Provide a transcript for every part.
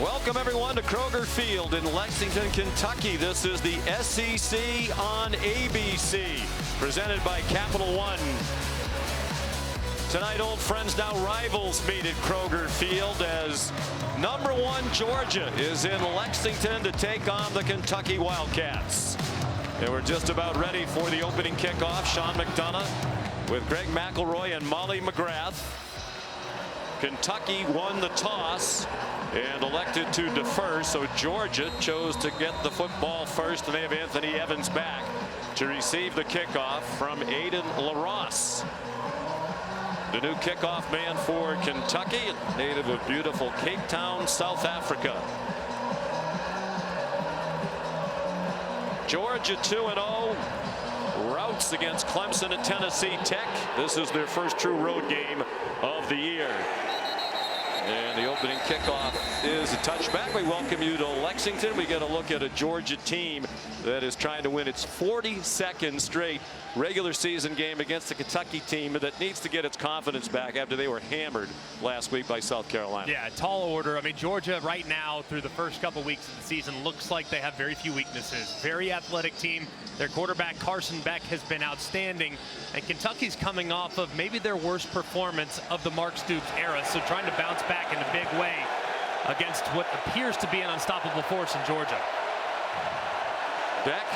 Welcome everyone to Kroger Field in Lexington, Kentucky. This is the SEC on ABC, presented by Capital One. Tonight, old friends, now rivals meet at Kroger Field as #1 Georgia is in Lexington to take on the Kentucky Wildcats. And we're just about ready for the opening kickoff. Sean McDonough with Greg McElroy and Molly McGrath. Kentucky won the toss and elected to defer, so Georgia chose to get the football first, and they have Anthony Evans back to receive the kickoff from Aiden LaRosse. The new kickoff man for Kentucky, native of beautiful Cape Town, South Africa. Georgia 2-0. Routes against Clemson at Tennessee Tech. This is their first true road game of the year. And the opening kickoff is a touchback. We welcome you to Lexington. We get a look at a Georgia team that is trying to win its 42nd straight regular season game against a Kentucky team that needs to get its confidence back after they were hammered last week by South Carolina. Yeah, tall order. I mean, Georgia right now through the first couple weeks of the season looks like they have very few weaknesses. Very athletic team. Their quarterback Carson Beck has been outstanding, and Kentucky's coming off of maybe their worst performance of the Mark Stoops era, so trying to bounce back in a big way against what appears to be an unstoppable force in Georgia. Beck,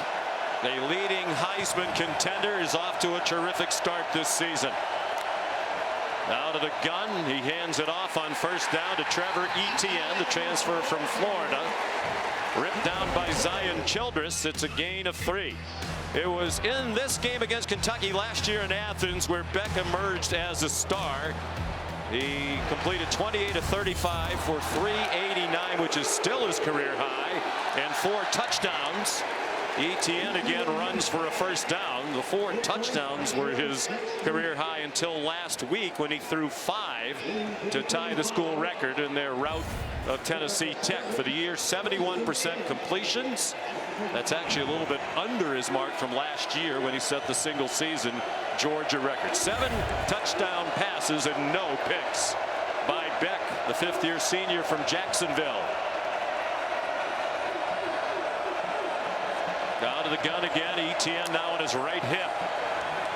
a leading Heisman contender, is off to a terrific start this season. Out of the gun, he hands it off on first down to Trevor Etienne, the transfer from Florida. Ripped down by Zion Childress. It's a gain of 3. It was in this game against Kentucky last year in Athens where Beck emerged as a star. He completed 28 of 35 for 389, which is still his career high, and 4 touchdowns. Etienne again runs for a first down. The 4 touchdowns were his career high until last week when he threw 5 to tie the school record in their rout of Tennessee Tech for the year. 71% completions. That's actually a little bit under his mark from last year when he set the single season Georgia record. 7 touchdown passes and no picks by Beck, the 5th-year senior from Jacksonville. Out of the gun again. Etienne now on his right hip.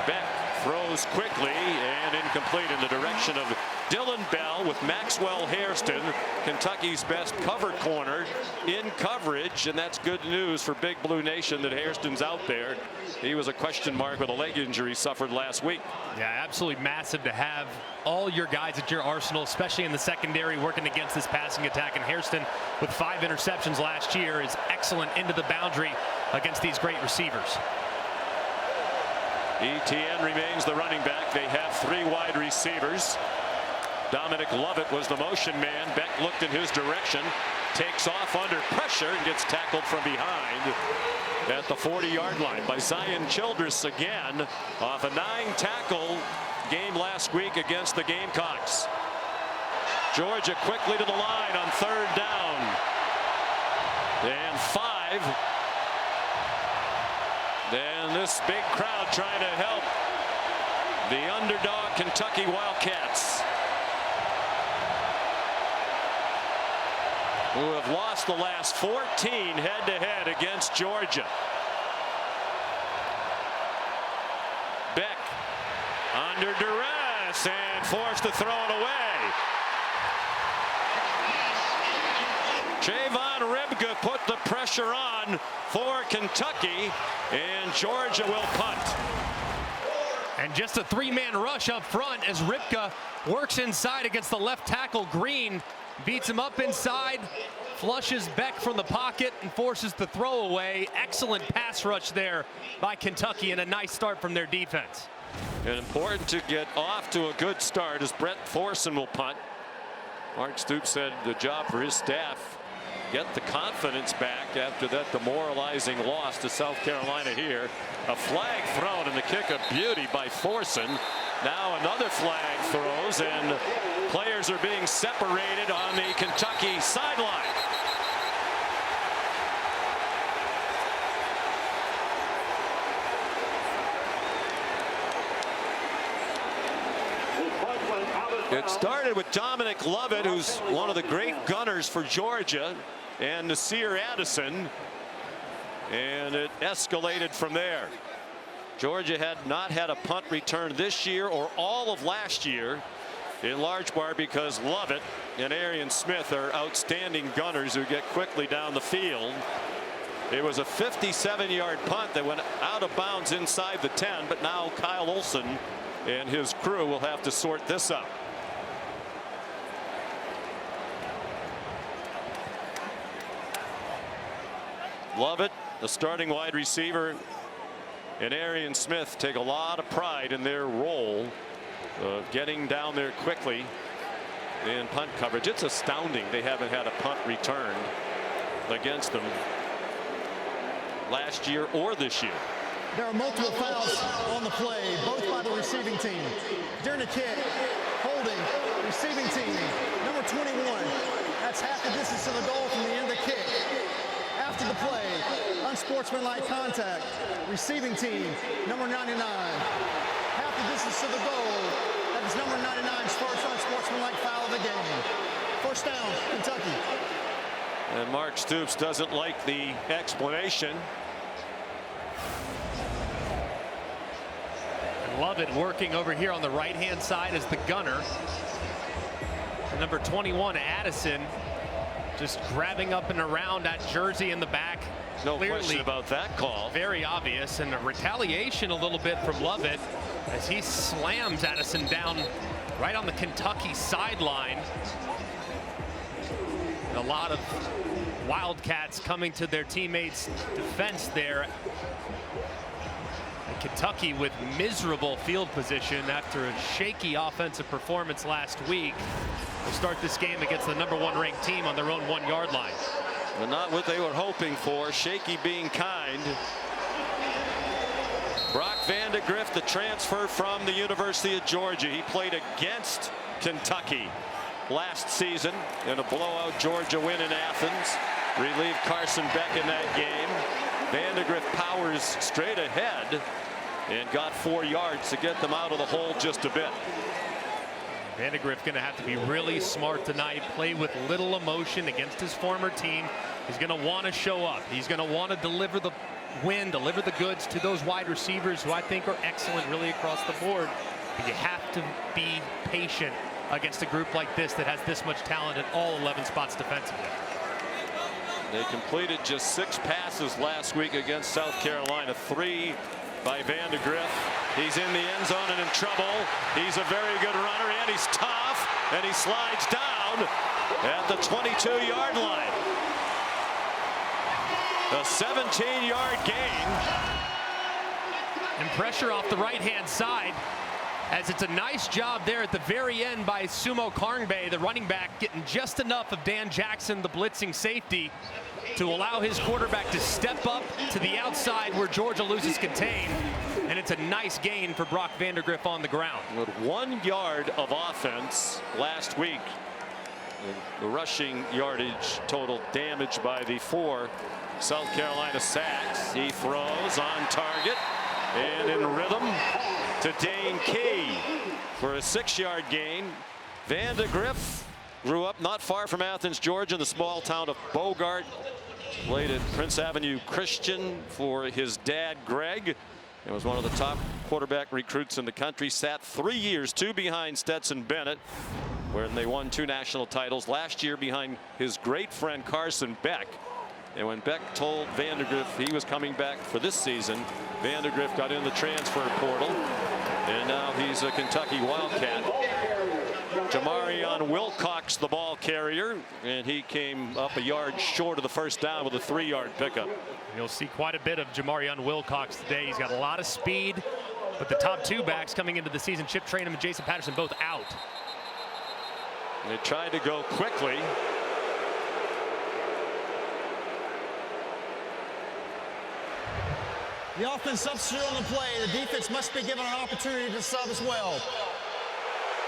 Beck throws quickly and incomplete in the direction of Dylan Bell with Maxwell Hairston, Kentucky's best cover corner, in coverage, and that's good news for Big Blue Nation that Hairston's out there. He was a question mark with a leg injury suffered last week. Yeah, absolutely massive to have all your guys at your arsenal, especially in the secondary, working against this passing attack. And Hairston, with 5 interceptions last year, is excellent into the boundary against these great receivers. Etienne remains the running back. They have 3 wide receivers. Dominic Lovett was the motion man. Beck looked in his direction, takes off under pressure, and gets tackled from behind at the 40-yard line by Zion Childress again off a 9-tackle game last week against the Gamecocks. Georgia quickly to the line on 3rd down. And 5. Then this big crowd trying to help the underdog Kentucky Wildcats, who have lost the last 14 head-to-head against Georgia. Beck under duress and forced to throw it away. Javon Ribga put the pressure on for Kentucky, and Georgia will punt. And just a 3-man rush up front as Ribga works inside against the left tackle Green. Beats him up inside, flushes Beck from the pocket, and forces the throwaway. Excellent pass rush there by Kentucky, and a nice start from their defense. And important to get off to a good start as Brett Thorson will punt. Mark Stoops said the job for his staff, get the confidence back after that demoralizing loss to South Carolina here. A flag thrown and the kick of beauty by Thorson. Now another flag throws, and players are being separated on the Kentucky sideline. The punt went out of It started with Dominic Lovett, who's one of the great gunners for Georgia, and Nasir Addison, and it escalated from there. Georgia had not had a punt return this year or all of last year, in large part because Lovett and Arian Smith are outstanding gunners who get quickly down the field. It was a 57-yard punt that went out of bounds inside the 10, but now Kyle Olson and his crew will have to sort this out. Lovett, the starting wide receiver, and Arian Smith take a lot of pride in their role of getting down there quickly in punt coverage. It's astounding they haven't had a punt returned against them last year or this year. There are multiple fouls on the play, both by the receiving team. During the kick, holding, receiving team, number 21. That's half the distance to the goal from the end of the kick. After the play, unsportsmanlike contact, receiving team, number 99. Half the distance to the goal. That is number 99's first unsportsmanlike foul of the game. First down, Kentucky. And Mark Stoops doesn't like the explanation. And Lovett working over here on the right-hand side as the gunner. And number 21, Addison, just grabbing up and around that jersey in the back. No Clearly question about that call. Very obvious, and a retaliation a little bit from Lovett as he slams Addison down right on the Kentucky sideline. A lot of Wildcats coming to their teammates' defense there. And Kentucky with miserable field position after a shaky offensive performance last week. Will start this game against the #1 ranked team on their own 1-yard line. But not what they were hoping for. Shaky being kind. Brock Vandegrift, the transfer from the University of Georgia. He played against Kentucky last season in a blowout Georgia win in Athens. Relieved Carson Beck in that game. Vandegrift powers straight ahead and got 4 yards to get them out of the hole just a bit. Vandegrift going to have to be really smart tonight, play with little emotion against his former team. He's going to want to show up. He's going to want to deliver the win, deliver the goods to those wide receivers who I think are excellent really across the board. But you have to be patient against a group like this that has this much talent at all 11 spots defensively. They completed just 6 passes last week against South Carolina. 3 by Vandegrift. He's in the end zone and in trouble. He's a very good runner, and he's tough, and he slides down at the 22-yard line. A 17-yard gain. And pressure off the right-hand side, as it's a nice job there at the very end by Sumo Karngbe, the running back, getting just enough of Dan Jackson, the blitzing safety, to allow his quarterback to step up to the outside where Georgia loses contain. And it's a nice gain for Brock Vandegrift on the ground. With 1 yard of offense last week, the rushing yardage total damaged by the 4 South Carolina sacks. He throws on target and in rhythm to Dane Key for a 6-yard gain. Vandegrift grew up not far from Athens, Georgia, in the small town of Bogart. Played at Prince Avenue Christian for his dad, Greg. He was one of the top quarterback recruits in the country. Sat 3 years, 2 behind Stetson Bennett, where they won 2 national titles. Last year behind his great friend Carson Beck. And when Beck told Vandegrift he was coming back for this season, Vandegrift got in the transfer portal, and now he's a Kentucky Wildcat. Jamarion Wilcox, the ball carrier, and he came up a yard short of the first down with a 3-yard pickup. You'll see quite a bit of Jamarion Wilcox today. He's got a lot of speed, but the top 2 backs coming into the season, Chip Trainum and Jason Patterson, both out. They tried to go quickly. The offense substitute on the play. The defense must be given an opportunity to sub as well.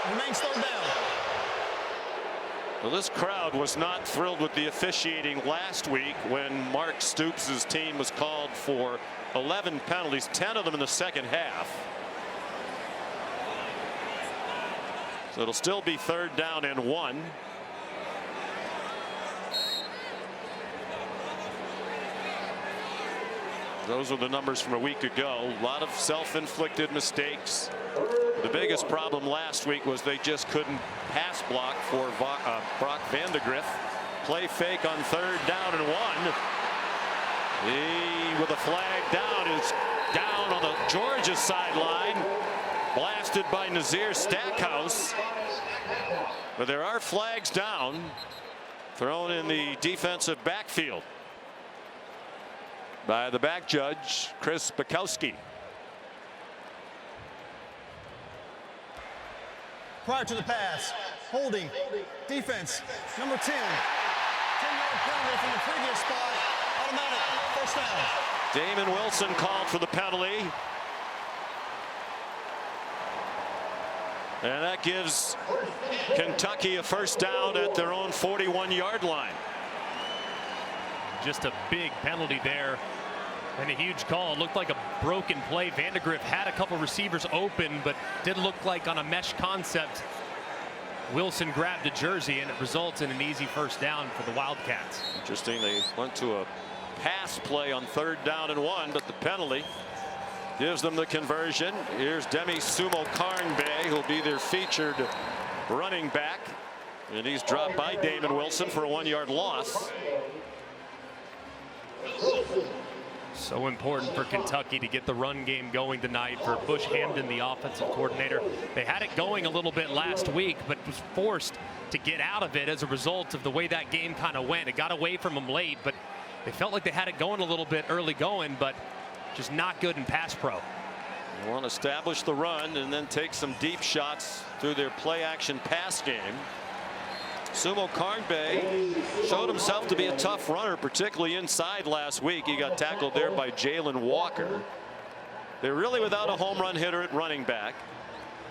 Remains 3rd down. Well, this crowd was not thrilled with the officiating last week when Mark Stoops' team was called for 11 penalties, 10 of them in the second half. So it'll still be 3rd down and 1. Those are the numbers from a week ago. A lot of self-inflicted mistakes. The biggest problem last week was they just couldn't pass block for Brock Vandegrift. Play fake on 3rd down and 1. He, with a flag down, is down on the Georgia sideline. Blasted by Nazir Stackhouse. But there are flags down, thrown in the defensive backfield by the back judge, Chris Bukowski. Prior to the pass, holding, defense, number 10. 10-yard penalty from the previous spot, automatic, first down. Damon Wilson called for the penalty. And that gives Kentucky a first down at their own 41-yard line. Just a big penalty there and a huge call. It looked like a broken play. Vandegrift had a couple receivers open, but did look like on a mesh concept. Wilson grabbed a jersey, and it results in an easy first down for the Wildcats. Interesting, they went to a pass play on 3rd down and 1, but the penalty gives them the conversion. Here's Demi Sumo Karnbay, who'll be their featured running back, and he's dropped by Damon Wilson for a 1-yard loss. So important for Kentucky to get the run game going tonight for Bush Hamdan, the offensive coordinator. They had it going a little bit last week, but was forced to get out of it as a result of the way that game kind of went. It got away from them late, but they felt like they had it going a little bit early going, but just not good in pass pro. They want to establish the run and then take some deep shots through their play action pass game. Sumo Karnbay showed himself to be a tough runner, particularly inside last week. He got tackled there by Jalen Walker. They're really without a home run hitter at running back.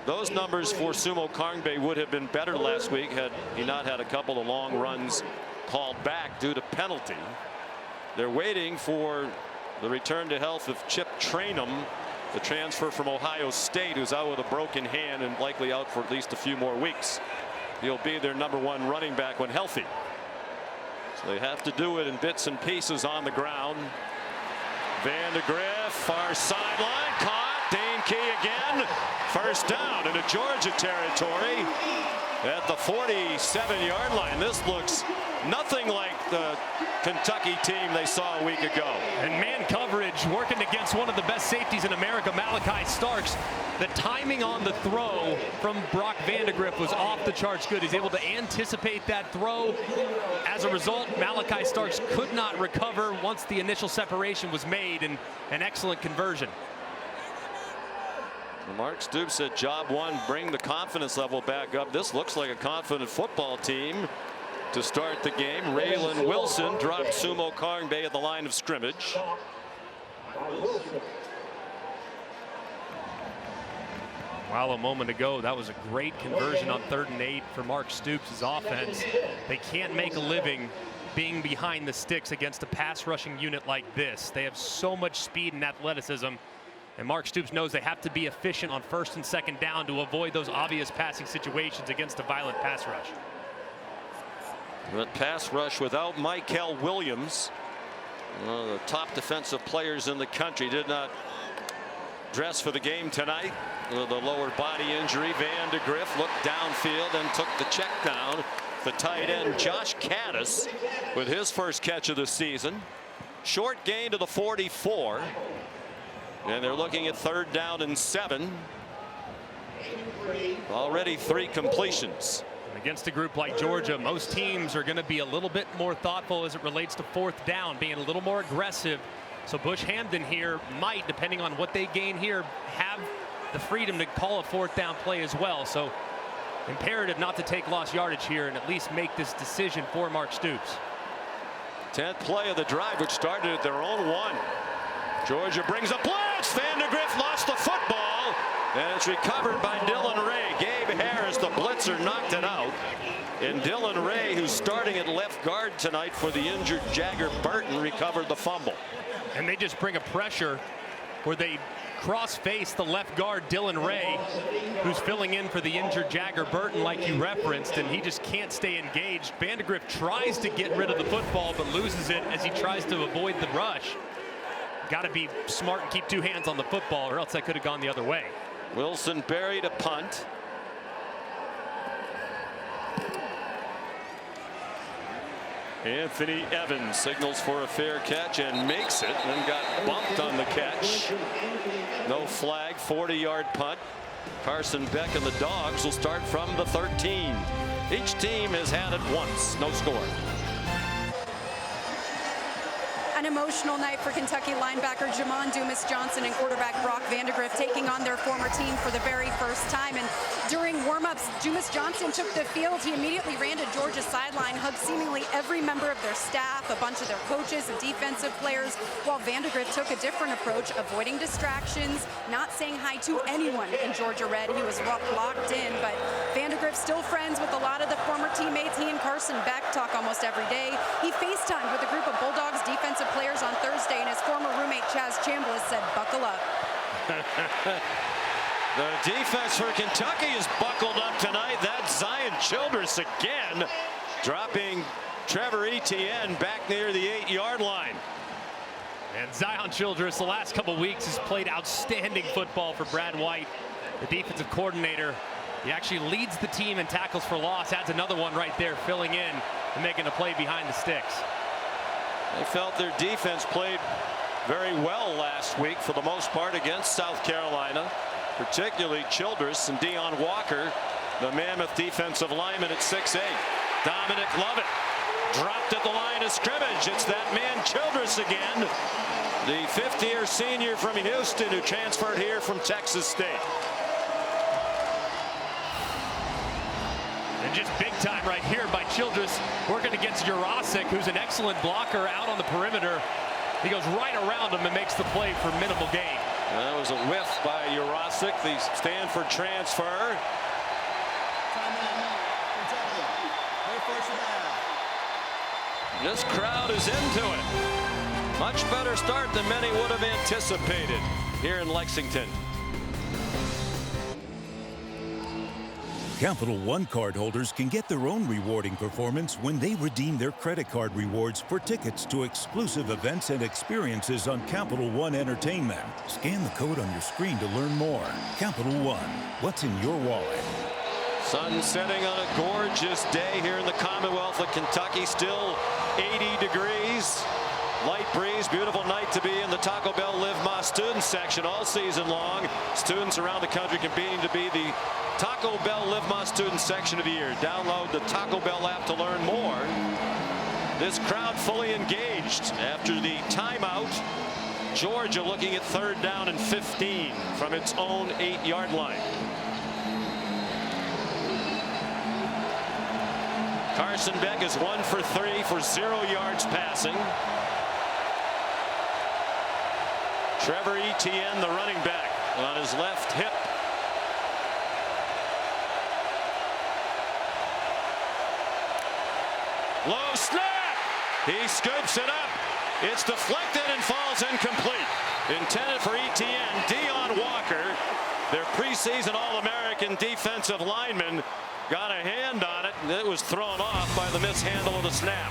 Those numbers for Sumo Karnbay would have been better last week had he not had a couple of long runs called back due to penalty. They're waiting for the return to health of Chip Trainum, the transfer from Ohio State, who's out with a broken hand and likely out for at least a few more weeks. He'll be their #1 running back when healthy. So they have to do it in bits and pieces on the ground. Vandegrift, far sideline, caught. Dane Key again. First down into Georgia territory at the 47-yard line. This looks nothing like the Kentucky team they saw a week ago. And man coverage working against one of the best safeties in America, Malachi Starks. The timing on the throw from Brock Vandegrift was off the charts good. He's able to anticipate that throw. As a result, Malachi Starks could not recover once the initial separation was made, and an excellent conversion. Mark Stoops said job one, bring the confidence level back up. This looks like a confident football team to start the game. Raylan Wilson dropped Sumo Karnbay at the line of scrimmage. Well, a moment ago, that was a great conversion on 3rd and 8 for Mark Stoops' offense. They can't make a living being behind the sticks against a pass rushing unit like this. They have so much speed and athleticism, and Mark Stoops knows they have to be efficient on 1st and 2nd down to avoid those obvious passing situations against a violent pass rush. But pass rush without Michael Williams, one of the top defensive players in the country, did not dress for the game tonight with a lower body injury. Vandegrift looked downfield and took the check down. The tight end Josh Caddis with his first catch of the season. Short gain to the 44, and they're looking at 3rd down and 7. Already 3 completions. Against a group like Georgia, most teams are going to be a little bit more thoughtful as it relates to 4th down, being a little more aggressive. So Bush Hamdan here might, depending on what they gain here, have the freedom to call a 4th down play as well. So imperative not to take lost yardage here and at least make this decision for Mark Stoops. 10th play of the drive, which started at their own 1. Georgia brings a blitz. Vandegrift lost the football, and it's recovered by Dylan Ray. Gabe Harris, the blitzer, knocked it out. And Dylan Ray, who's starting at left guard tonight for the injured Jagger Burton, recovered the fumble. And they just bring a pressure where they cross-face the left guard, Dylan Ray, who's filling in for the injured Jagger Burton like you referenced, and he just can't stay engaged. Vandegrift tries to get rid of the football, but loses it as he tries to avoid the rush. Got to be smart and keep two hands on the football, or else that could have gone the other way. Wilson buried a punt. Anthony Evans signals for a fair catch and makes it, and got bumped on the catch. No flag, 40-yard punt. Carson Beck and the Dogs will start from the 13. Each team has had it once, no score. An emotional night for Kentucky linebacker Jamon Dumas-Johnson and quarterback Brock Vandegrift taking on their former team for the very first time. And during warmups, Dumas-Johnson took the field. He immediately ran to Georgia's sideline, hugged seemingly every member of their staff, a bunch of their coaches and defensive players, while Vandegrift took a different approach, avoiding distractions, not saying hi to anyone in Georgia Red. He was locked in, but Vandegrift still friends with a lot of the former teammates. He and Carson Beck talk almost every day. He FaceTimed with a group of Bulldogs defensive players on Thursday, and his former roommate Chaz Chambliss said, "Buckle up." The defense for Kentucky is buckled up tonight. That's Zion Childress again, dropping Trevor Etienne back near the 8-yard line. And Zion Childress, the last couple weeks, has played outstanding football for Brad White, the defensive coordinator. He actually leads the team in tackles for loss, adds another one right there, filling in and making a play behind the sticks. They felt their defense played very well last week for the most part against South Carolina, particularly Childress and Deion Walker, the mammoth defensive lineman at 6'8". Dominic Lovett dropped at the line of scrimmage. It's that man Childress again, the fifth-year senior from Houston who transferred here from Texas State. And just big time right here by Childress, working against Jurasik, who's an excellent blocker out on the perimeter. He goes right around him and makes the play for minimal gain. That was a whiff by Jurasik, the Stanford transfer. This crowd is into it. Much better start than many would have anticipated here in Lexington. Capital One card holders can get their own rewarding performance when they redeem their credit card rewards for tickets to exclusive events and experiences on Capital One Entertainment. Scan the code on your screen to learn more. Capital One, what's in your wallet? Sun setting on a gorgeous day here in the Commonwealth of Kentucky. Still 80 degrees. Light breeze, beautiful night to be in the Taco Bell Live Ma student section all season long. Students around the country competing to be the Taco Bell Live Ma student section of the year. Download the Taco Bell app to learn more. This crowd fully engaged after the timeout. Georgia looking at 3rd down and 15 from its own 8-yard line. Carson Beck is 1 for 3 for 0 yards passing. Trevor Etienne, the running back, on his left hip. Low snap. He scoops it up. It's deflected and falls incomplete. Intended for Etienne. Deion Walker, their preseason All-American defensive lineman, got a hand on it, and it was thrown off by the mishandle of the snap.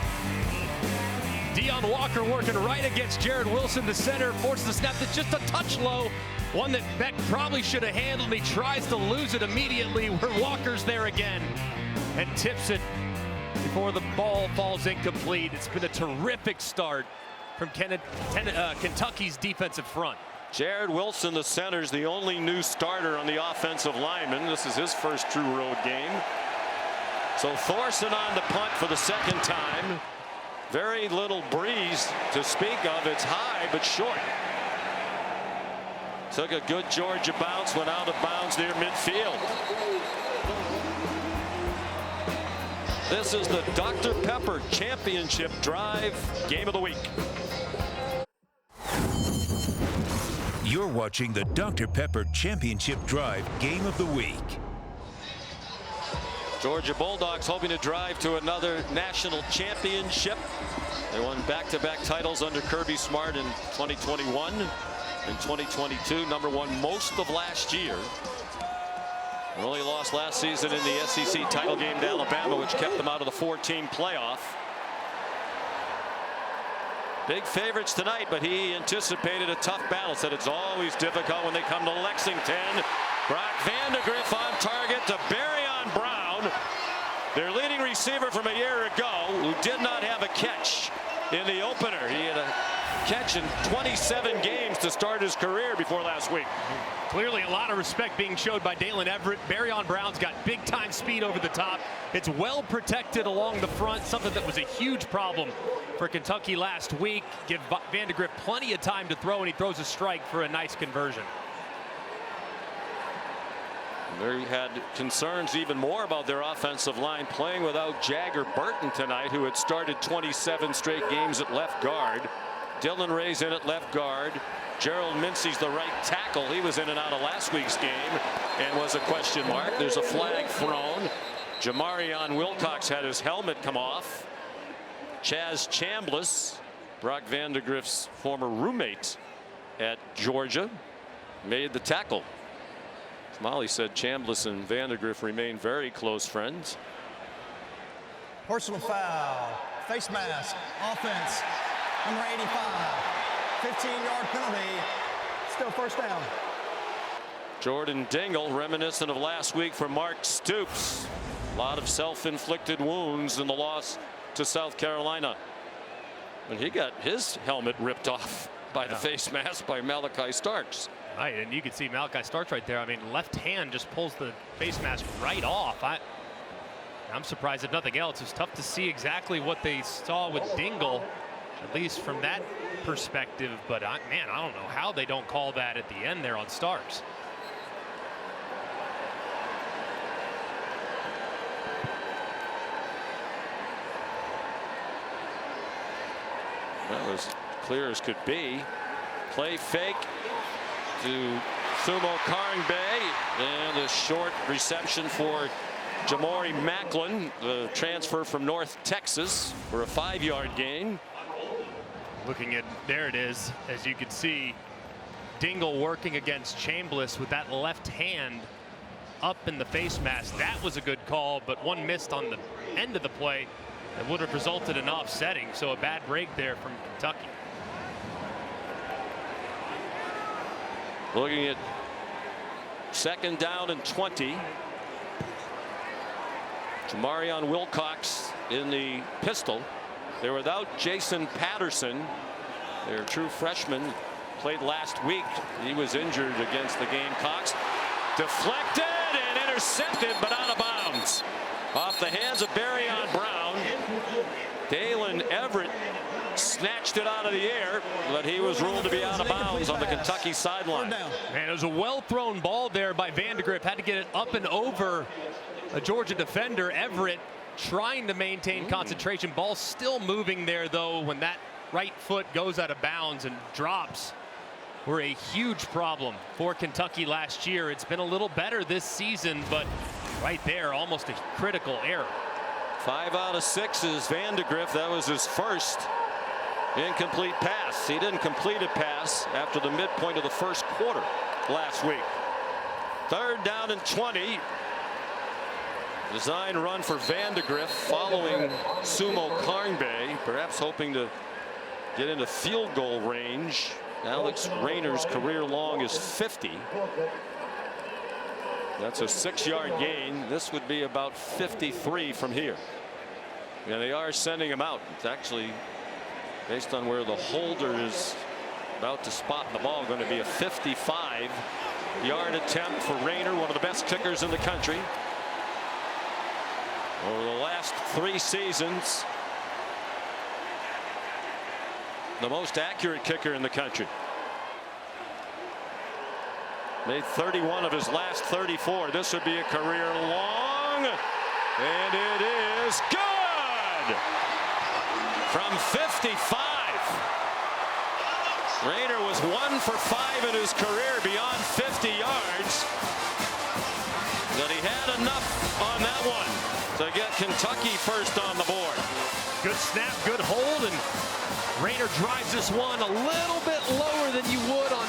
Deion Walker working right against Jared Wilson, the center, forces the snap that's just a touch low. One that Beck probably should have handled. He tries to lose it immediately where Walker's there again and tips it before the ball falls incomplete. It's been a terrific start from Kentucky's defensive front. Jared Wilson, the center, is the only new starter on the offensive lineman. This is his first true road game. So Thorson on the punt for the second time. Very little breeze to speak of. It's high but short. Took a good Georgia bounce, went out of bounds near midfield. This is the Dr. Pepper Championship Drive Game of the Week. You're watching the Dr. Pepper Championship Drive Game of the Week. Georgia Bulldogs hoping to drive to another national championship. They won back-to-back titles under Kirby Smart in 2021. in 2022. #1 most of last year. Only lost last season in the SEC title game to Alabama, which kept them out of the 4-team playoff. Big favorites tonight, but he anticipated a tough battle. Said it's always difficult when they come to Lexington. Brock Vandegrift on target to Barryon Brown, their leading receiver from a year ago, who did not have a catch in the opener. He had a catch in 27 games to start his career before last week. Clearly a lot of respect being showed by Dalen Everett. Barryon Brown's got big time speed over the top. It's well protected along the front, something that was a huge problem for Kentucky last week. Give Vandegrift plenty of time to throw, and he throws a strike for a nice conversion. They had concerns even more about their offensive line playing without Jagger Burton tonight, who had started 27 straight games at left guard. Dylan Ray's in at left guard. Gerald Mincey's the right tackle. He was in and out of last week's game and was a question mark. There's a flag thrown. Jamarion Wilcox had his helmet come off. Chaz Chambliss, Brock Vandegrift's former roommate at Georgia, made the tackle. Molly said Chambliss and Vandegrift remain very close friends. Personal foul, face mask, offense, number 85, 15-yard penalty, still first down. Jordan Dingle, reminiscent of last week for Mark Stoops. A lot of self-inflicted wounds in the loss to South Carolina. And he got his helmet ripped off by the face mask by Malachi Starks. Right, and you can see Malachi Starks right there. I mean, left hand just pulls the face mask right off. I'm surprised if nothing else. It's tough to see exactly what they saw with Dingle, at least from that perspective. But man, I don't know how they don't call that at the end there on Starks. That was clear as could be. Play fake to Sumo Karngbe, and a short reception for Jamori Macklin, the transfer from North Texas, for a 5-yard gain. Looking at, there it is, as you can see, Dingle working against Chambliss with that left hand up in the face mask. That was a good call, but one missed on the end of the play that would have resulted in offsetting. So a bad break there from Kentucky. Looking at 2nd down and 20. Jamarion Wilcox in the pistol. They're without Jason Patterson, their true freshman, played last week. He was injured against the Gamecocks. Deflected and intercepted, but out of bounds. Off the hands of Barryon Brown. Dalen Everett snatched it out of the air, but he was ruled to be out of bounds on the Kentucky sideline. Man, it was a well-thrown ball there by Vandegrift. Had to get it up and over a Georgia defender. Everett trying to maintain concentration. Ball still moving there, though, when that right foot goes out of bounds and drops. Were a huge problem for Kentucky last year. It's been a little better this season, but right there, almost a critical error. 5 out of 6 is Vandegrift. That was his first incomplete pass. He didn't complete a pass after the midpoint of the first quarter last week. 3rd down and 20. Design run for Vandegrift following Sumo Karngbe, perhaps hoping to get into field goal range. Alex Rayner's career long is 50. That's a 6-yard gain. This would be about 53 from here. And they are sending him out. It's actually, based on where the holder is about to spot the ball, going to be a 55-yard attempt for Rayner, one of the best kickers in the country. Over the last 3 seasons, the most accurate kicker in the country. Made 31 of his last 34. This would be a career long, and it is good from 55. Rayner was 1 for 5 in his career beyond 50 yards, but he had enough on that one to get Kentucky first on the board. Good snap, good hold, and Rayner drives this one a little bit lower than you would on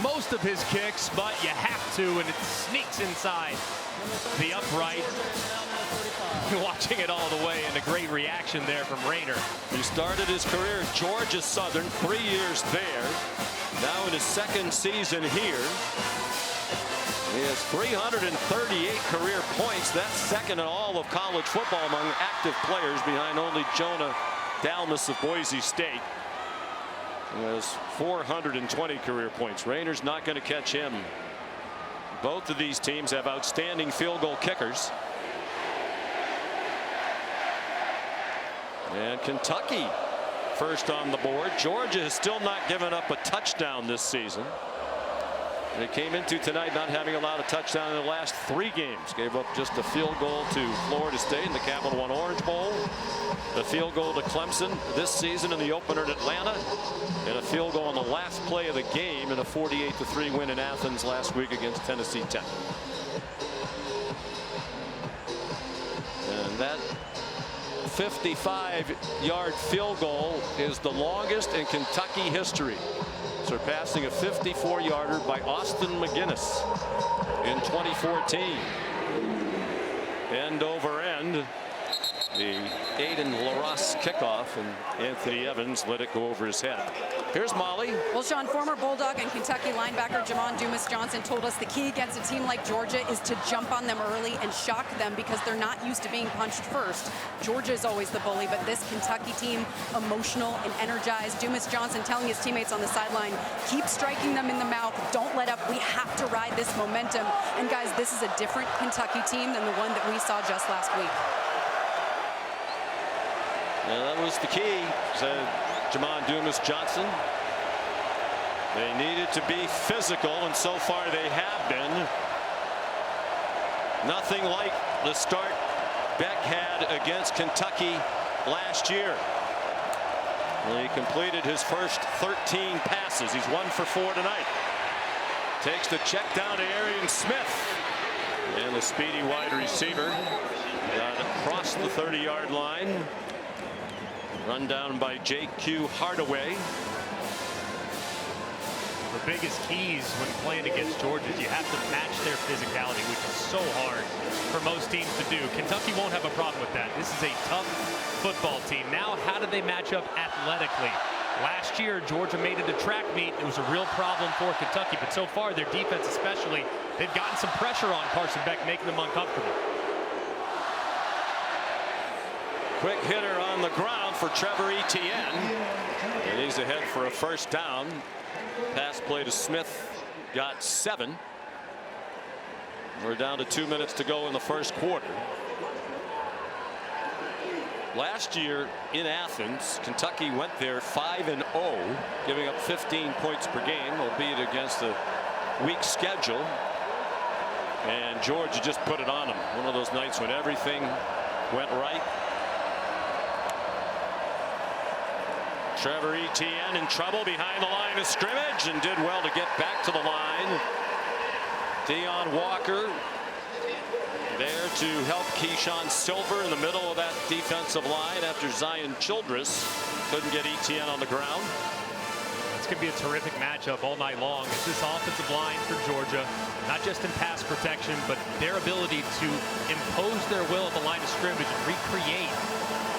most of his kicks, but you have to, and it sneaks inside the upright. Watching it all the way, and a great reaction there from Rayner. He started his career at Georgia Southern, 3 years there. Now in his second season here. He has 338 career points. That's second in all of college football among active players, behind only Jonah Dalmas of Boise State. He has 420 career points. Rayner's not going to catch him. Both of these teams have outstanding field goal kickers. And Kentucky first on the board. Georgia has still not given up a touchdown this season. They came into tonight not having allowed a touchdown in the last 3 games. Gave up just a field goal to Florida State in the Capital One Orange Bowl, a field goal to Clemson this season in the opener at Atlanta, and a field goal on the last play of the game in a 48-3 win in Athens last week against Tennessee Tech. And that 55-yard field goal is the longest in Kentucky history, surpassing a 54-yarder by Austin McGinnis in 2014. End over end, the Aiden LaRosse kickoff, and Anthony Evans let it go over his head. Here's Molly. Well, Sean, former Bulldog and Kentucky linebacker Jamon Dumas-Johnson told us the key against a team like Georgia is to jump on them early and shock them, because they're not used to being punched first. Georgia is always the bully, but this Kentucky team, emotional and energized. Dumas-Johnson telling his teammates on the sideline, keep striking them in the mouth, don't let up, we have to ride this momentum. And guys, this is a different Kentucky team than the one that we saw just last week. Yeah, that was the key, said Jamon Dumas-Johnson. They needed to be physical, and so far they have been. Nothing like the start Beck had against Kentucky last year. Well, he completed his first 13 passes. He's 1 for 4 tonight. Takes the check down to Arian Smith. And the speedy wide receiver got across the 30-yard line. Run down by J.Q. Hardaway. The biggest keys when playing against Georgia is you have to match their physicality, which is so hard for most teams to do. Kentucky won't have a problem with that. This is a tough football team. Now, how do they match up athletically? Last year, Georgia made it a track meet. It was a real problem for Kentucky, but so far, their defense especially, they've gotten some pressure on Carson Beck, making them uncomfortable. Quick hitter on the ground for Trevor Etienne. And he's ahead for a first down. Pass play to Smith got 7. We're down to 2 minutes to go in the first quarter. Last year in Athens, Kentucky went there 5-0, giving up 15 points per game, albeit against a weak schedule. And Georgia just put it on them. One of those nights when everything went right. Trevor Etienne in trouble behind the line of scrimmage, and did well to get back to the line. Deion Walker there to help Keyshawn Silver in the middle of that defensive line after Zion Childress couldn't get Etienne on the ground. It's going to be a terrific matchup all night long. It's this offensive line for Georgia, not just in pass protection, but their ability to impose their will at the line of scrimmage and recreate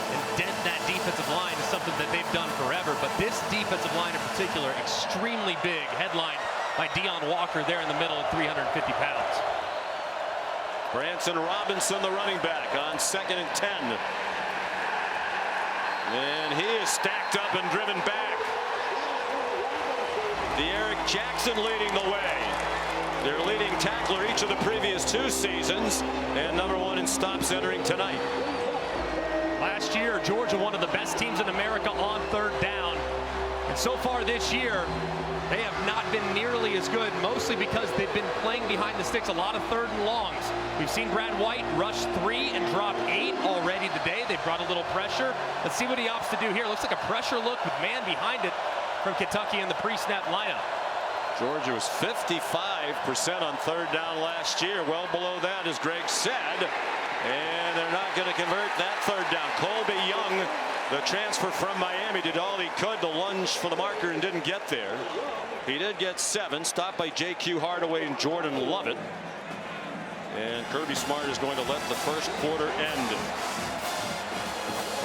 and dent that defensive line is something that they've done forever. But this defensive line in particular, extremely big, headlined by Deion Walker there in the middle at 350 pounds. Branson Robinson, the running back, on 2nd and 10. And he is stacked up and driven back. The Eric Jackson leading the way. Their leading tackler each of the previous 2 seasons, and #1 in stops entering tonight. Last year, Georgia, one of the best teams in America on 3rd down. And so far this year, they have not been nearly as good, mostly because they've been playing behind the sticks, a lot of 3rd and longs. We've seen Brad White rush 3 and drop 8 already today. They've brought a little pressure. Let's see what he opts to do here. Looks like a pressure look with man behind it from Kentucky in the pre-snap lineup. Georgia was 55% on 3rd down last year. Well below that, as Greg said. And they're not going to convert that 3rd down. Colby Young The transfer from Miami did all he could to lunge for the marker and didn't get there. He did get 7, stopped by J.Q. Hardaway and Jordan Lovett. And Kirby Smart is going to let the first quarter end.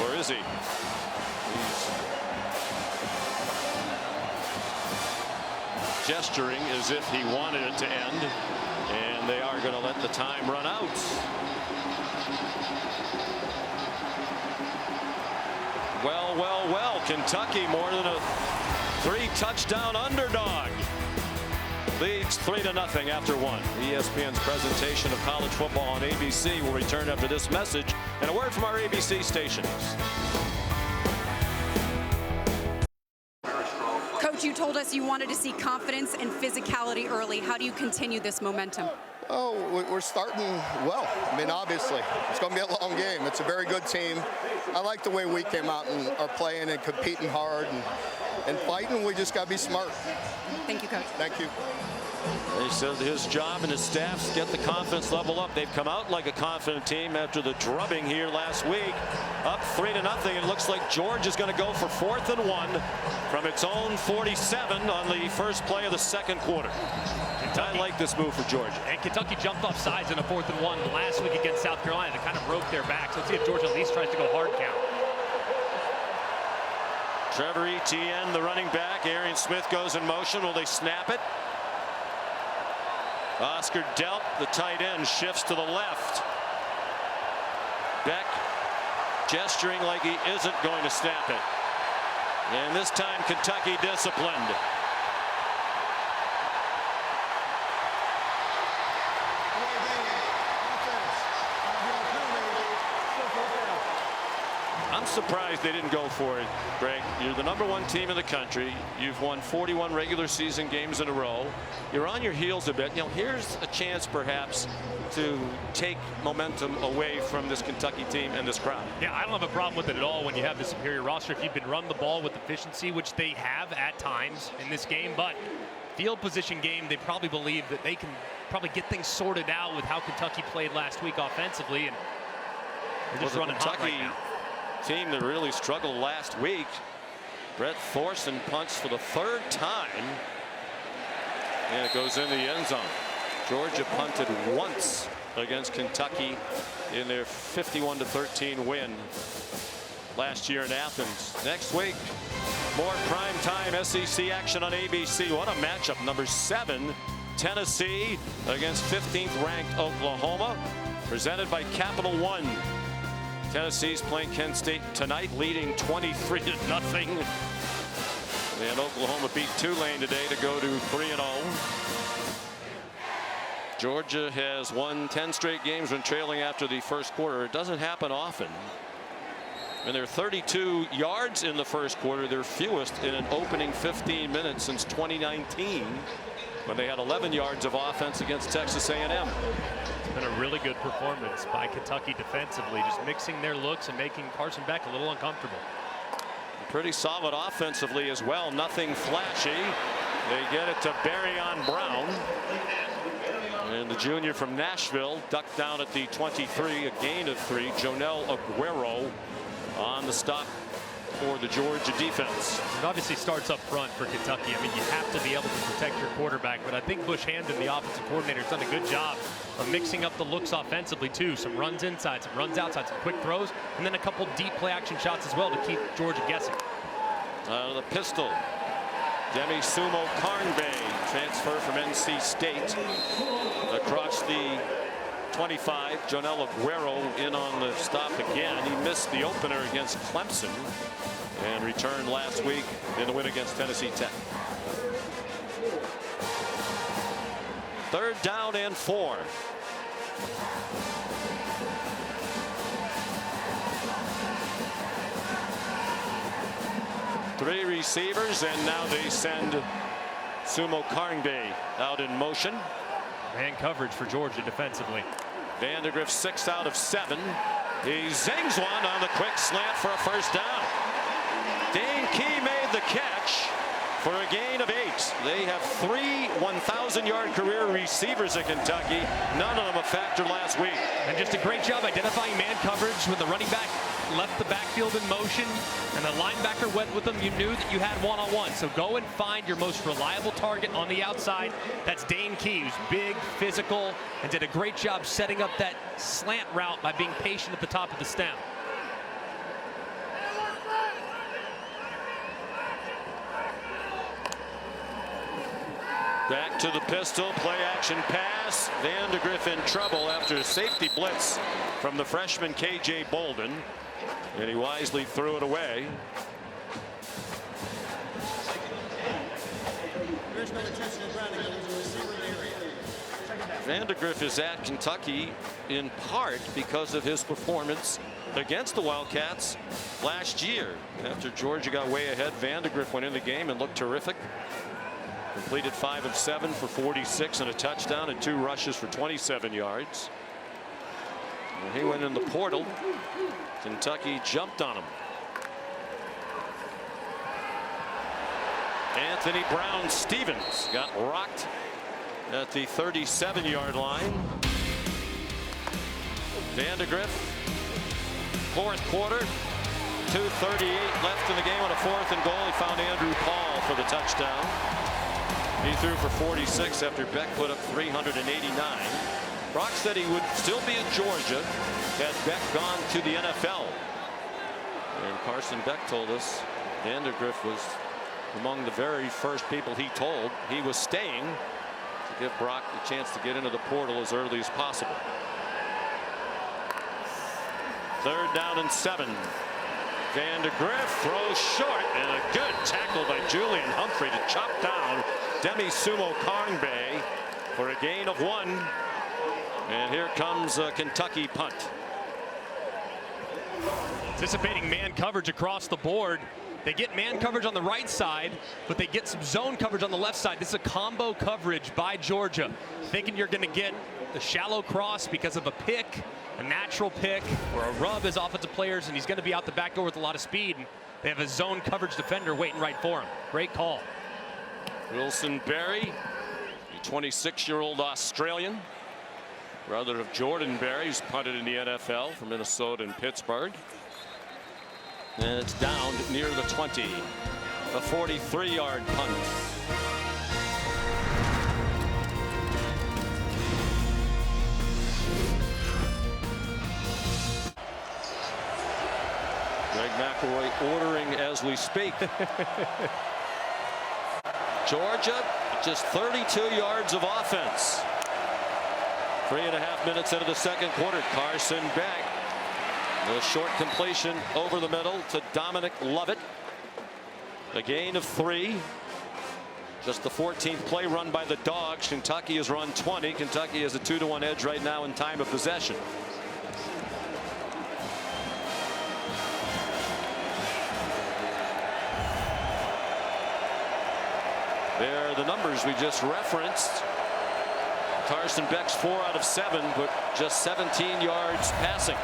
Or is he? He's gesturing as if he wanted it to end. And they are going to let the time run out. Well, Kentucky more than a 3-touchdown underdog. Leads 3-0 after 1. ESPN's presentation of college football on ABC will return after this message and a word from our ABC stations. Coach, you told us you wanted to see confidence and physicality early. How do you continue this momentum? Oh, we're starting well. I mean, obviously, it's going to be a long game. It's a very good team. I like the way we came out and are playing and competing hard and fighting. We just got to be smart. Thank you, Coach. Thank you. He said his job and his staff's get the confidence level up. They've come out like a confident team after the drubbing here last week. Up 3-0. It looks like Georgia is going to go for 4th and 1 from its own 47 on the first play of the second quarter. I like this move for Georgia. And Kentucky jumped off sides in a 4th and 1 last week against South Carolina. That kind of broke their backs. Let's see if Georgia at least tries to go hard count. Trevor Etienne, the running back. Arian Smith goes in motion. Will they snap it? Oscar Delp, the tight end, shifts to the left. Beck gesturing like he isn't going to snap it. And this time Kentucky disciplined. I'm surprised they didn't go for it, Greg. You're the #1 team in the country. You've won 41 regular season games in a row. You're on your heels a bit. You know, here's a chance perhaps to take momentum away from this Kentucky team and this crowd. Yeah, I don't have a problem with it at all when you have the superior roster. If you can run the ball with efficiency, which they have at times in this game, but field position game, they probably believe that they can probably get things sorted out with how Kentucky played last week offensively, and they're just running hot right now. Team that really struggled last week. Brett Thorson punts for the 3rd time. And it goes in the end zone. Georgia punted once against Kentucky in their 51-13 win last year in Athens. Next week, more primetime SEC action on ABC. What a matchup. Number 7, Tennessee against 15th ranked Oklahoma. Presented by Capital One. Tennessee's playing Kent State tonight, leading 23-0. And Oklahoma beat Tulane today to go to 3-0. Georgia has won 10 straight games when trailing after the first quarter. It doesn't happen often. And they're 32 yards in the first quarter, their fewest in an opening 15 minutes since 2019, when they had 11 yards of offense against Texas A&M. It's been a really good performance by Kentucky defensively, just mixing their looks and making Carson Beck a little uncomfortable. Pretty solid offensively as well. Nothing flashy. They get it to Barryon Brown. And the junior from Nashville ducked down at the 23, a gain of 3. Jonel Aguero on the stop for the Georgia defense. It obviously starts up front for Kentucky. I mean, you have to be able to protect your quarterback, but I think Bush Hamden, the offensive coordinator, has done a good job of mixing up the looks offensively too. Some runs inside, some runs outside, some quick throws, and then a couple deep play action shots as well to keep Georgia guessing. The pistol, Demi Sumo Karnbay, transfer from NC State. Across the 25, Jonel Aguero in on the stop again. He missed the opener against Clemson and returned last week in the win against Tennessee Tech. 3rd down and 4. Three receivers, and now they send Sumo Karnbay out in motion. Man coverage for Georgia defensively. Vandegrift 6 out of 7. He zings one on the quick slant for a first down. Dane Key made the catch for a gain of 8. They have 3 1,000-yard career receivers at Kentucky. None of them a factor last week. And just a great job identifying man coverage with the running back left the backfield in motion, and the linebacker went with them. You knew that you had one-on-one. So go and find your most reliable target on the outside. That's Dane Key, who's big, physical, and did a great job setting up that slant route by being patient at the top of the stem. Back to the pistol, play action pass. Vandegrift in trouble after a safety blitz from the freshman KJ Bolden, and he wisely threw it away. There's no intentional grounding. There was a receiver in the area. Check it out. Vandegrift is at Kentucky in part because of his performance against the Wildcats last year. After Georgia got way ahead, Vandegrift went in the game and looked terrific. Completed 5 of 7 for 46 and a touchdown and 2 rushes for 27 yards. When he went in the portal, Kentucky jumped on him. Anthony Brown Stevens got rocked at the 37-yard line. Vandegrift, fourth quarter, 2:38 left in the game on a 4th and goal. He found Andrew Paul for the touchdown. He threw for 46 after Beck put up 389. Brock said he would still be at Georgia had Beck gone to the NFL. And Carson Beck told us Vandegrift was among the very first people he told he was staying to give Brock the chance to get into the portal as early as possible. 3rd down and 7. Vandegrift throws short, and a good tackle by Julian Humphrey to chop down Demi Sumo Karnbay for a gain of 1. And here comes a Kentucky punt. Anticipating man coverage across the board. They get man coverage on the right side, but they get some zone coverage on the left side. This is a combo coverage by Georgia, thinking you're going to get the shallow cross because of a pick, a natural pick, or a rub as offensive players, and he's going to be out the back door with a lot of speed. And they have a zone coverage defender waiting right for him. Great call. Wilson Berry, a 26-year-old Australian, brother of Jordan Berry, who's punted in the NFL for Minnesota and Pittsburgh. And it's down near the 20. A 43-yard punt. Greg McElroy ordering as we speak. Georgia just 32 yards of offense. 3.5 minutes into the second quarter. Carson Beck. A short completion over the middle to Dominic Lovett. A gain of 3. Just the 14th play run by the Dogs. Kentucky has run 20. Kentucky has a 2-to-1 edge right now in time of possession. There are the numbers we just referenced. Carson Beck's 4 out of 7, but just 17 yards passing.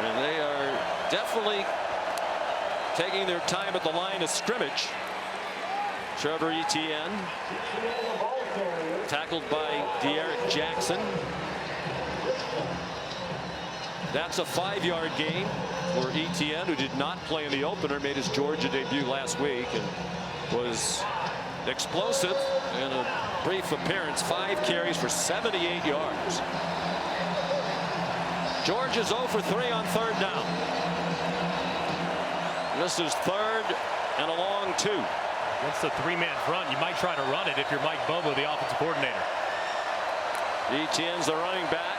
And they are definitely taking their time at the line of scrimmage. Trevor Etienne, tackled by De'Eric Jackson. That's a 5-yard gain for Etienne, who did not play in the opener, made his Georgia debut last week and was explosive in a brief appearance. 5 carries for 78 yards. Georgia's 0 for 3 on 3rd down. This is 3rd and a long 2. Once the 3-man front, you might try to run it if you're Mike Bobo, the offensive coordinator. Etienne's the running back.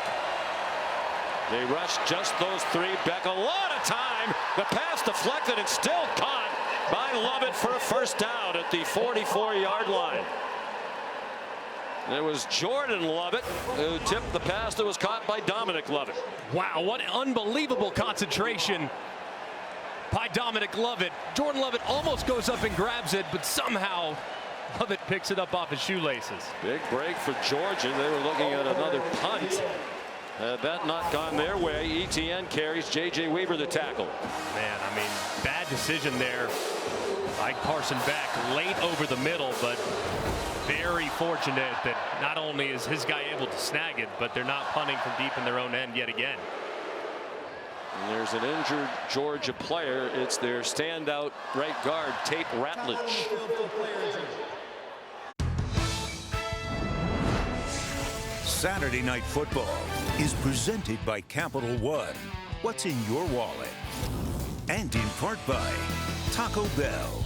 They rush just those 3. Beck a lot of time. The pass deflected and still caught by Lovett for a first down at the 44-yard line. There was Jordan Lovett who tipped the pass that was caught by Dominic Lovett. Wow, what unbelievable concentration by Dominic Lovett. Jordan Lovett almost goes up and grabs it, but somehow Lovett picks it up off his shoelaces. Big break for Georgia. They were looking at another punt. That not gone their way. Etienne carries. J.J. Weaver the tackle. Man, I mean, bad decision there by Carson Beck late over the middle, but very fortunate that not only is his guy able to snag it, but they're not punting from deep in their own end yet again. And there's an injured Georgia player. It's their standout right guard, Tate Ratledge. Saturday Night Football is presented by Capital One. What's in your wallet? And in part by Taco Bell.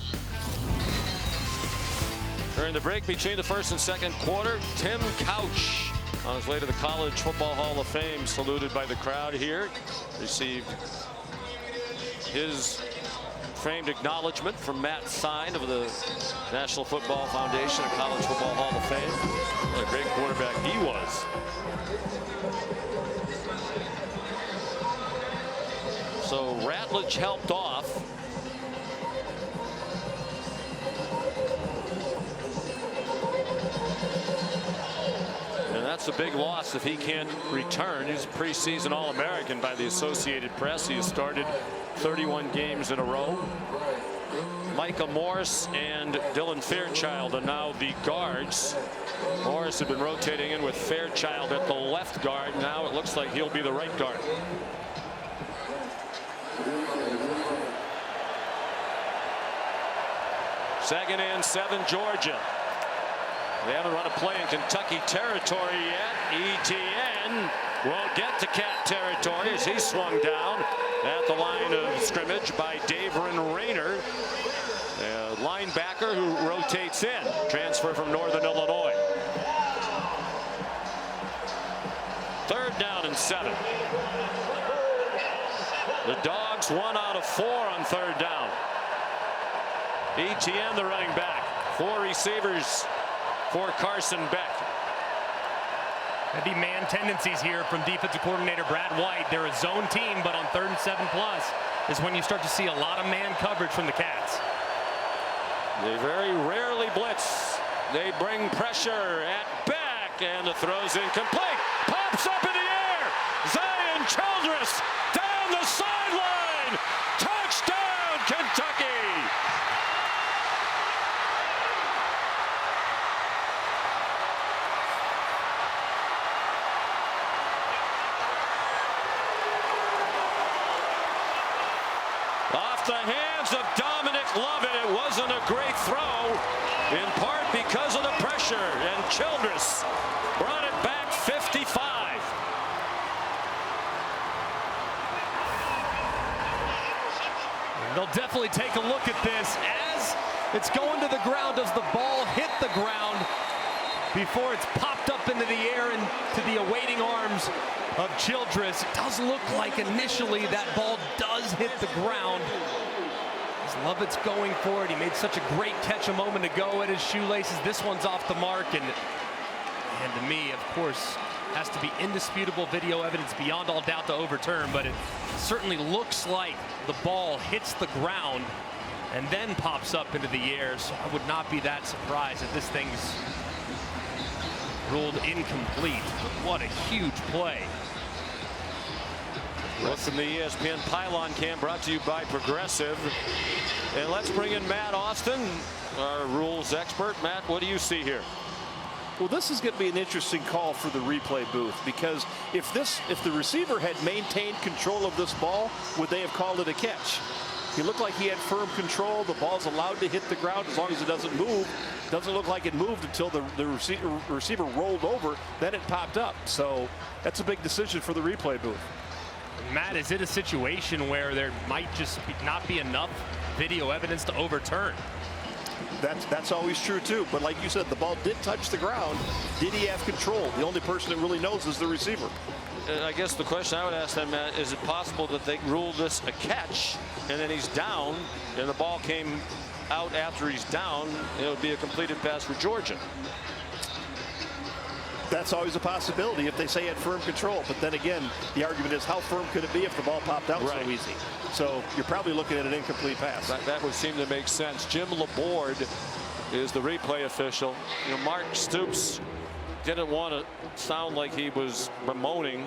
During the break between the first and second quarter, Tim Couch, on his way to the College Football Hall of Fame, saluted by the crowd here, received his framed acknowledgement from Matt Sign of the National Football Foundation and College Football Hall of Fame. What a great quarterback he was. So Ratledge helped off. And that's a big loss if he can't return. He's a preseason All-American by the Associated Press. He has started 31 games in a row. Micah Morris and Dylan Fairchild are now the guards. Morris had been rotating in with Fairchild at the left guard. Now it looks like he'll be the right guard. Second and 7, Georgia. They haven't run a play in Kentucky territory yet. ETN won't get to Cat territory as he swung down at the line of scrimmage by Davron Rayner, a linebacker who rotates in, transfer from Northern Illinois. Third down and 7. The Dogs 1 out of 4 on third down. ETN, the running back. 4 receivers for Carson Beck. Heavy man tendencies here from defensive coordinator Brad White. They're a zone team, but on 3rd and 7+ is when you start to see a lot of man coverage from the Cats. They very rarely blitz. They bring pressure at Beck, and the throw's incomplete. Pops up in the air. Zion Childress down the sideline. Touchdown, Kentucky. Off the hands of Dominic Lovett. It wasn't a great throw, in part because of the pressure, and Childress brought it back 55. They'll definitely take a look at this as it's going to the ground. Does the ball hit the ground before it's popped up into the air and to the awaiting arms of Childress? It does look like initially that ball does hit the ground. As Lovett's going for it. He made such a great catch a moment ago at his shoelaces. This one's off the mark, and to me, of course, has to be indisputable video evidence beyond all doubt to overturn, but it certainly looks like the ball hits the ground and then pops up into the air. So I would not be that surprised if this thing's ruled incomplete. But what a huge play. From the ESPN Pylon Cam, brought to you by Progressive. And let's bring in Matt Austin, our rules expert. Matt, what do you see here? Well, this is going to be an interesting call for the replay booth, because if the receiver had maintained control of this ball, would they have called it a catch? He looked like he had firm control. The ball's allowed to hit the ground as long as it doesn't move. Doesn't look like it moved until the receiver rolled over. Then it popped up. So that's a big decision for the replay booth. Matt, is it a situation where there might just not be enough video evidence to overturn? That's always true too, but like you said, the ball did touch the ground. Did he have control? The only person that really knows is the receiver. I guess the question I would ask them, Matt, is it possible that they ruled this a catch and then he's down and the ball came out after he's down? It would be a completed pass for Georgia. That's always a possibility if they say he had firm control, but then again, the argument is how firm could it be if the ball popped out so easy? So you're probably looking at an incomplete pass. That would seem to make sense. Jim Laborde is the replay official. You know, Mark Stoops didn't want to sound like he was bemoaning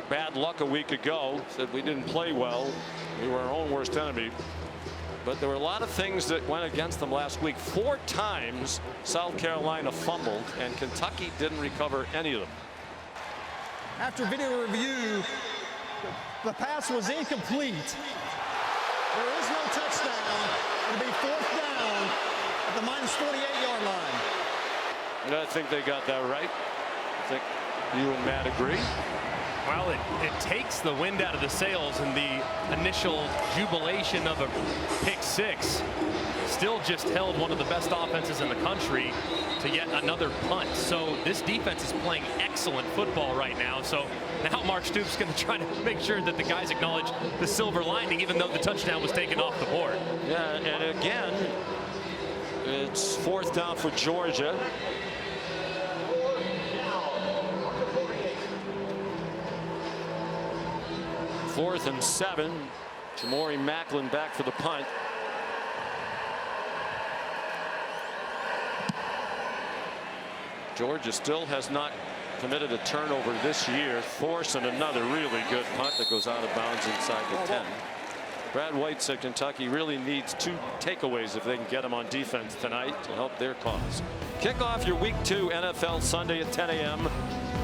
bad luck a week ago. Said we didn't play well. We were our own worst enemy. but there were a lot of things that went against them last week. 4 times South Carolina fumbled, and Kentucky didn't recover any of them. After video review, the pass was incomplete. There is no touchdown. It'll be 4th down at the minus 48-yard line. And I think they got that right. I think you and Matt agree. Well, it takes the wind out of the sails, and the initial jubilation of a pick 6 still just held one of the best offenses in the country to yet another punt. So this defense is playing excellent football right now. So now Mark Stoops going to try to make sure that the guys acknowledge the silver lining, even though the touchdown was taken off the board. Yeah, and again, it's 4th down for Georgia. Fourth and 7. Jamori Macklin back for the punt. Georgia still has not committed a turnover this year. Thorson, another really good punt that goes out of bounds inside the 10. Brad White said Kentucky really needs 2 takeaways if they can get them on defense tonight to help their cause. Kick off your Week 2 NFL Sunday at 10 a.m.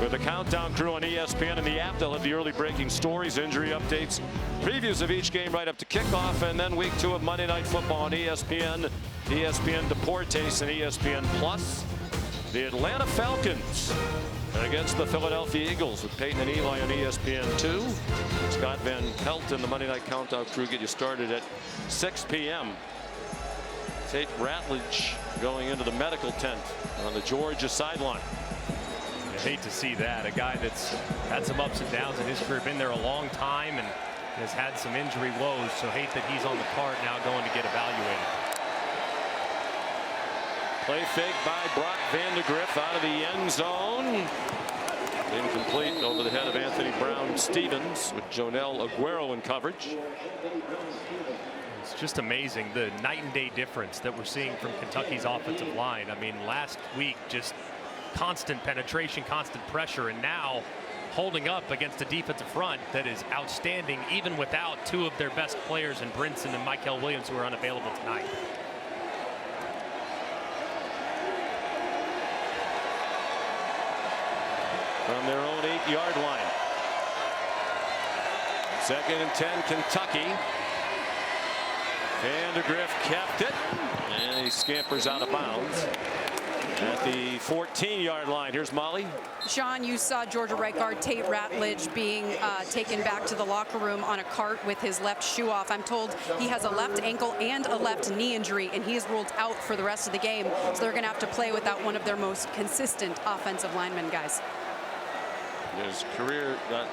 with the Countdown crew on ESPN and the app. They'll have the early breaking stories, injury updates, previews of each game right up to kickoff, and then Week 2 of Monday Night Football on ESPN, ESPN Deportes, and ESPN Plus. The Atlanta Falcons against the Philadelphia Eagles with Peyton and Eli on ESPN2. Scott Van Pelt and the Monday Night Countdown crew get you started at 6 p.m. Tate Ratledge going into the medical tent on the Georgia sideline. I hate to see that. A guy that's had some ups and downs in his career, been there a long time, and has had some injury woes. So hate that he's on the card now going to get evaluated. Play fake by Brock Vandegrift out of the end zone. Incomplete over the head of Anthony Brown-Stevens with Jonel Aguero in coverage. It's just amazing the night and day difference that we're seeing from Kentucky's offensive line. I mean, last week just constant penetration, constant pressure, and now holding up against a defensive front that is outstanding, even without 2 of their best players in Brinson and Michael Williams, who are unavailable tonight. From their own 8-yard line. 2nd and 10, Kentucky. Vandegrift kept it, and he scampers out of bounds at the 14-yard line. Here's Molly. Sean, you saw Georgia right guard Tate Ratledge being taken back to the locker room on a cart with his left shoe off. I'm told he has a left ankle and a left knee injury, and he is ruled out for the rest of the game. So they're going to have to play without one of their most consistent offensive linemen, guys. His career got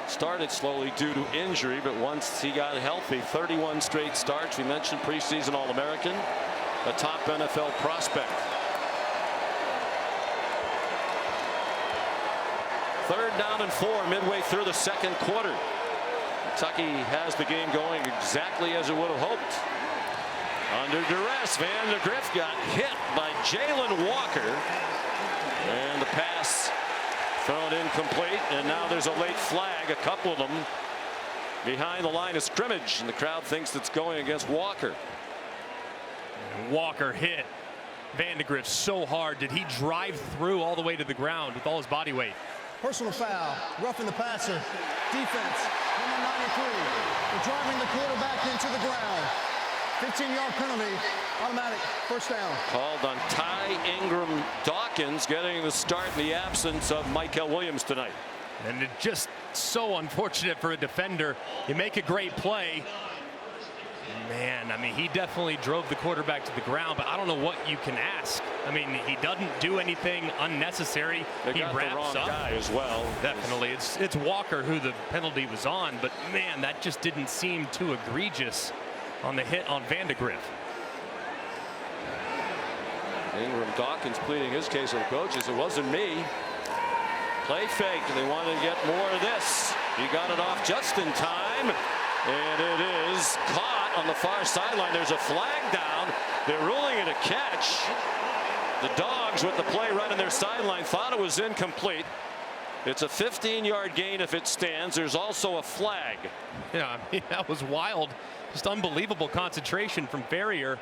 started slowly due to injury, but once he got healthy, 31 straight starts. We mentioned preseason All-American, a top NFL prospect. 3rd down and 4 midway through the 2nd quarter. Kentucky has the game going exactly as it would have hoped. Under duress, Vandegrift got hit by Jalen Walker, and the pass thrown incomplete, and now there's a late flag, a couple of them behind the line of scrimmage, and the crowd thinks it's going against Walker. Walker hit Vandegrift so hard. Did he drive through all the way to the ground with all his body weight? Personal foul, roughing the passer. Defense, number 93. They're driving the quarterback into the ground. 15-yard penalty, automatic, 1st down. Called on Ty Ingram Dawkins, getting the start in the absence of Michael Williams tonight. And it's just so unfortunate for a defender. You make a great play. Man, I mean, he definitely drove the quarterback to the ground, but I don't know what you can ask. I mean, he doesn't do anything unnecessary. They he got wraps the wrong up. guy as well. Definitely. It's Walker who the penalty was on, but man, that just didn't seem too egregious on the hit on Vandegrift. Ingram Dawkins pleading his case with the coaches. It wasn't me. Play fake. They wanted to get more of this. He got it off just in time, and it is caught on the far sideline. There's a flag down. They're ruling it a catch. The Dogs, with the play right on their sideline, thought it was incomplete. It's a 15-yard gain if it stands. There's also a flag. Yeah, I mean, that was wild Just unbelievable concentration from Ferrier.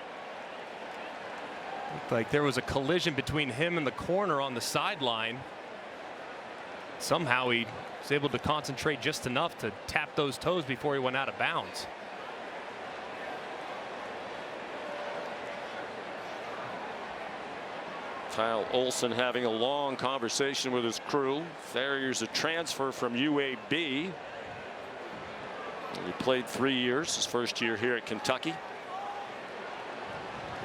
Looked like there was a collision between him and the corner on the sideline. Somehow he was able to concentrate just enough to tap those toes before he went out of bounds. Kyle Olson having a long conversation with his crew. Ferrier's a transfer from UAB. He played 3 years, his first year here at Kentucky.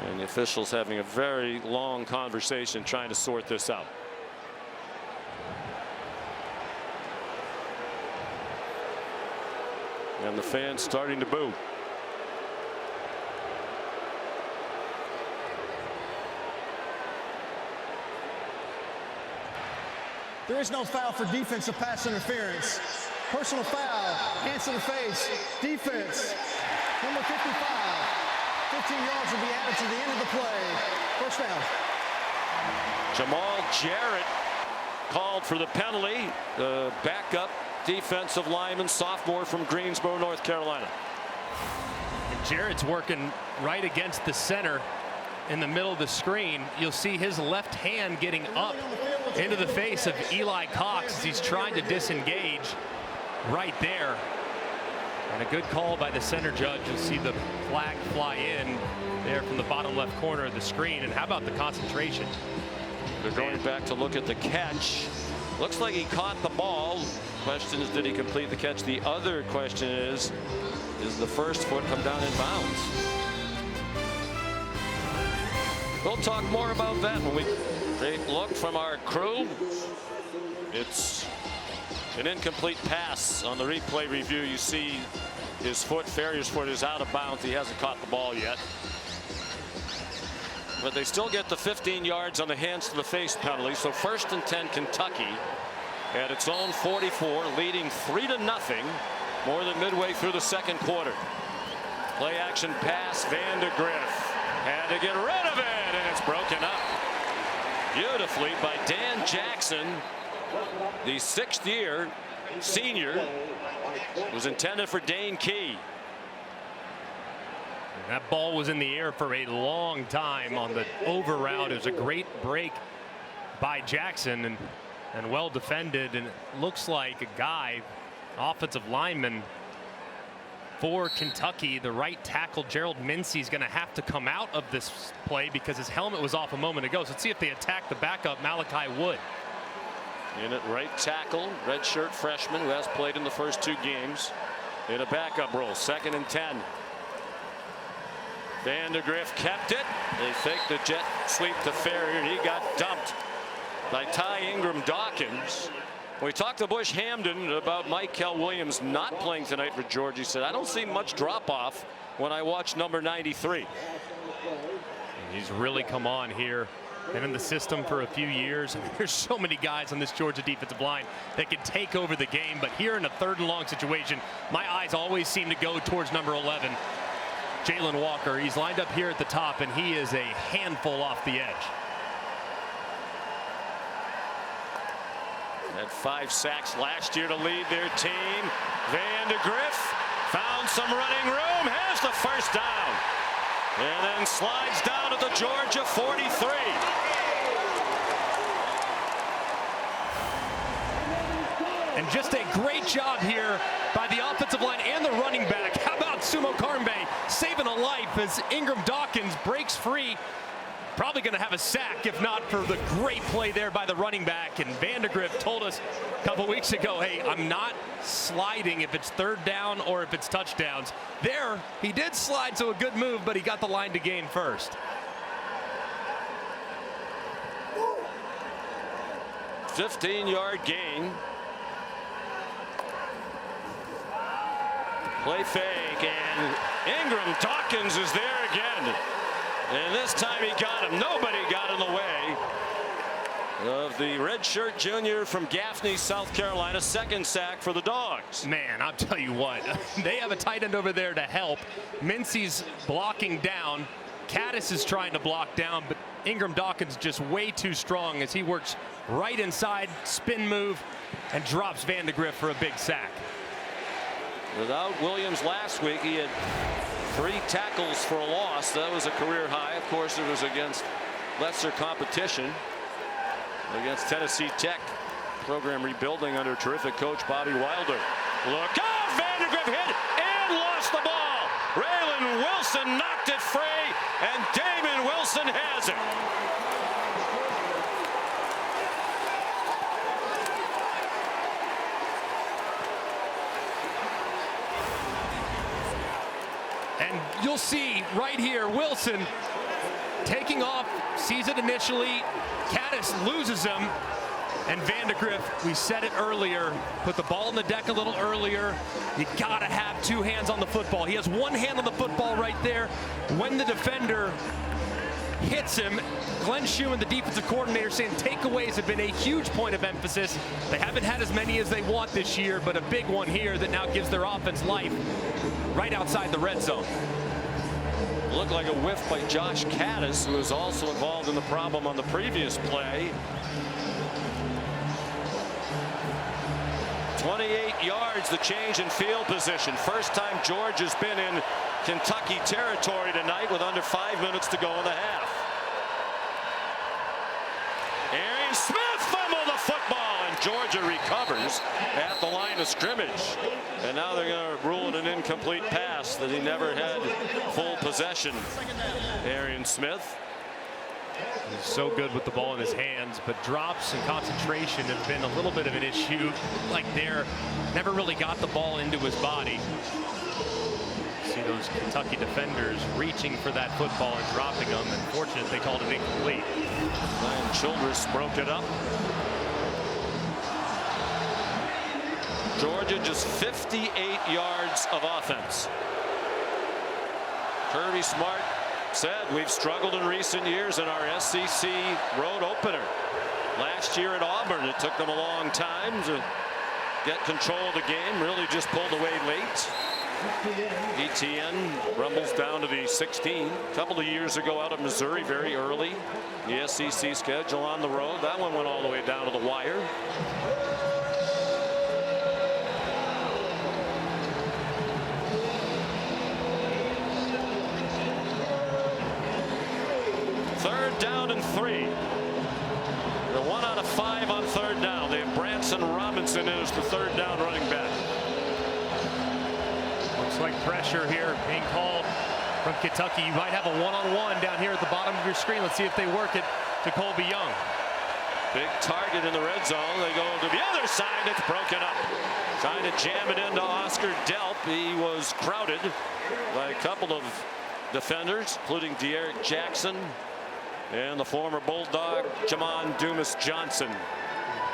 And the officials having a very long conversation trying to sort this out. And the fans starting to boo. There is no foul for defensive pass interference. Personal foul, hands to the face, defense. Number 55. 15 yards will be added to the end of the play. First down. Jamal Jarrett called for the penalty. The backup defensive lineman, sophomore from Greensboro, North Carolina. And Jarrett's working right against the center in the middle of the screen. You'll see his left hand getting up into the face of Eli Cox as he's trying to disengage right there. And a good call by the center judge. You'll see the flag fly in there from the bottom left corner of the screen. And how about the concentration? They're going back to look at the catch. Looks like he caught the ball. Question is, did he complete the catch? The other question is the first foot come down in bounds? We'll talk more about that when we take a look from our crew. It's an incomplete pass on the replay review. You see his foot, Ferrier's foot, is out of bounds. He hasn't caught the ball yet. But they still get the 15 yards on the hands to the face penalty. So 1st and 10 Kentucky at its own 44, leading 3-0 more than midway through the second quarter. Play action pass, Vandegrift had to get rid of it, and it's broken up beautifully by Dan Jackson. The 6th year senior was intended for Dane Key. That ball was in the air for a long time on the over route. It was a great break by Jackson and well defended. And it looks like a guy, offensive lineman for Kentucky, the right tackle Gerald Mincy, is going to have to come out of this play because his helmet was off a moment ago. So let's see if they attack the backup, Malachi Wood. In at right tackle, redshirt freshman who has played in the first 2 games in a backup role. 2nd and 10. Vandegrift kept it. They faked the jet sweep to Ferrier. He got dumped by Ty Ingram Dawkins. We talked to Bush Hamden about Michael Williams not playing tonight for Georgia. He said, I don't see much drop off when I watch number 93. He's really come on here. Been in the system for a few years. There's so many guys on this Georgia defensive line that can take over the game. But here in a 3rd and long situation, my eyes always seem to go towards number 11, Jalen Walker. He's lined up here at the top, and he is a handful off the edge. Had 5 sacks last year to lead their team. Vandegrift found some running room, has the first down, and then slides down to the Georgia 43. And just a great job here by the offensive line and the running back. How about Sumo Karmbe saving a life as Ingram Dawkins breaks free. Probably going to have a sack if not for the great play there by the running back. And Vandegrift told us a couple weeks ago, hey, I'm not sliding if it's 3rd down or if it's touchdowns. There, he did slide, so a good move, but he got the line to gain first. – 15-yard gain. Play fake, and Ingram Dawkins is there again. And this time he got him. Nobody got in the way of the redshirt junior from Gaffney, South Carolina. 2nd sack for the Dogs. Man, I'll tell you what, they have a tight end over there to help. Mincy's blocking down. Caddis is trying to block down, but Ingram Dawkins just way too strong as he works right inside, spin move, and drops Vandegrift for a big sack. Without Williams last week, he had 3 tackles for a loss. That was a career high. Of course, it was against lesser competition, against Tennessee Tech. Program rebuilding under terrific coach Bobby Wilder. Look out! Vandegrift hit and lost the ball. Raylan Wilson knocked it free, and Damon Wilson has it. And you'll see right here, Wilson taking off, sees it initially. Caddis loses him. And Vandegrift, we said it earlier, put the ball on the deck a little earlier. You gotta have 2 hands on the football. He has 1 hand on the football right there. When the defender hits him, Glenn Schumann, the defensive coordinator, saying takeaways have been a huge point of emphasis. They haven't had as many as they want this year, but a big one here that now gives their offense life right outside the red zone. Looked like a whiff by Josh Caddis, who was also involved in the problem on the previous play. 28 yards, the change in field position. First time Georgia's been in Kentucky territory tonight with under 5 minutes to go in the half. Arian Smith fumbled the football, and Georgia recovers at the line of scrimmage. And now they're going to rule it an incomplete pass, that he never had full possession. Arian Smith. He's so good with the ball in his hands, but drops and concentration have been a little bit of an issue. Like never really got the ball into his body. See those Kentucky defenders reaching for that football and dropping them. Unfortunate they called it incomplete. Ryan Childress broke it up. Georgia just 58 yards of offense. Kirby Smart said we've struggled in recent years in our SEC road opener. Last year at Auburn, it took them a long time to get control of the game. Really just pulled away late. ETN rumbles down to the 16. A couple of years ago out of Missouri, very early. The SEC schedule on the road. That one went all the way down to the wire. Third down and 3. They're 1 out of 5 on third down. They have Branson Robinson in as the third down running back. Looks like pressure here being called from Kentucky. You might have a one-on-one down here at the bottom of your screen. Let's see if they work it to Colby Young. Big target in the red zone. They go to the other side. It's broken up. Trying to jam it into Oscar Delp. He was crowded by a couple of defenders, including De'Aaron Jackson and the former Bulldog, Jamon Dumas-Johnson.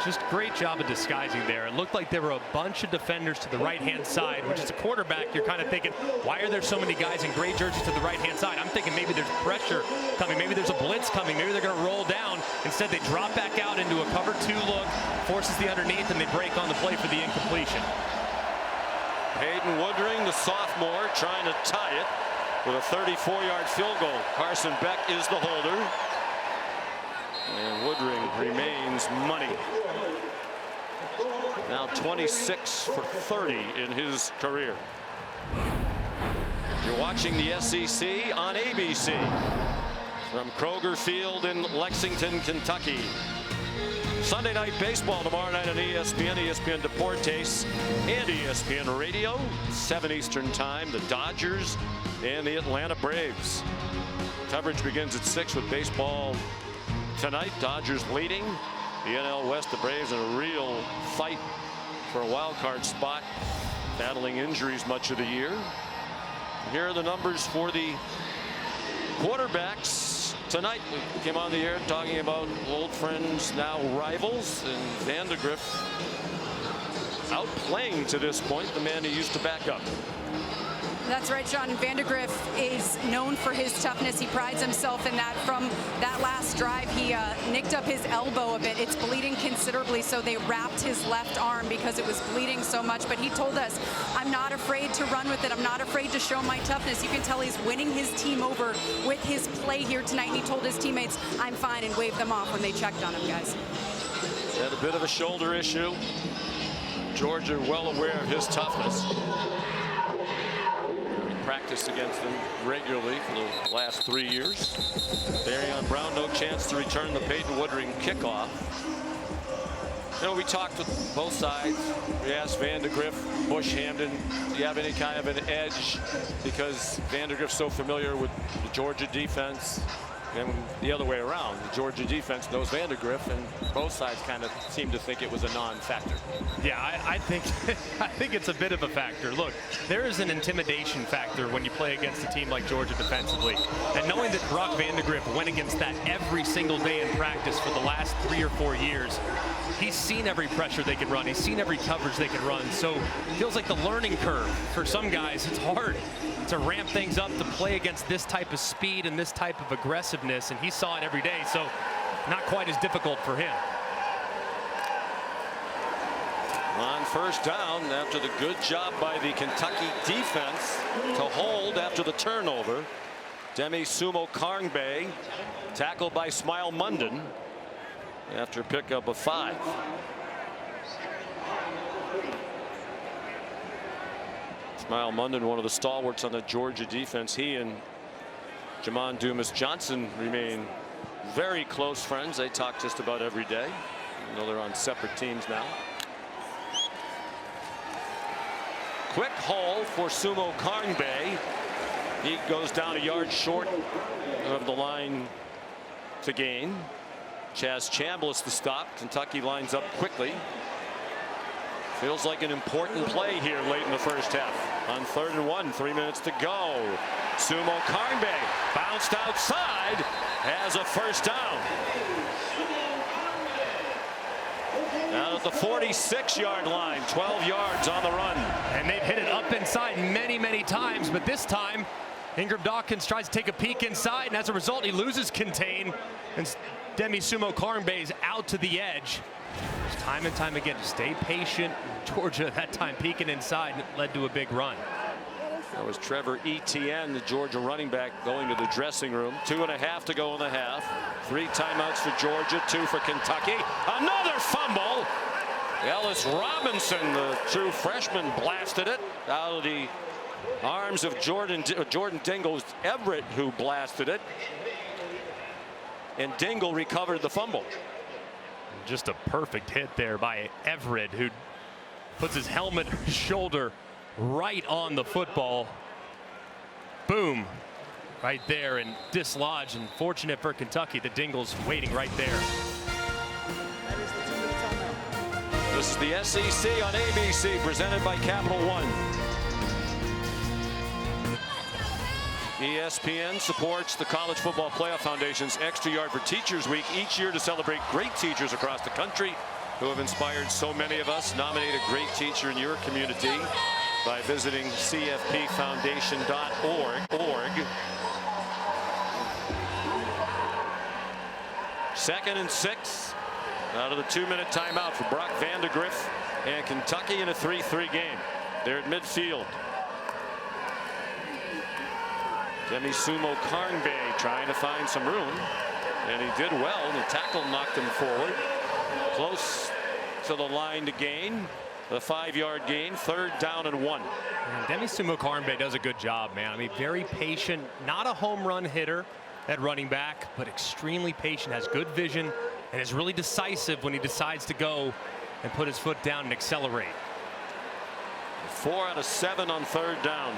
Just great job of disguising there. It looked like there were a bunch of defenders to the right-hand side, which is a quarterback. You're kind of thinking, why are there so many guys in gray jerseys to the right-hand side? I'm thinking maybe there's pressure coming. Maybe there's a blitz coming. Maybe they're going to roll down. Instead, they drop back out into a cover 2 look, forces the underneath, and they break on the play for the incompletion. Hayden Woodring, the sophomore, trying to tie it with a 34-yard field goal. Carson Beck is the holder. And Woodring remains money. Now 26 for 30 in his career. You're watching the SEC on ABC from Kroger Field in Lexington, Kentucky. Sunday night baseball tomorrow night on ESPN, ESPN Deportes, and ESPN Radio, 7 Eastern time. The Dodgers and the Atlanta Braves. Coverage begins at 6 with baseball tonight. Dodgers leading the NL West. The Braves in a real fight for a wild card spot, battling injuries much of the year. Here are the numbers for the quarterbacks tonight. We came on the air talking about old friends, now rivals, and Vandegrift outplaying to this point the man he used to back up. That's right, Sean. Vandegrift is known for his toughness. He prides himself in that. From that last drive, he nicked up his elbow a bit. It's bleeding considerably, so they wrapped his left arm because it was bleeding so much. But he told us, I'm not afraid to run with it. I'm not afraid to show my toughness. You can tell he's winning his team over with his play here tonight. And he told his teammates, I'm fine, and waved them off when they checked on him, guys. Had a bit of a shoulder issue. Georgia well aware of his toughness. practiced against them regularly for the last 3 years. Darion Brown, no chance to return the Peyton Woodring kickoff. You know, we talked with both sides. We asked Vandegrift, Bush, Hamden, do you have any kind of an edge? Because Vandegrift's so familiar with the Georgia defense. And the other way around, the Georgia defense knows Vandegrift, and both sides kind of seem to think it was a non-factor. Yeah, I think it's a bit of a factor. Look, there is an intimidation factor when you play against a team like Georgia defensively. And knowing that Brock Vandegrift went against that every single day in practice for the last 3 or 4 years, he's seen every pressure they can run. He's seen every coverage they can run. So it feels like the learning curve for some guys. It's hard to ramp things up to play against this type of speed and this type of aggressiveness, and he saw it every day, so not quite as difficult for him. On first down, after the good job by the Kentucky defense to hold after the turnover, Demi Sumo Karngbe tackled by Smile Munden after pickup of 5. Smile Munden, one of the stalwarts on the Georgia defense. He and Jamon Dumas-Johnson remain very close friends. They talk just about every day. You know, they're on separate teams now. Quick hole for Sumo Karngbe. He goes down a yard short of the line to gain. Chaz Chambliss the stop. Kentucky lines up quickly. Feels like an important play here late in the first half. On 3rd and 1, 3 minutes to go. Sumo Karngbe bounced outside, has a first down. Out at the 46-yard line, 12 yards on the run. And they've hit it up inside many, many times, but this time Ingram Dawkins tries to take a peek inside, and as a result, he loses contain. And Demi Sumo Karngbe is out to the edge. Time and time again, stay patient. Georgia that time peeking inside, and it led to a big run. That was Trevor Etienne, the Georgia running back, going to the dressing room. 2.5 to go in the half. 3 timeouts for Georgia, 2 for Kentucky. Another fumble. Ellis Robinson, the true freshman, blasted it out of the arms of Jordan Dingle. Everett who blasted it. And Dingle recovered the fumble. Just a perfect hit there by Everett, who puts his helmet shoulder right on the football. Boom. Right there and dislodged. And fortunate for Kentucky, the Dingle's waiting right there. This is the SEC on ABC, presented by Capital One. ESPN supports the College Football Playoff Foundation's Extra Yard for Teachers Week each year to celebrate great teachers across the country who have inspired so many of us. Nominate a great teacher in your community by visiting cfpfoundation.org. 2nd and 6 out of the 2-minute timeout for Brock Vandegrift and Kentucky in a 3-3 game. They're at midfield. Demi Sumo Karngbe trying to find some room, and he did well. The tackle knocked him forward. Close to the line to gain. The 5-yard gain, 3rd down and 1. And Demi Sumo Karngbe does a good job, man. I mean, very patient, not a home run hitter at running back, but extremely patient, has good vision, and is really decisive when he decides to go and put his foot down and accelerate. 4 out of 7 on 3rd down.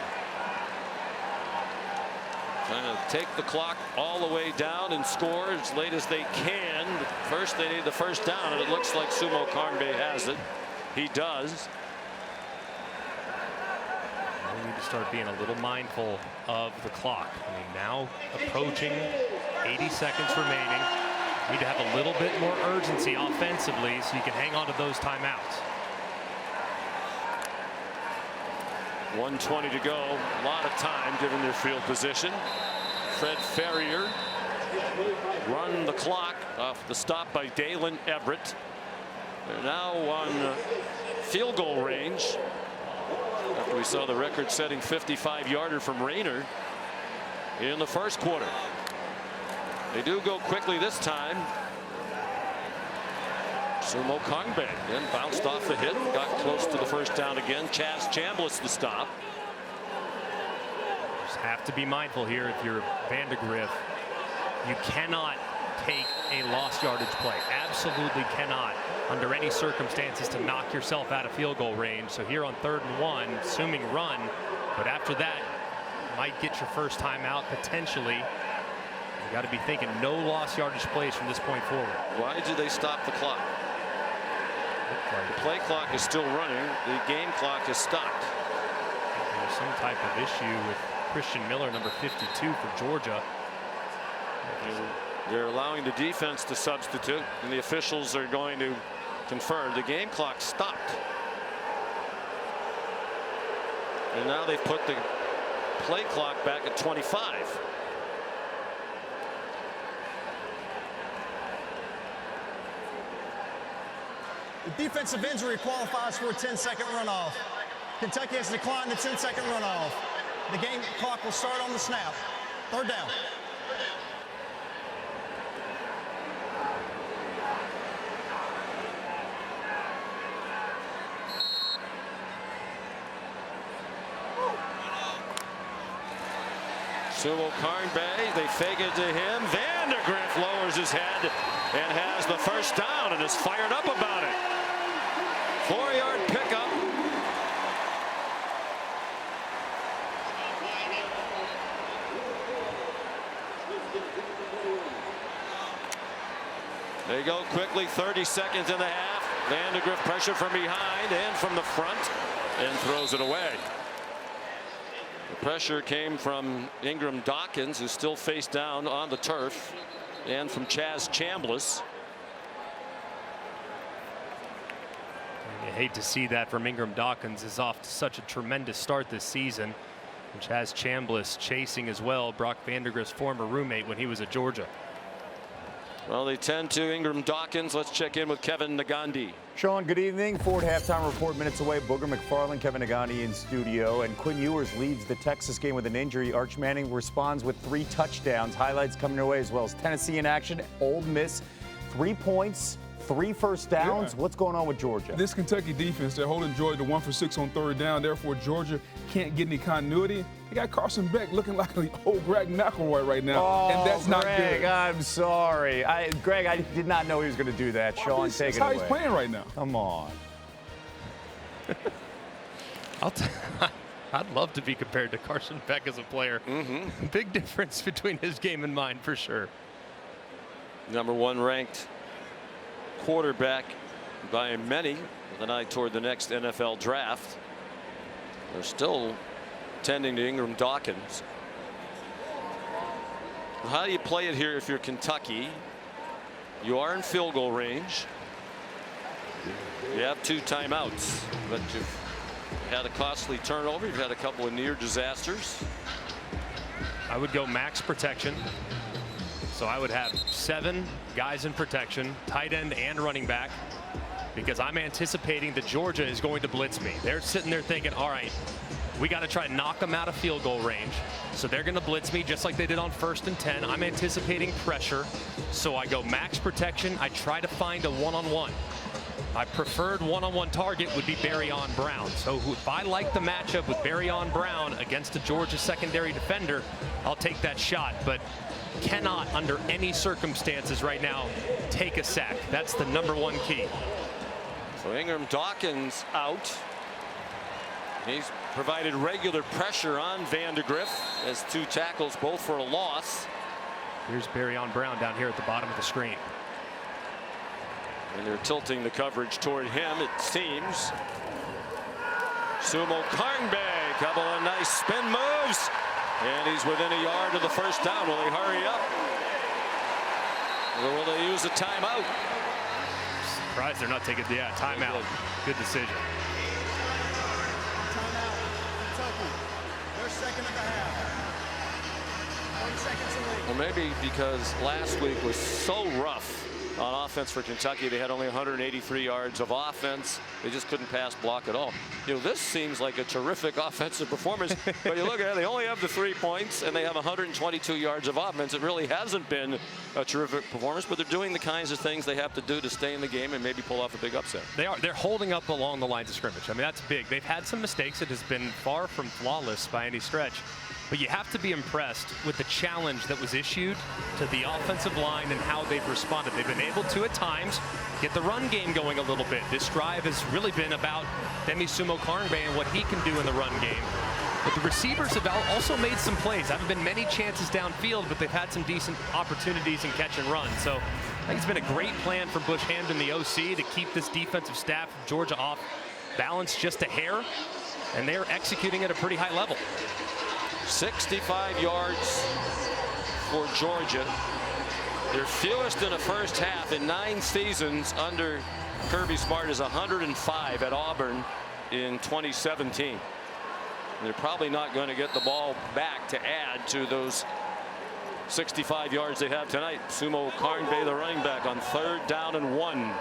Trying to take the clock all the way down and score as late as they can. First, they need the first down, and it looks like Sumo Karngbe has it. He does. We need to start being a little mindful of the clock. I mean, now approaching 80 seconds remaining. Need to have a little bit more urgency offensively so you can hang on to those timeouts. 1:20 to go. A lot of time given their field position. Fred Ferrier run the clock off the stop by Dalen Everett. They're now on field goal range after we saw the record-setting 55-yarder from Rayner in the first quarter. They do go quickly this time. Sumo Karngbe then bounced off the hit, got close to the first down again. Chaz Chambliss the stop. Have to be mindful here if you're Vandegrift. You cannot take a lost yardage play. Absolutely cannot, under any circumstances, to knock yourself out of field goal range. So here on 3rd and 1, assuming run, but after that, might get your first time out potentially. You got to be thinking no lost yardage plays from this point forward. Why did they stop the clock? The play clock is still running. The game clock is stopped. There's some type of issue with Christian Miller, number 52 for Georgia. They're allowing the defense to substitute, and the officials are going to confirm the game clock stopped. And now they've put the play clock back at 25. The defensive injury qualifies for a 10-second runoff. Kentucky has declined the 10-second runoff. The game clock will start on the snap. 3rd down. Sumo Karnbay, they fake it to him. Vandegrift lowers his head and has the first down and is fired up about it. 4-yard pickup. They go quickly, 30 seconds in the half. Vandegrift pressure from behind and from the front and throws it away. The pressure came from Ingram Dawkins, who's still face down on the turf, and from Chaz Chambliss. You hate to see that from Ingram Dawkins. Is off to such a tremendous start this season, which has Chambliss chasing as well, Brock Vandegrift's former roommate when he was at Georgia. Well, they tend to Ingram Dawkins. Let's check in with Kevin Nagandi. Sean, good evening. Ford halftime report minutes away. Booger McFarland, Kevin Nagandi in studio. And Quinn Ewers leads the Texas game with an injury. Arch Manning responds with 3 touchdowns. Highlights coming your way as well as Tennessee in action. Ole Miss, 3 points, 3 first downs. Yeah. What's going on with Georgia? This Kentucky defense, they're holding Georgia to 1 for 6 on 3rd down. Therefore, Georgia can't get any continuity. They got Carson Beck looking like an old Greg McElroy right now, and that's not Greg, good. I'm sorry. Greg, I did not know he was going to do that. Sean, take it away. That's how he's playing right now. Come on. I'd love to be compared to Carson Beck as a player. Big difference between his game and mine for sure. Number 1 ranked quarterback by many with an eye toward the next NFL draft. They're still tending to Ingram Dawkins. How do you play it here if you're Kentucky? You are in field goal range. You have 2 timeouts, but you've had a costly turnover. You've had a couple of near disasters. I would go max protection. So I would have 7 guys in protection, tight end and running back, because I'm anticipating that Georgia is going to blitz me. They're sitting there thinking, all right, we got to try and knock them out of field goal range. So they're going to blitz me just like they did on 1st and 10. I'm anticipating pressure. So I go max protection. I try to find a one-on-one. My preferred one-on-one target would be Barryon Brown. So if I like the matchup with Barryon Brown against a Georgia secondary defender, I'll take that shot. But cannot, under any circumstances right now, take a sack. That's the number 1 key. So Ingram Dawkins out. He's provided regular pressure on Vandegrift as 2 tackles, both for a loss. Here's Barryon Brown down here at the bottom of the screen. And they're tilting the coverage toward him, it seems. Sumo Karnbay, couple of nice spin moves. And he's within a yard of the first down. Will they hurry up? Or will they use a timeout? Surprised they're not taking timeout. Good decision. Timeout. Kentucky. They're second at the half. 20 seconds in lead. Well, maybe because last week was so rough on offense for Kentucky. They had only 183 yards of offense. They just couldn't pass block at all. You know, this seems like a terrific offensive performance. But you look at it, they only have the 3 points and they have 122 yards of offense. It really hasn't been a terrific performance, but they're doing the kinds of things they have to do to stay in the game and maybe pull off a big upset. They are. They're holding up along the lines of scrimmage. I mean, that's big. They've had some mistakes. It has been far from flawless by any stretch. But you have to be impressed with the challenge that was issued to the offensive line and how they've responded. They've been able to, at times, get the run game going a little bit. This drive has really been about Demi Sumo-Karngbe and what he can do in the run game. But the receivers have also made some plays. Haven't been many chances downfield, but they've had some decent opportunities in catch and run. So I think it's been a great plan for Bush Hamdan, the OC, to keep this defensive staff of Georgia off balance just a hair. And they're executing at a pretty high level. 65 yards for Georgia. Their fewest in the first half in 9 seasons under Kirby Smart is 105 at Auburn in 2017. They're probably not going to get the ball back to add to those 65 yards they have tonight. Sumo-Karngbe, the running back, on 3rd down and 1.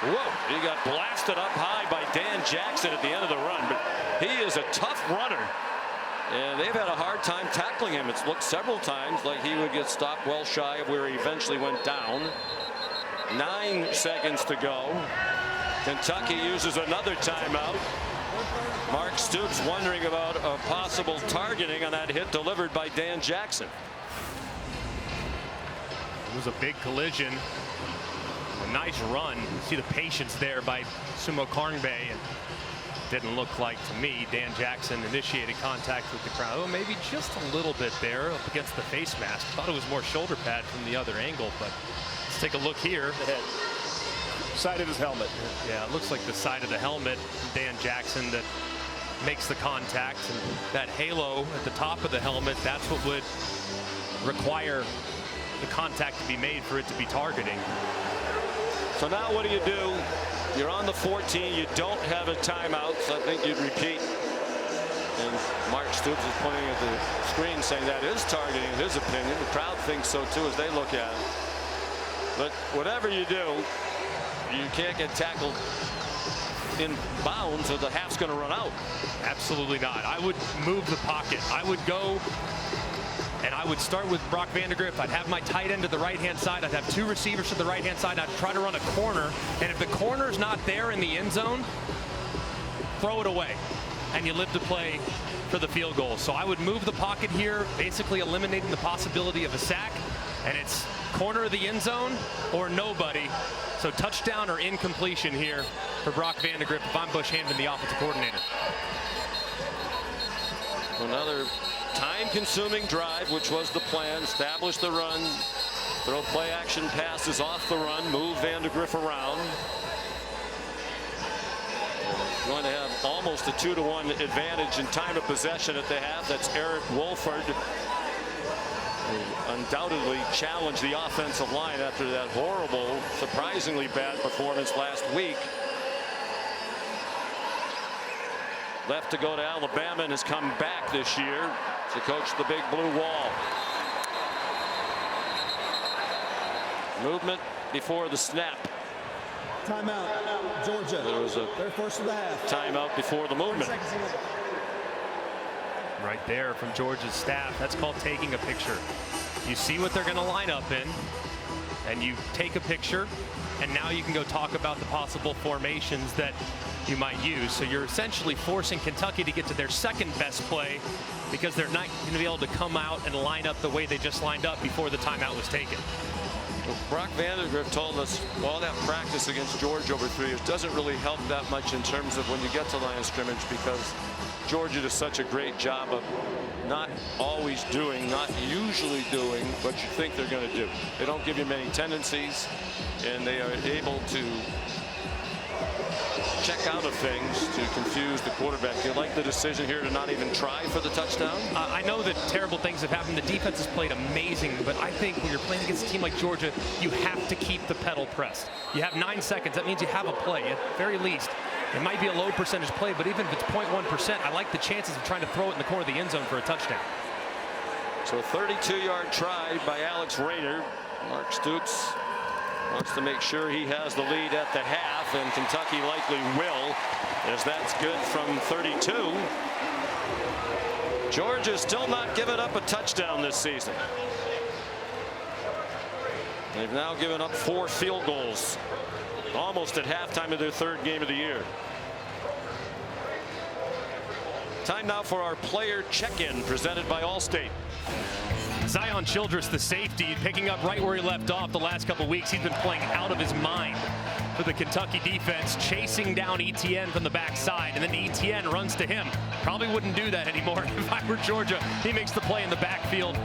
Whoa, he got blasted up high by Dan Jackson at the end of the run, but he is a tough runner. And they've had a hard time tackling him. It's looked several times like he would get stopped well shy of where he eventually went down. 9 seconds to go. Kentucky uses another timeout. Mark Stoops wondering about a possible targeting on that hit delivered by Dan Jackson. It was a big collision. A nice run. You see the patience there by Sumo-Karngbe, and didn't look like, to me, Dan Jackson initiated contact with the crowd. Oh, maybe just a little bit there up against the face mask. Thought it was more shoulder pad from the other angle, but let's take a look here. The head. Side of his helmet. Yeah, it looks like the side of the helmet. Dan Jackson that makes the contact, and that halo at the top of the helmet, that's what would require the contact to be made for it to be targeting. So now what do? You're on the 14. You don't have a timeout, so I think you'd repeat. And Mark Stoops is pointing at the screen saying that is targeting in his opinion. The crowd thinks so too as they look at it. But whatever you do, you can't get tackled in bounds or the half's going to run out. Absolutely not. I would move the pocket. I would go and I would start with Brock Vandagriff. I'd have my tight end to the right-hand side. I'd have 2 receivers to the right-hand side. I'd try to run a corner. And if the corner's not there in the end zone, throw it away. And you live to play for the field goal. So I would move the pocket here, basically eliminating the possibility of a sack. And it's corner of the end zone or nobody. So touchdown or incompletion here for Brock Vandagriff if I'm Bush Hamdan, the offensive coordinator. Another time-consuming drive, which was the plan. Establish the run, throw play action passes off the run, move Vandagriff around. Going to have almost a 2-to-1 advantage in time of possession at the half. That's Eric Wolford, who undoubtedly challenged the offensive line after that horrible, surprisingly bad performance last week. Left to go to Alabama and has come back this year to coach the Big Blue Wall. Movement before the snap. Timeout, Georgia. There was a Their first of the half. timeout before the movement. Right there from Georgia's staff. That's called taking a picture. You see what they're going to line up in, and you take a picture, and now you can go talk about the possible formations that you might use. So you're essentially forcing Kentucky to get to their second best play because they're not going to be able to come out and line up the way they just lined up before the timeout was taken. Well, Brock Vandagriff told us all that practice against Georgia over 3 years doesn't really help that much in terms of when you get to line of scrimmage, because Georgia does such a great job of not always doing, not usually doing what you think they're going to do. They don't give you many tendencies, and they are able to check out of things to confuse the quarterback. Do you like the decision here to not even try for the touchdown? I know that terrible things have happened. The defense has played amazing, but I think when you're playing against a team like Georgia, you have to keep the pedal pressed. You have 9 seconds. That means you have a play, at very least. It might be a low percentage play, but even if it's 0.1%, I like the chances of trying to throw it in the corner of the end zone for a touchdown. So a 32-yard try by Alex Rayner. Mark Stoops wants to make sure he has the lead at the half, and Kentucky likely will, as that's good from 32. Georgia's still not given up a touchdown this season. They've now given up 4 field goals. almost at halftime of their third game of the year. Time now for our player check-in presented by Allstate. Zion Childress, the safety, picking up right where he left off the last couple weeks. He's been playing out of his mind for the Kentucky defense, chasing down Etienne from the backside, and then Etienne runs to him. Probably wouldn't do that anymore if I were Georgia. He makes the play in the backfield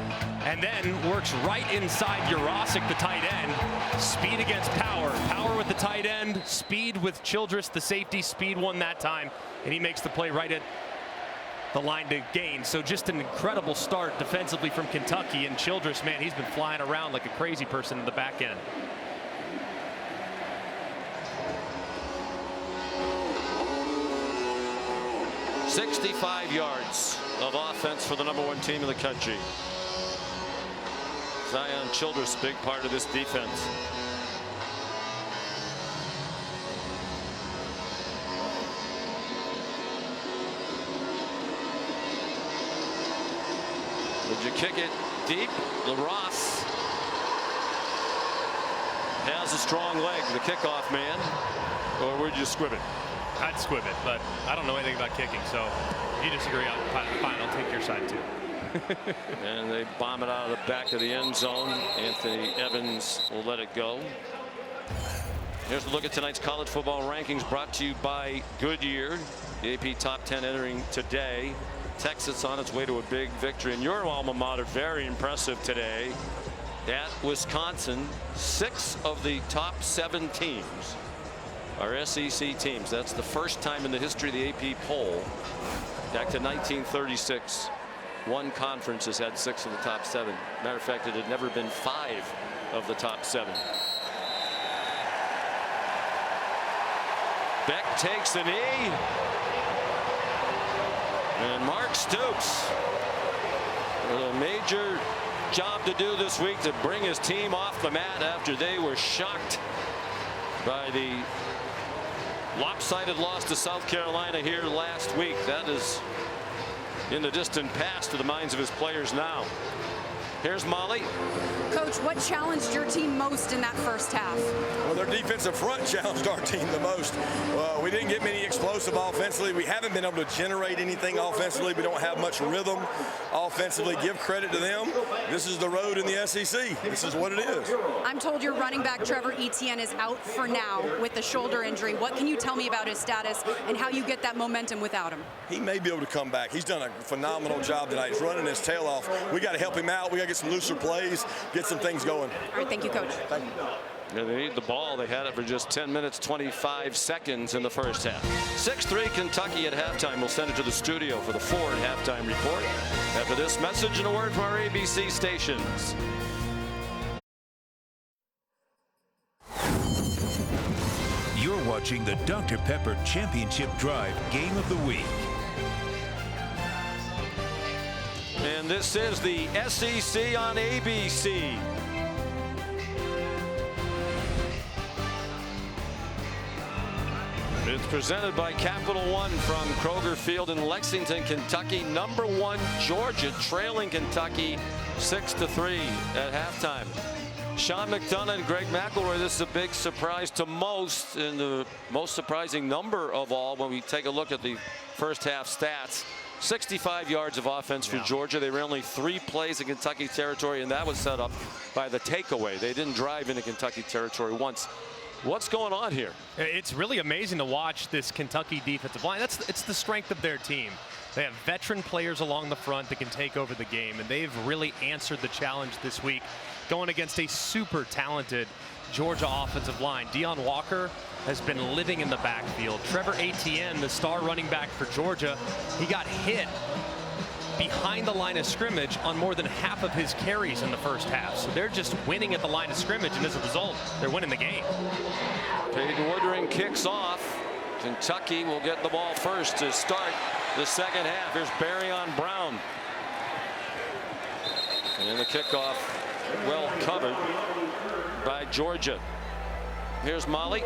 and then works right inside Jurasic, the tight end. Speed against power. Power with the tight end, speed with Childress, the safety. Speed won that time, and he makes the play right at the line to gain. So just an incredible start defensively from Kentucky, and Childress, man, he's been flying around like a crazy person in the back end. "65 yards of offense for the #1 team in the country." Zion Childress, big part of this defense. Would you kick it deep? LaRosse has a strong leg, the kickoff man, or would you squib it? I'd squib it, but I don't know anything about kicking, so if you disagree, fine, I'll take your side too. And they bomb it out of the back of the end zone. Anthony Evans will let it go. Here's a look at tonight's college football rankings, brought to you by Goodyear. The AP top 10 entering today. Texas on its way to a big victory, and your alma mater very impressive today at Wisconsin. 6 of the top 7 teams are SEC teams. That's the first time in the history of the AP poll, back to 1936. One conference has had 6 of the top 7. Matter of fact, it had never been 5 of the top 7. Beck takes the knee. And Mark Stoops with a major job to do this week to bring his team off the mat after they were shocked by the lopsided loss to South Carolina here last week. That is in the distant past to the minds of his players now. Here's Molly. Coach, what challenged your team most in that first half? Well, their defensive front challenged our team the most. We didn't get many explosive offensively. We haven't been able to generate anything offensively. We don't have much rhythm offensively. Give credit to them. This is the road in the SEC. This is what it is. I'm told your running back Trevor Etienne is out for now with the shoulder injury. What can you tell me about his status and how you get that momentum without him? He may be able to come back. He's done a phenomenal job tonight. He's running his tail off. We got to help him out. We got to get some looser plays, get some things going. All right, thank you, Coach. Thank you. Yeah, they need the ball. They had it for just 10 minutes, 25 seconds in the first half. 6-3 Kentucky at halftime. We'll send it to the studio for the Ford halftime report after this message and a word from our ABC stations. You're watching the Dr. Pepper Championship Drive Game of the Week. And this is the SEC on ABC. It's presented by Capital One from Kroger Field in Lexington, Kentucky. #1 Georgia trailing Kentucky 6-3 at halftime. Sean McDonough and Greg McElroy, this is a big surprise to most, and the most surprising number of all when we take a look at the first half stats. 65 yards of offense for Georgia. They ran only 3 plays in Kentucky territory, and that was set up by the takeaway. They didn't drive into Kentucky territory once. What's going on here? It's really amazing to watch this Kentucky defensive line. It's the strength of their team. They have veteran players along the front that can take over the game, and they've really answered the challenge this week, going against a super talented Georgia offensive line. Deion Walker has been living in the backfield. Trevor Etienne, the star running back for Georgia, he got hit behind the line of scrimmage on more than half of his carries in the first half. So they're just winning at the line of scrimmage, and as a result, they're winning the game. Peyton Woodring kicks off. Kentucky will get the ball first to start the second half. Here's Barryon Brown. And the kickoff well covered by Georgia. Here's Molly.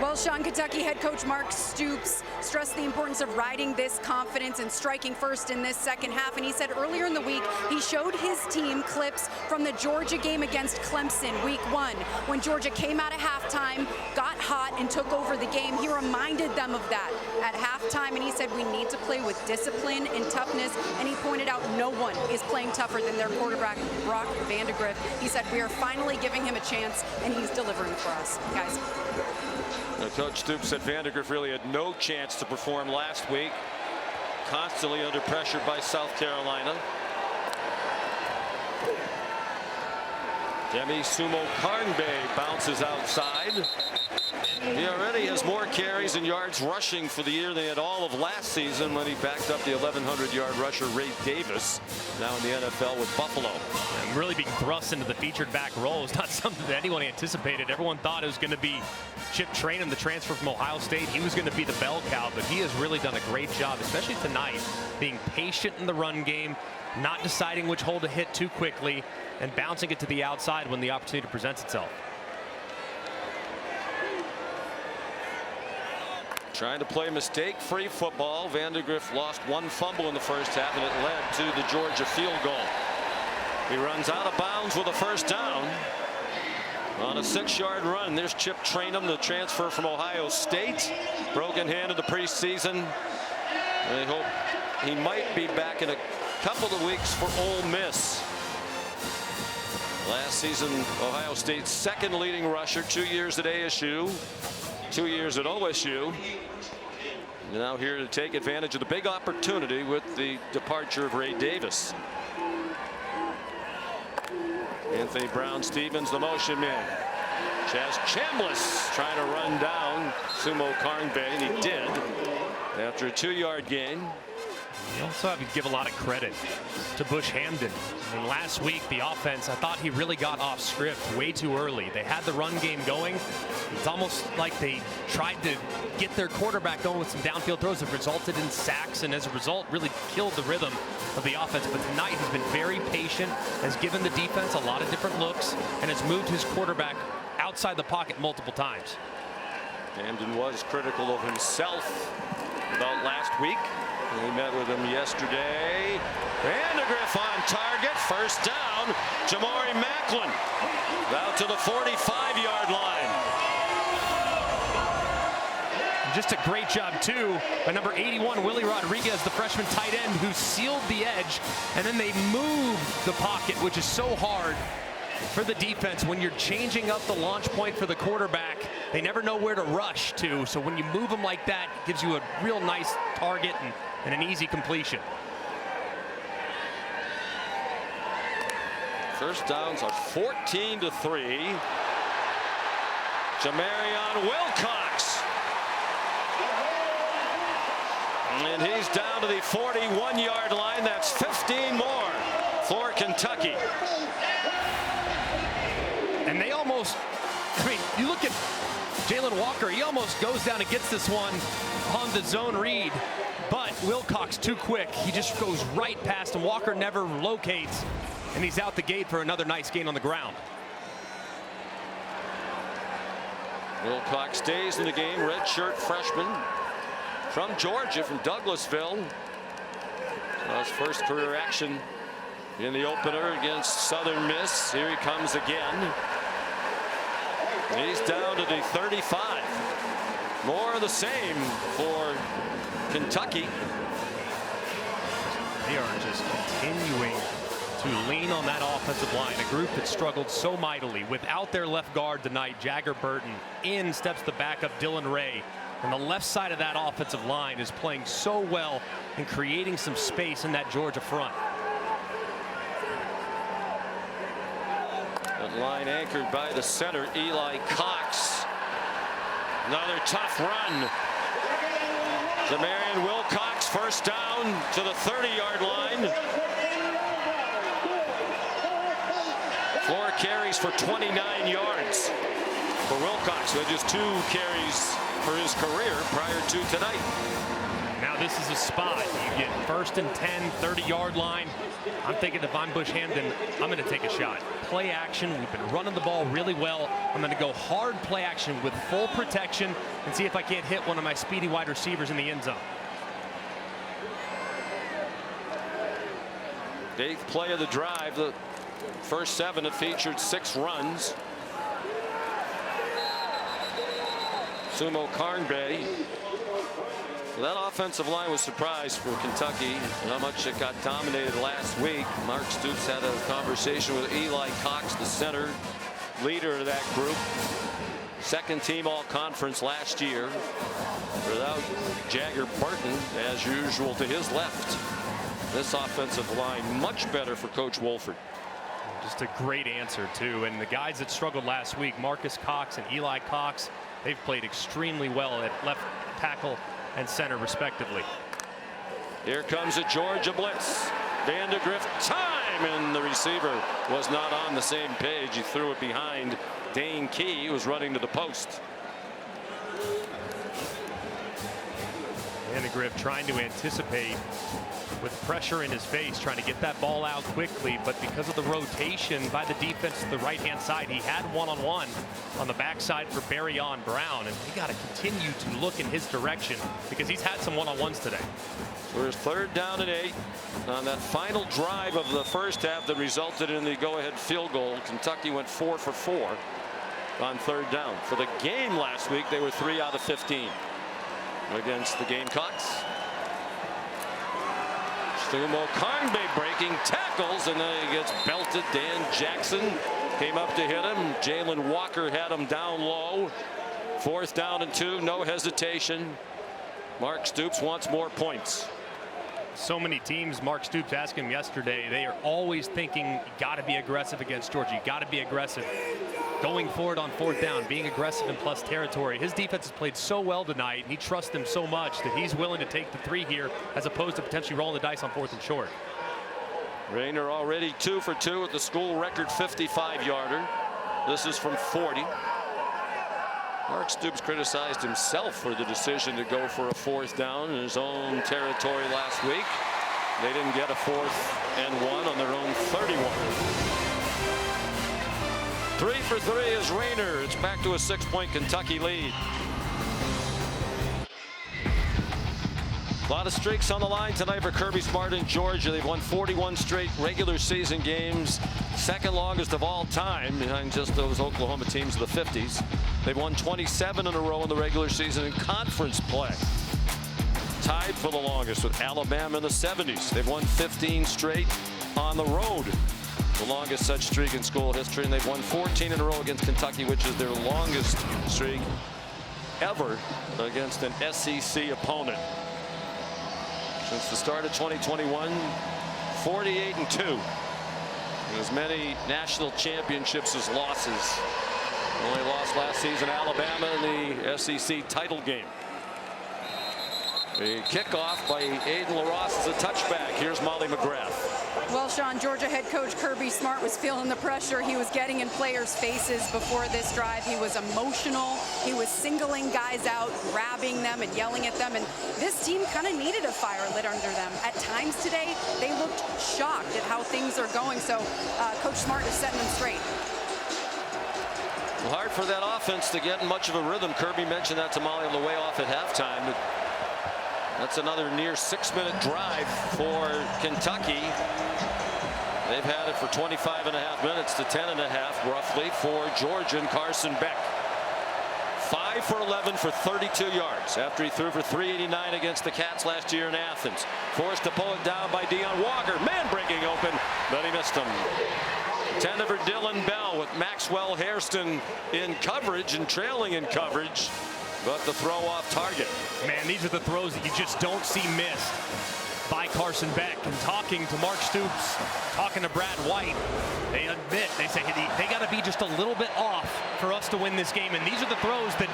Well, Sean, Kentucky head coach Mark Stoops stressed the importance of riding this confidence and striking first in this second half. And he said earlier in the week, he showed his team clips from the Georgia game against Clemson, week 1, when Georgia came out of halftime, got hot, and took over the game. He reminded them of that at halftime, and he said we need to play with discipline and toughness. And he pointed out no one is playing tougher than their quarterback, Brock Vandagriff. He said we are finally giving him a chance, and he's delivering for us, guys. Now, Coach Stoops said Vandagriff really had no chance to perform last week. Constantly under pressure by South Carolina. Demi Sumo Karnbe bounces outside. He already has more carries and yards rushing for the year than he had all of last season when he backed up the 1,100-yard rusher Ray Davis, now in the NFL with Buffalo. And really being thrust into the featured back role is not something that anyone anticipated. Everyone thought it was going to be Chip Trayanum, the transfer from Ohio State. He was going to be the bell cow, but he has really done a great job, especially tonight, being patient in the run game, not deciding which hole to hit too quickly, and bouncing it to the outside when the opportunity presents itself. Trying to play mistake-free football. Vandagriff lost one fumble in the first half, and it led to the Georgia field goal. He runs out of bounds with a first down on a 6-yard run. There's Chip Trayanum, the transfer from Ohio State. Broken hand in the preseason. They hope he might be back in a couple of weeks for Ole Miss. Last season, Ohio State's second leading rusher, 2 years at ASU, 2 years at OSU. Now here to take advantage of the big opportunity with the departure of Ray Davis. Anthony Brown-Stevens, the motion man. Chaz Chambliss trying to run down Sumo Karnbe, and he did after a 2-yard gain. You also have to give a lot of credit to Bush Hamden. I mean, last week, the offense, I thought he really got off script way too early. They had the run game going. It's almost like they tried to get their quarterback going with some downfield throws that resulted in sacks, and as a result, really killed the rhythm of the offense. But tonight, he's been very patient, has given the defense a lot of different looks, and has moved his quarterback outside the pocket multiple times. Hamden was critical of himself about last week. We met with him yesterday. Vandagriff on target. First down. Jamari Macklin out to the 45-yard line. Just a great job, too, by number 81, Willie Rodriguez, the freshman tight end, who sealed the edge. And then they moved the pocket, which is so hard for the defense when you're changing up the launch point for the quarterback. They never know where to rush to. So when you move them like that, it gives you a real nice target and an easy completion. First downs are 14-3. Jamarion Wilcox. And he's down to the 41-yard line. That's 15 more for Kentucky. And they almost, I mean, you look at Jalen Walker, he almost goes down and gets this one on the zone read. But Wilcox too quick. He just goes right past him. Walker never locates, and he's out the gate for another nice gain on the ground. Wilcox stays in the game. Redshirt freshman from Georgia, from Douglasville. His first career action in the opener against Southern Miss. Here he comes again. He's down to the 35. More of the same for Kentucky. They are just continuing to lean on that offensive line, a group that struggled so mightily. Without their left guard tonight, Jagger Burton, in steps the backup Dylan Ray. And the left side of that offensive line is playing so well and creating some space in that Georgia front. That line anchored by the center, Eli Cox. Another tough run. Jamarion Wilcox, first down to the 30-yard line. 4 carries for 29 yards for Wilcox, who had just 2 carries for his career prior to tonight. Now this is a spot. You get 1st and 10, 30-yard line. I'm thinking if I'm Bush Hamden, I'm going to take a shot. Play action. We've been running the ball really well. I'm going to go hard play action with full protection and see if I can't hit one of my speedy wide receivers in the end zone. 8th play of the drive. The first 7, it featured 6 runs. Sumo Carnbay. That offensive line was surprised for Kentucky and how much it got dominated last week. Mark Stoops had a conversation with Eli Cox, the center leader of that group. 2nd team all conference last year without Jagger Burton as usual to his left. This offensive line much better for Coach Wolford. Just a great answer too. And the guys that struggled last week, Marcus Cox and Eli Cox, they've played extremely well at left tackle and center respectively. Here comes a Georgia blitz. Vandegrift time, and the receiver was not on the same page. He threw it behind Dane Key, who was running to the post. Vandegrift trying to anticipate with pressure in his face, trying to get that ball out quickly, but because of the rotation by the defense to the right-hand side, he had one-on-one on the backside for Barryon Brown, and he got to continue to look in his direction because he's had some one-on-ones today. For his 3rd down and 8 on that final drive of the first half that resulted in the go-ahead field goal, Kentucky went 4 for 4 on 3rd down. For the game last week, they were 3 out of 15 against the Gamecocks. Sumo Carnbay breaking tackles, and then he gets belted. Dan Jackson came up to hit him. Jalen Walker had him down low. 4th down and 2, no hesitation. Mark Stoops wants more points. So many teams, Mark Stoops asked him yesterday, they are always thinking you got to be aggressive against Georgia. You got to be aggressive. Going forward on 4th down, being aggressive in plus territory. His defense has played so well tonight, and he trusts them so much that he's willing to take the 3 here as opposed to potentially rolling the dice on 4th and short. Rayner already 2 for 2 at the school record 55-yarder. This is from 40. Mark Stoops criticized himself for the decision to go for a 4th down in his own territory last week. They didn't get a 4th and 1 on their own 31. 3 for 3 is Rayner. It's back to a 6-point Kentucky lead. A lot of streaks on the line tonight for Kirby Smart in Georgia. They've won 41 straight regular season games, 2nd longest of all time behind just those Oklahoma teams of the 50s. They've won 27 in a row in the regular season in conference play. Tied for the longest with Alabama in the 70s. They've won 15 straight on the road, the longest such streak in school history, and they've won 14 in a row against Kentucky, which is their longest streak ever against an SEC opponent. Since the start of 2021, 48-2. As many national championships as losses. Only lost last season Alabama in the SEC title game. The kickoff by Aiden LaRosse is a touchback. Here's Molly McGrath. Well, Sean, Georgia head coach Kirby Smart was feeling the pressure he was getting in players' faces before this drive. He was emotional. He was singling guys out, grabbing them and yelling at them. And this team kind of needed a fire lit under them. At times today, they looked shocked at how things are going. So Coach Smart is setting them straight. Well, hard for that offense to get much of a rhythm. Kirby mentioned that to Molly on the way off at halftime. But that's another near 6-minute drive for Kentucky. They've had it for 25.5 minutes to 10.5 roughly for Georgia and Carson Beck. 5 for 11 for 32 yards after he threw for 389 against the Cats last year in Athens. Forced to pull it down by Deion Walker. Man breaking open, but he missed him. 10 for Dylan Bell with Maxwell Hairston in coverage and trailing in coverage, but the throw off target. Man, these are the throws that you just don't see missed by Carson Beck. And talking to Mark Stoops, talking to Brad White, they admit, they say they got to be just a little bit off for us to win this game. And these are the throws that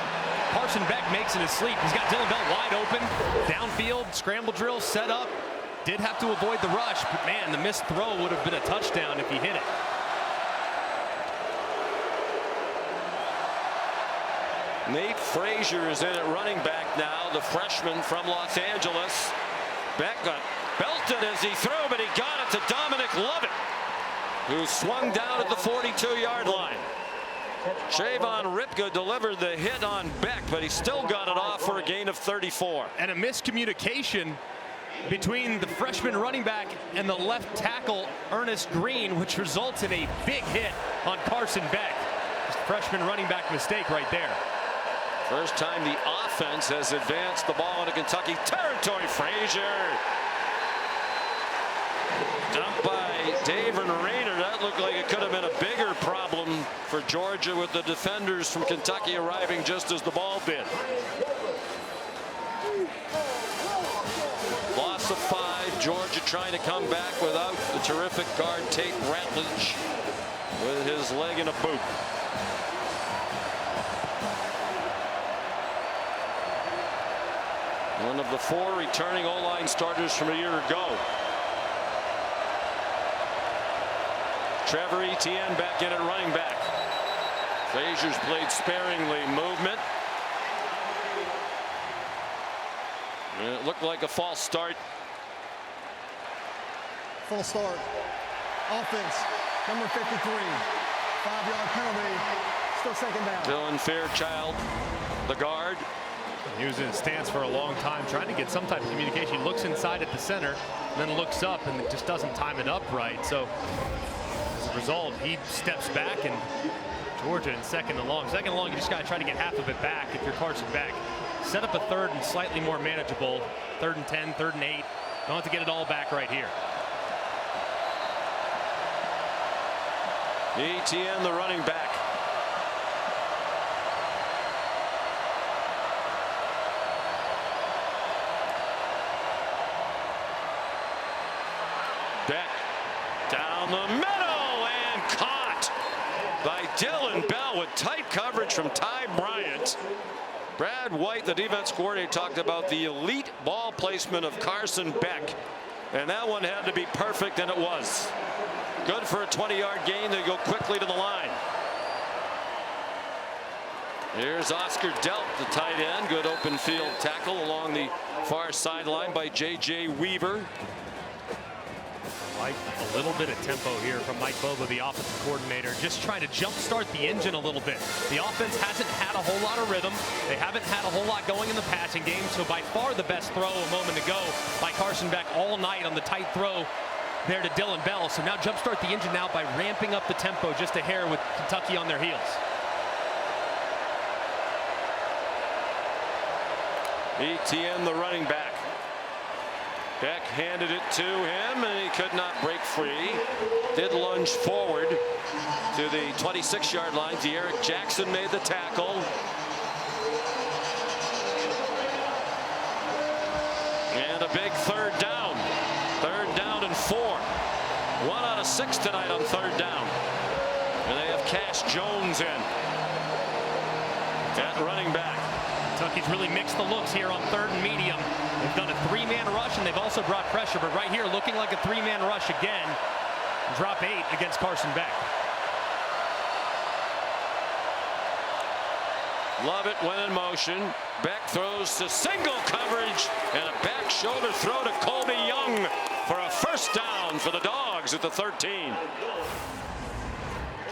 Carson Beck makes in his sleep. He's got Dylan Bell wide open, downfield, scramble drill, set up. Did have to avoid the rush, but man, the missed throw would have been a touchdown if he hit it. Nate Frazier is in at running back now, the freshman from Los Angeles. Beck got belted as he threw, but he got it to Dominic Lovett, who swung down at the 42-yard line. Trayvon Ripka delivered the hit on Beck, but he still got it off for a gain of 34. And a miscommunication between the freshman running back and the left tackle, Ernest Green, which results in a big hit on Carson Beck. Just freshman running back mistake right there. First time the offense has advanced the ball into Kentucky territory. Frazier dumped by David Rayner. That looked like it could have been a bigger problem for Georgia, with the defenders from Kentucky arriving just as the ball did. Loss of 5. Georgia trying to come back without the terrific guard Tate Ratledge with his leg in a boot. One of the 4 returning O-line starters from a year ago. Trevor Etienne back in at running back. Frazier's played sparingly. Movement. And it looked like a false start. False start. Offense, number 53. 5-yard penalty. Still second down. Dylan Fairchild, the guard. He was in a stance for a long time, trying to get some type of communication. He looks inside at the center, and then looks up, and just doesn't time it up right. So as a result, he steps back, and Georgia in second and long. Second and long, you just got to try to get half of it back if you're Carson Beck. Set up a third and slightly more manageable. 3rd and 10, 3rd and 8. Don't have to get it all back right here. Etienne, the running back. Beck down the middle and caught by Dylan Bell with tight coverage from Ty Bryant. Brad White, the defense coordinator, talked about the elite ball placement of Carson Beck, and that one had to be perfect, and it was. Good for a 20-yard gain. They go quickly to the line. Here's Oscar Delp, the tight end. Good open field tackle along the far sideline by J.J. Weaver. Like a little bit of tempo here from Mike Bobo, the offensive coordinator, just trying to jumpstart the engine a little bit. The offense hasn't had a whole lot of rhythm. They haven't had a whole lot going in the passing game. So by far the best throw a moment ago by Carson Beck all night on the tight throw there to Dylan Bell. So now jumpstart the engine now by ramping up the tempo just a hair with Kentucky on their heels. Etienne, the running back. Beck handed it to him, and he could not break free. Did lunge forward to the 26-yard line. De'Eric Jackson made the tackle. And a big 3rd down. 3rd down and 4. 1 out of 6 tonight on 3rd down. And they have Cash Jones in at running back. Kentucky's really mixed the looks here on 3rd and medium. They've done a 3-man rush, and they've also brought pressure, but right here looking like a 3-man rush again. Drop 8 against Carson Beck. Lovett went in motion. Beck throws to single coverage, and a back shoulder throw to Colby Young for a 1st down for the Dogs at the 13.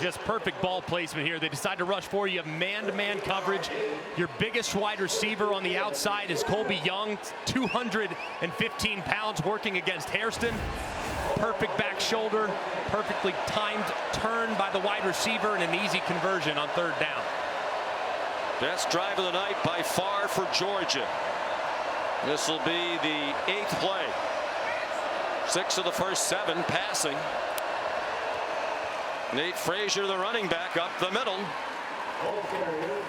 Just perfect ball placement here. They decide to rush for you. You have man-to-man coverage. Your biggest wide receiver on the outside is Colby Young, 215 pounds, working against Hairston. Perfect back shoulder, perfectly timed turn by the wide receiver, and an easy conversion on 3rd down. Best drive of the night by far for Georgia. This will be the 8th play. 6 of the first 7 passing. Nate Frazier, the running back, up the middle.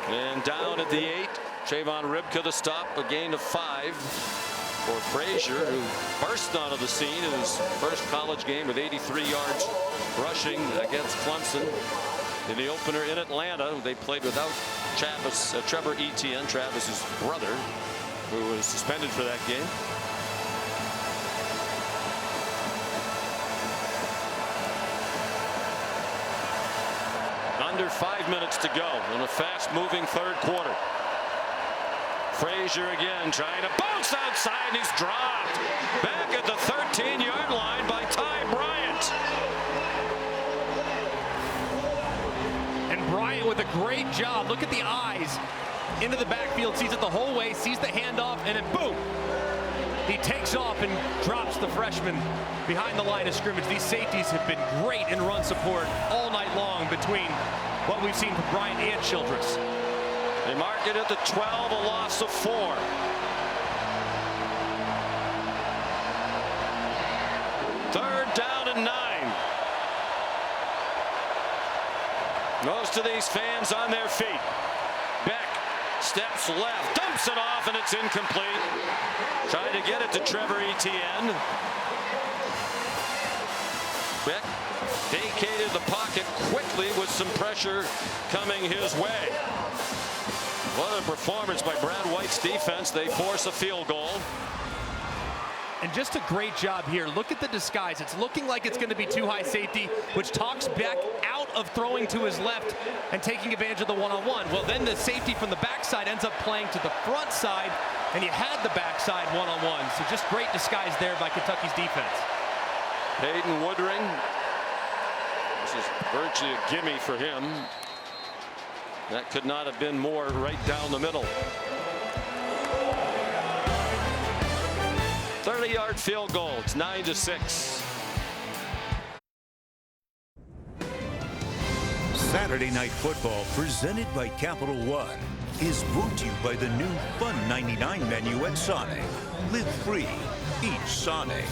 And down at the 8. Trayvon Ripka the stop, a gain of 5 for Frazier, who burst onto the scene in his first college game with 83 yards rushing against Clemson. In the opener in Atlanta, they played without Trevor Etienne, Travis's brother, who was suspended for that game. Under 5 minutes to go in a fast-moving third quarter. Frazier again trying to bounce outside, and he's dropped. Back at the 13-yard line by Ty Bryant. And Bryant with a great job. Look at the eyes. Into the backfield, sees it the whole way, sees the handoff, and then boom! He takes off and drops the freshman behind the line of scrimmage. These safeties have been great in run support all night long between what we've seen from Bryant and Childress. They mark it at the 12, a loss of 4. Third down and 9. Most of these fans on their feet. Beck steps left, dumps it off, and it's incomplete. Trying to get it to Trevor Etienne. Beck vacated the pocket quickly with some pressure coming his way. What a performance by Brad White's defense. They force a field goal. And just a great job here. Look at the disguise. It's looking like it's going to be too high safety, which talks Beck out of throwing to his left and taking advantage of the one-on-one. Well, then the safety from the backside ends up playing to the front side, and you had the backside one-on-one. So just great disguise there by Kentucky's defense. Peyton Woodring. This is virtually a gimme for him. That could not have been more right down the middle. 30-yard field goal. It's 9-6. Saturday Night Football, presented by Capital One, is brought to you by the new Fun 99 menu at Sonic. Live free. Eat Sonic.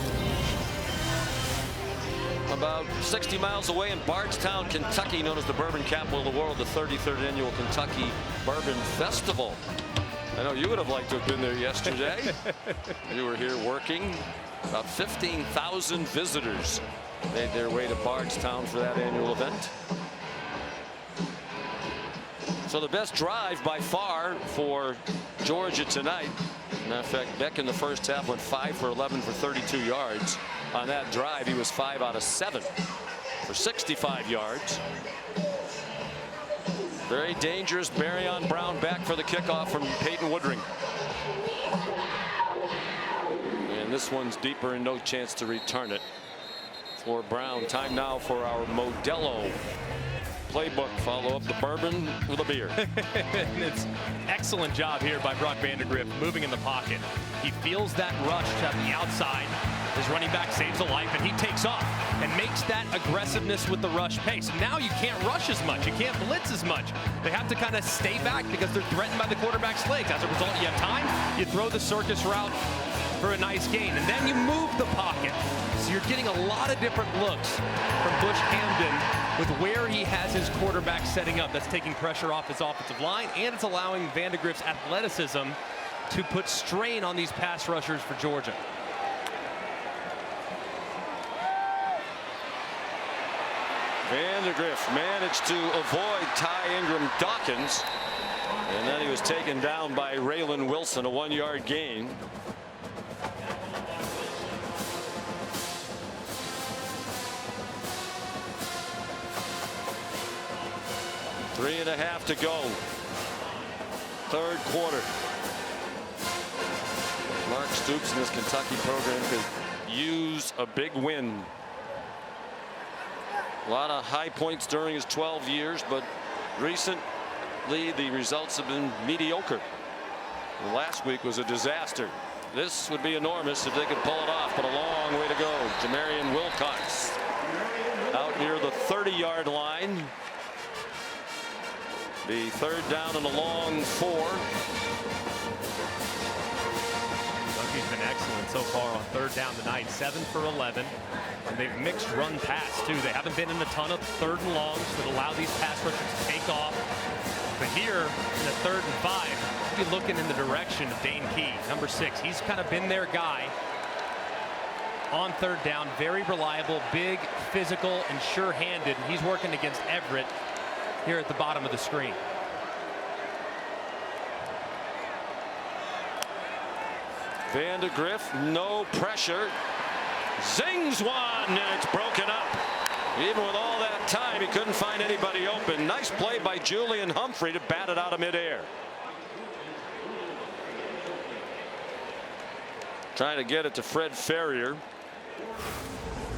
About 60 miles away in Bardstown, Kentucky, known as the bourbon capital of the world, the 33rd annual Kentucky Bourbon Festival. I know you would have liked to have been there yesterday. You were here working. About 15,000 visitors made their way to Bardstown for that annual event. So the best drive by far for Georgia tonight. Matter of fact, Beck in the first half went 5 for 11 for 32 yards. On that drive, he was 5 out of 7 for 65 yards. Very dangerous. Barryon Brown back for the kickoff from Peyton Woodring. And this one's deeper and no chance to return it for Brown. Time now for our Modelo playbook. Follow up the bourbon with a beer. It's excellent job here by Brock Vandagriff moving in the pocket. He feels that rush to the outside. His running back saves a life, and he takes off and makes that aggressiveness with the rush pace. Now you can't rush as much. You can't blitz as much. They have to kind of stay back because they're threatened by the quarterback's legs. As a result, you have time. You throw the circus route for a nice gain, and then you move the pocket. So you're getting a lot of different looks from Bush Hamden with where he has his quarterback setting up. That's taking pressure off his offensive line, and it's allowing Vandagriff's athleticism to put strain on these pass rushers for Georgia. Vandagriff managed to avoid Ty Ingram Dawkins, and then he was taken down by Raylan Wilson, a 1-yard gain. Three and a half to go. Third quarter. Mark Stoops and this Kentucky program could use a big win. A lot of high points during his 12 years, but recently the results have been mediocre. Last week was a disaster. This would be enormous if they could pull it off, but a long way to go. Jamarian Wilcox out near the 30-yard line. The third down and a long 4. Kentucky's been excellent so far on third down tonight, 7 for 11. And they've mixed run pass too. They haven't been in a ton of third and longs that allow these pass rushers to take off. But here in the 3rd and 5, you'll be looking in the direction of Dane Key, number 6. He's kind of been their guy on third down. Very reliable, big, physical, and sure-handed. And he's working against Everett here at the bottom of the screen. Vandagriff, no pressure. Zings one, and it's broken up. Even with all that time, he couldn't find anybody open. Nice play by Julian Humphrey to bat it out of midair. Trying to get it to Fred Ferrier.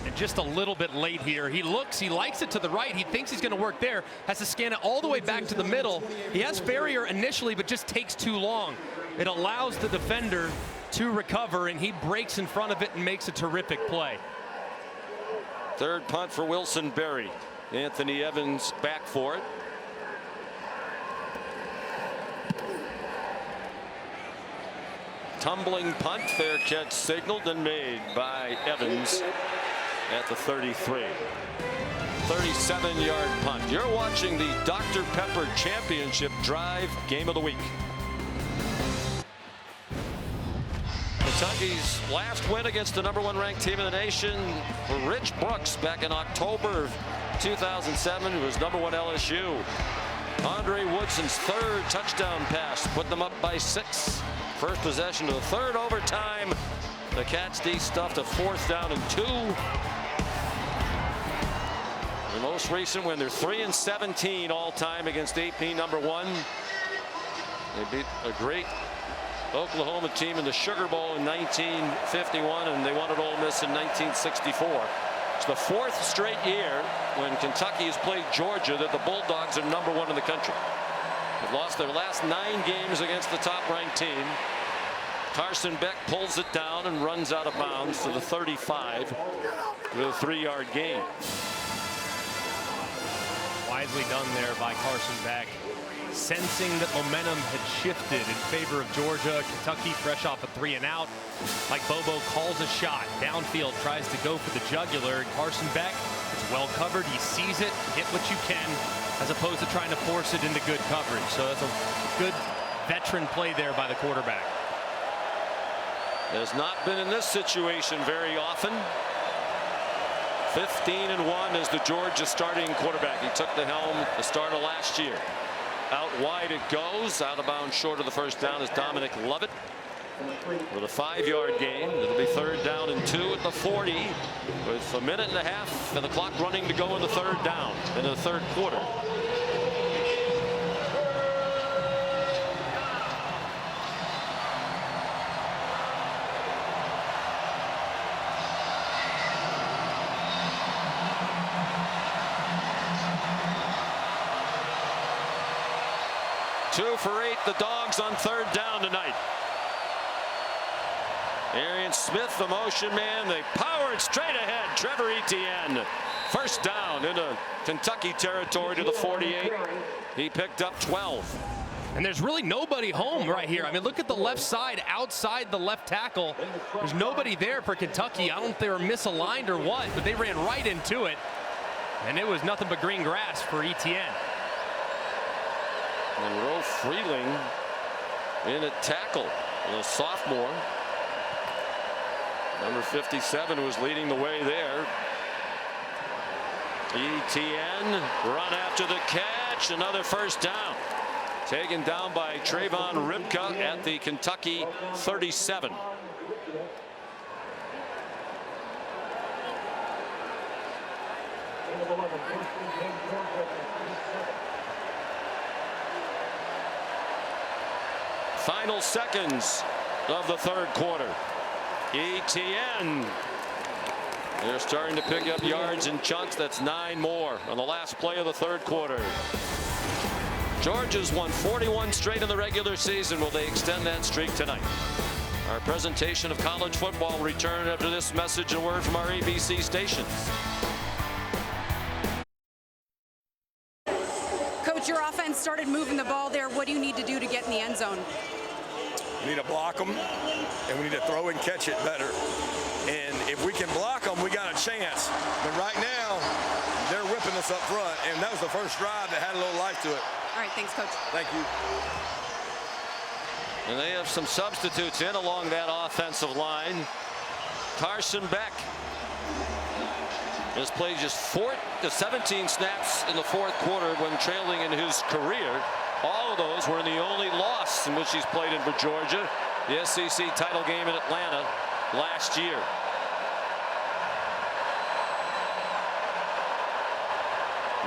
And just a little bit late here. He looks, he likes it to the right. He thinks he's going to work there. Has to scan it all the way back to the middle. He has Ferrier initially, but just takes too long. It allows the defender to recover, and he breaks in front of it and makes a terrific play. Third punt for Wilson Berry. Anthony Evans back for it. Tumbling punt, fair catch signaled and made by Evans at the 33. 37-yard punt. You're watching the Dr. Pepper Championship Drive Game of the Week. Kentucky's last win against the #1 ranked team in the nation for Rich Brooks back in October of 2007. It was #1 LSU. Andre Woodson's third touchdown pass put them up by 6. First possession to the third overtime. The Cats de-stuffed a 4th down and 2. The most recent win, they're 3-17 all time against AP #1. They beat a great Oklahoma team in the Sugar Bowl in 1951, and they won at Ole Miss in 1964. It's the 4th straight year when Kentucky has played Georgia that the Bulldogs are #1 in the country. They've lost their last 9 games against the top-ranked team. Carson Beck pulls it down and runs out of bounds to the 35 with a 3-yard gain. Wisely done there by Carson Beck. Sensing that momentum had shifted in favor of Georgia. Kentucky fresh off a 3-and-out. Like Bobo calls a shot downfield, tries to go for the jugular. Carson Beck, it's well covered. He sees it, hit what you can, as opposed to trying to force it into good coverage. So that's a good veteran play there by the quarterback. Has not been in this situation very often. 15-1 as the Georgia starting quarterback. He took the helm the start of last year. Out wide it goes. Out of bounds short of the first down is Dominic Lovett with a 5-yard gain. It'll be 3rd down and 2 at the 40 with a minute and a half and the clock running to go in the 3rd down in the 3rd quarter. Two for 8, the Dogs on 3rd down tonight. Arian Smith, the motion man. They powered straight ahead. Trevor Etienne. 1st down into Kentucky territory to the 48. He picked up 12. And there's really nobody home right here. I mean, look at the left side outside the left tackle. There's nobody there for Kentucky. I don't know if they were misaligned or what, but they ran right into it. And it was nothing but green grass for Etienne. Monroe Freeling in at tackle, a sophomore. Number 57 was leading the way there. Etienne run after the catch. Another 1st down. Taken down by Trayvon Ribka at the Kentucky 37. Final seconds of the 3rd quarter. Etienne. They're starting to pick up yards in chunks. That's 9 more on the last play of the 3rd quarter. Georgia's won 41 straight in the regular season. Will they extend that streak tonight? Our presentation of college football will return after this message and word from our ABC stations. Coach, your offense started moving the ball there. What do you need to do to get in the end zone? We need to block them, and we need to throw and catch it better. And if we can block them, we got a chance. But right now, they're ripping us up front, and that was the first drive that had a little life to it. All right, thanks, Coach. Thank you. And they have some substitutes in along that offensive line. Carson Beck has played just 17 snaps in the 4th quarter when trailing in his career. All of those were in the only loss in which he's played in for Georgia, the SEC title game in Atlanta last year.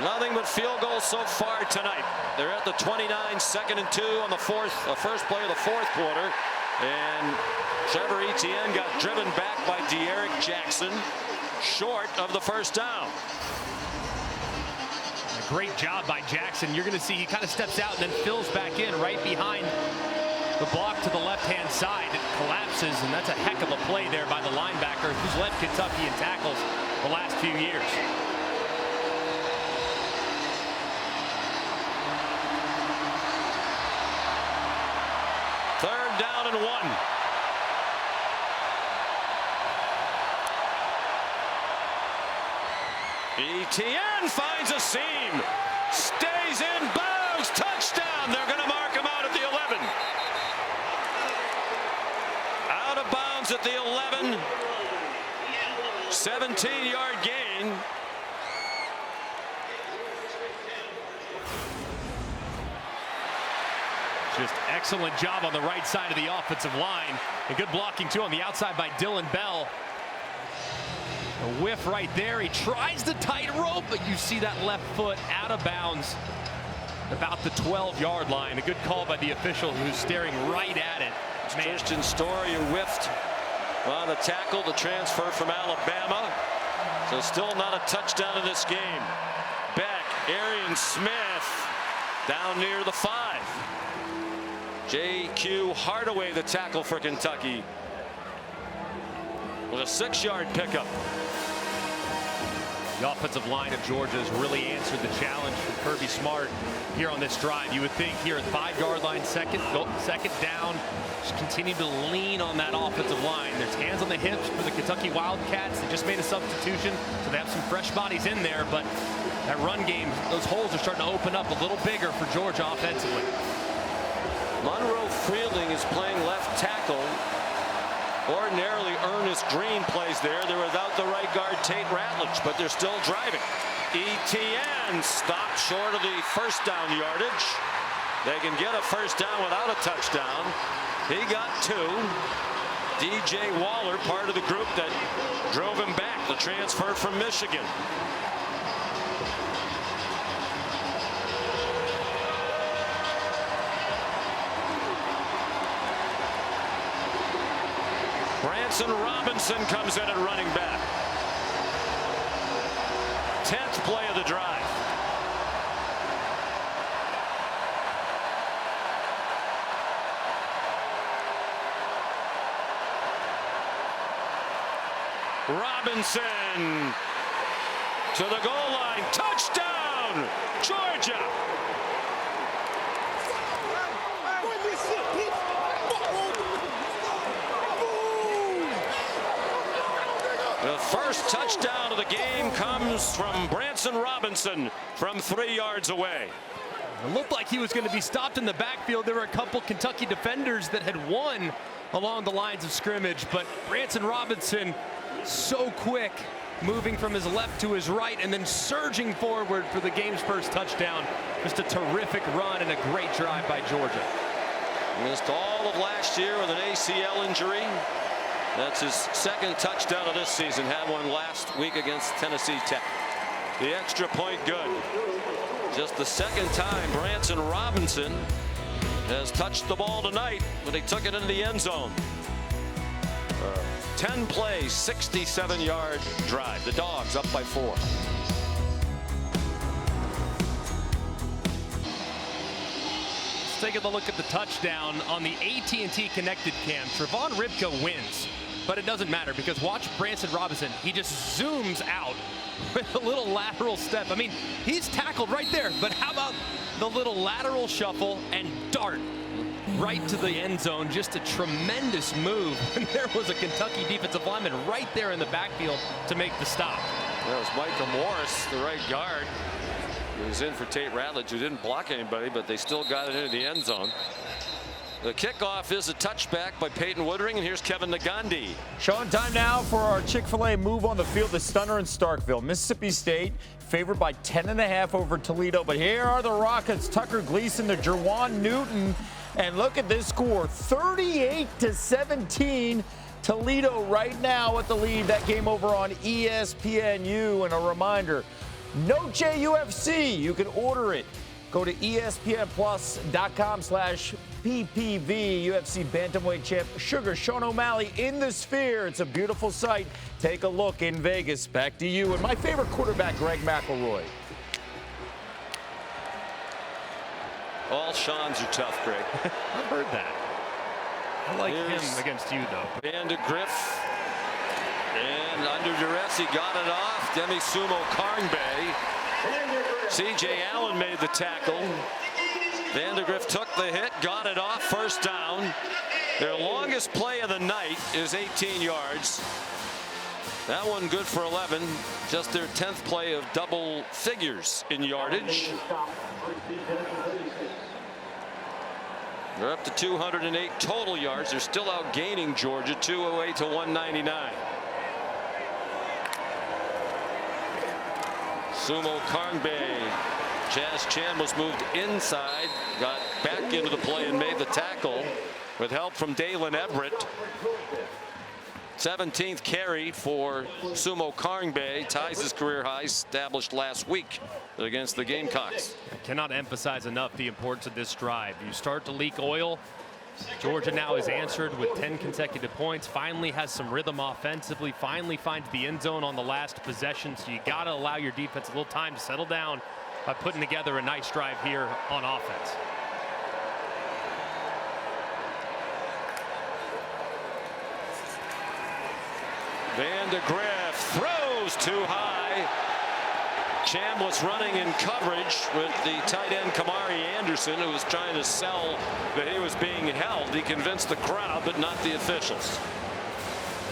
Nothing but field goals so far tonight. They're at the 29, 2nd and 2 on the first play of the fourth quarter. And Trevor Etienne got driven back by De'Aaron Jackson, short of the first down. A great job by Jackson. You're going to see he kind of steps out and then fills back in right behind the block to the left-hand side. It collapses, and that's a heck of a play there by the linebacker who's led Kentucky in tackles the last few years. Third down and 1. Etienne finds a seam, stays in bounds, touchdown. They're going to mark him out at the 11. Out of bounds at the 11. 17-yard gain. Just excellent job on the right side of the offensive line. And good blocking, too, on the outside by Dylan Bell. A whiff right there. He tries the tightrope, but you see that left foot out of bounds about the 12-yard line. A good call by the official who's staring right at it. Christian Story whiffed on the tackle, the transfer from Alabama. So still not a touchdown in this game. Beck, Arian Smith down near the 5. J.Q. Hardaway, the tackle for Kentucky, with a 6-yard pickup. The offensive line of Georgia has really answered the challenge from Kirby Smart here on this drive. You would think here at the 5-yard line, second down, just continue to lean on that offensive line. There's hands on the hips for the Kentucky Wildcats. They just made a substitution, so they have some fresh bodies in there, but that run game, those holes are starting to open up a little bigger for Georgia offensively. Monroe Freeling is playing left tackle. Ordinarily, Ernest Green plays there. They're without the right guard, Tate Ratledge, but they're still driving. Etienne stopped short of the first down yardage. They can get a first down without a touchdown. He got 2. DJ Waller, part of the group that drove him back, the transfer from Michigan. Branson Robinson comes in at running back. 10th play of the drive. Robinson to the goal line. Touchdown, Georgia. The first touchdown of the game comes from Branson Robinson from 3 yards away. It looked like he was going to be stopped in the backfield. There were a couple Kentucky defenders that had won along the lines of scrimmage, but Branson Robinson so quick, moving from his left to his right and then surging forward for the game's first touchdown. Just a terrific run and a great drive by Georgia. Missed all of last year with an ACL injury. That's his second touchdown of this season. Had one last week against Tennessee Tech. The extra point good. Just the second time Branson Robinson has touched the ball tonight when he took it into the end zone. 10 plays, 67-yard drive. The Dogs up by 4. Let's take a look at the touchdown on the AT&T connected cam. Trevon Ripka wins, but it doesn't matter because watch Branson Robinson. He just zooms out with a little lateral step. I mean, he's tackled right there, but how about the little lateral shuffle and dart right to the end zone? Just a tremendous move. And there was a Kentucky defensive lineman right there in the backfield to make the stop. That was Michael Morris, the right guard. He was in for Tate Ratledge, who didn't block anybody, but they still got it into the end zone. The kickoff is a touchback by Peyton Woodring, and here's Kevin Nagandi. Showing time now for our Chick-fil-A move on the field, the stunner in Starkville. Mississippi State favored by 10.5 over Toledo, but here are the Rockets. Tucker Gleason to Jerwan Newton, and look at this score, 38-17. Toledo right now with the lead. That game over on ESPNU, and a reminder, Noche UFC. You can order it. Go to espnplus.com/PPV. UFC Bantamweight champ Sugar Sean O'Malley in the Sphere. It's a beautiful sight. Take a look in Vegas. Back to you. And my favorite quarterback, Greg McElroy. All Sean's are tough, Greg. I've heard that. I like him against you, though. Vandegrift. And under duress, he got it off. Demi Sumo Karngbay. C.J. Allen made the tackle. Vandegrift took the hit, got it off, first down. Their longest play of the night is 18 yards. That one good for 11. Just their 10th play of double figures in yardage. They're up to 208 total yards. They're still outgaining Georgia, 208 to 199. Sumo Karngbay. Jazz Chan moved inside, got back into the play and made the tackle with help from Dalen Everett. 17th carry for Sumo Karngbay, ties his career high established last week against the Gamecocks. I cannot emphasize enough the importance of this drive. You start to leak oil. Georgia now is answered with 10 consecutive points, finally has some rhythm offensively, finally finds the end zone on the last possession. So you got to allow your defense a little time to settle down by putting together a nice drive here on offense. Vandegrift throws too high. Chambliss running in coverage with the tight end Kamari Anderson, who was trying to sell that he was being held. He convinced the crowd, but not the officials.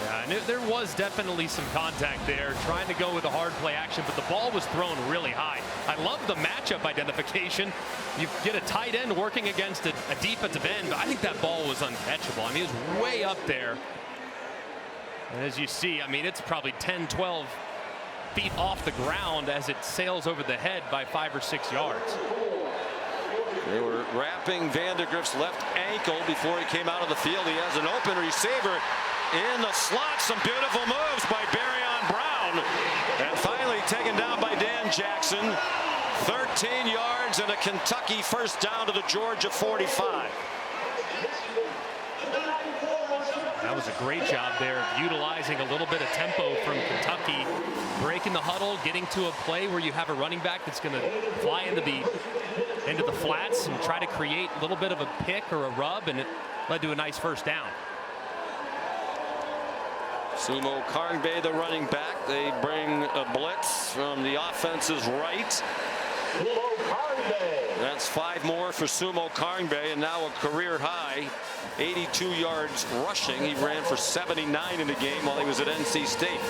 Yeah, and there was definitely some contact there, trying to go with a hard play action, but the ball was thrown really high. I love the matchup identification. You get a tight end working against a defensive end, but I think that ball was uncatchable. I mean, it was way up there. And as you see, I mean, it's probably 10, 12 feet off the ground as it sails over the head by 5 or 6 yards. They were wrapping Vandegrift's left ankle before he came out of the field. He has an open receiver in the slot. Some beautiful moves by Barryon Brown. And finally taken down by Dan Jackson. 13 yards and a Kentucky first down to the Georgia 45. That was a great job there, utilizing a little bit of tempo from Kentucky, breaking the huddle, getting to a play where you have a running back that's going to fly into the flats and try to create a little bit of a pick or a rub, and it led to a nice first down. Sumo Karngbay, the running back. They bring a blitz from the offense's right. That's 5 more for Sumo Karngbay, and now a career high 82 yards rushing. He ran for 79 in the game while he was at NC State.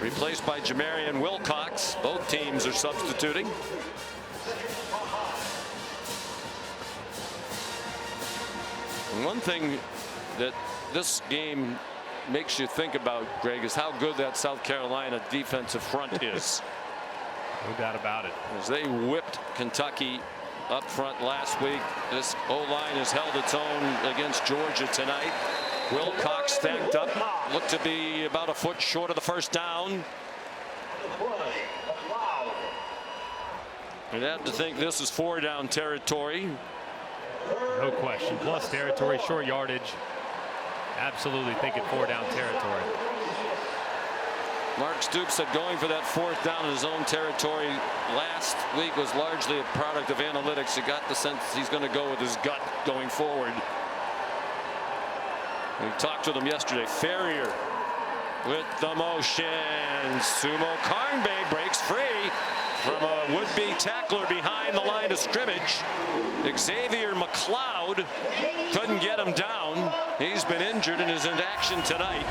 Replaced by Jamarian Wilcox. Both teams are substituting. And one thing that this game makes you think about, Greg, is how good that South Carolina defensive front is. No doubt about it. As they whipped Kentucky up front last week, this O-line has held its own against Georgia tonight. Wilcox stacked up, looked to be about a foot short of the first down. You'd have to think this is 4-down territory. No question. Plus territory, short yardage. Absolutely think it 4-down territory. Mark Stoops said going for that 4th down in his own territory last week was largely a product of analytics. You got the sense he's going to go with his gut going forward. We talked with him yesterday. Ferrier with the motion. Sumo Karngbay breaks free from a would-be tackler behind the line of scrimmage. Xavier McLeod couldn't get him down. He's been injured and is in action tonight.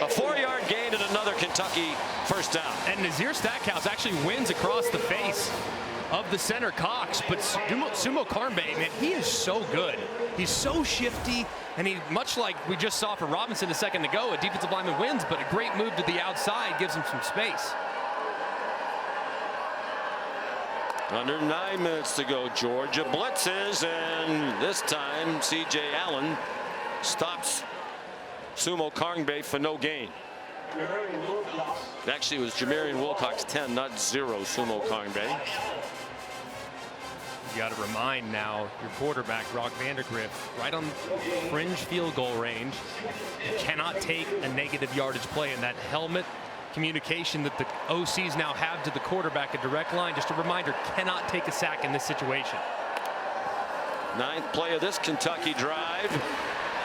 A 4-yard gain and another Kentucky first down. And Nazir Stackhouse actually wins across the face of the center Cox, but Sumo Karngbay, man, he is so good. He's so shifty, and he, much like we just saw for Robinson a second ago, a defensive lineman wins, but a great move to the outside gives him some space. Under 9 minutes to go. Georgia blitzes, and this time C.J. Allen stops Sumo Karngbay for no gain. Actually, it was Jamarian Wilcox 10, not 0, Sumo Kongbe. You got to remind now your quarterback, Brock Vandegrift, right on fringe field goal range. You cannot take a negative yardage play, and that helmet communication that the OCs now have to the quarterback, a direct line, just a reminder, cannot take a sack in this situation. 9th play of this Kentucky drive.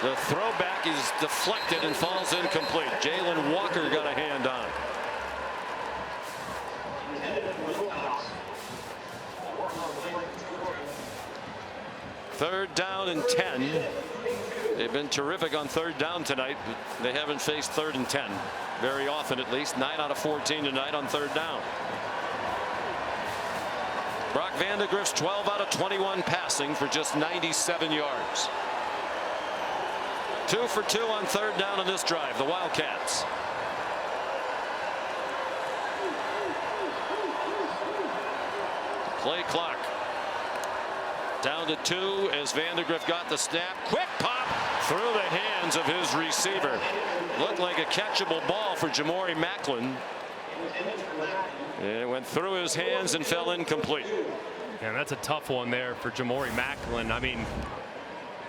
The throwback is deflected and falls incomplete. Jalen Walker got a hand on it. Third down and 10. They've been terrific on third down tonight, but they haven't faced 3rd and 10 very often, at least. 9 out of 14 tonight on third down. Brock Vandegrift's 12 out of 21 passing for just 97 yards. 2 for 2 on third down on this drive, the Wildcats. Play clock down to 2 as Vandegrift got the snap. Quick pop through the hands of his receiver. Looked like a catchable ball for Jamori Macklin. It went through his hands and fell incomplete. And that's a tough one there for Jamori Macklin. I mean,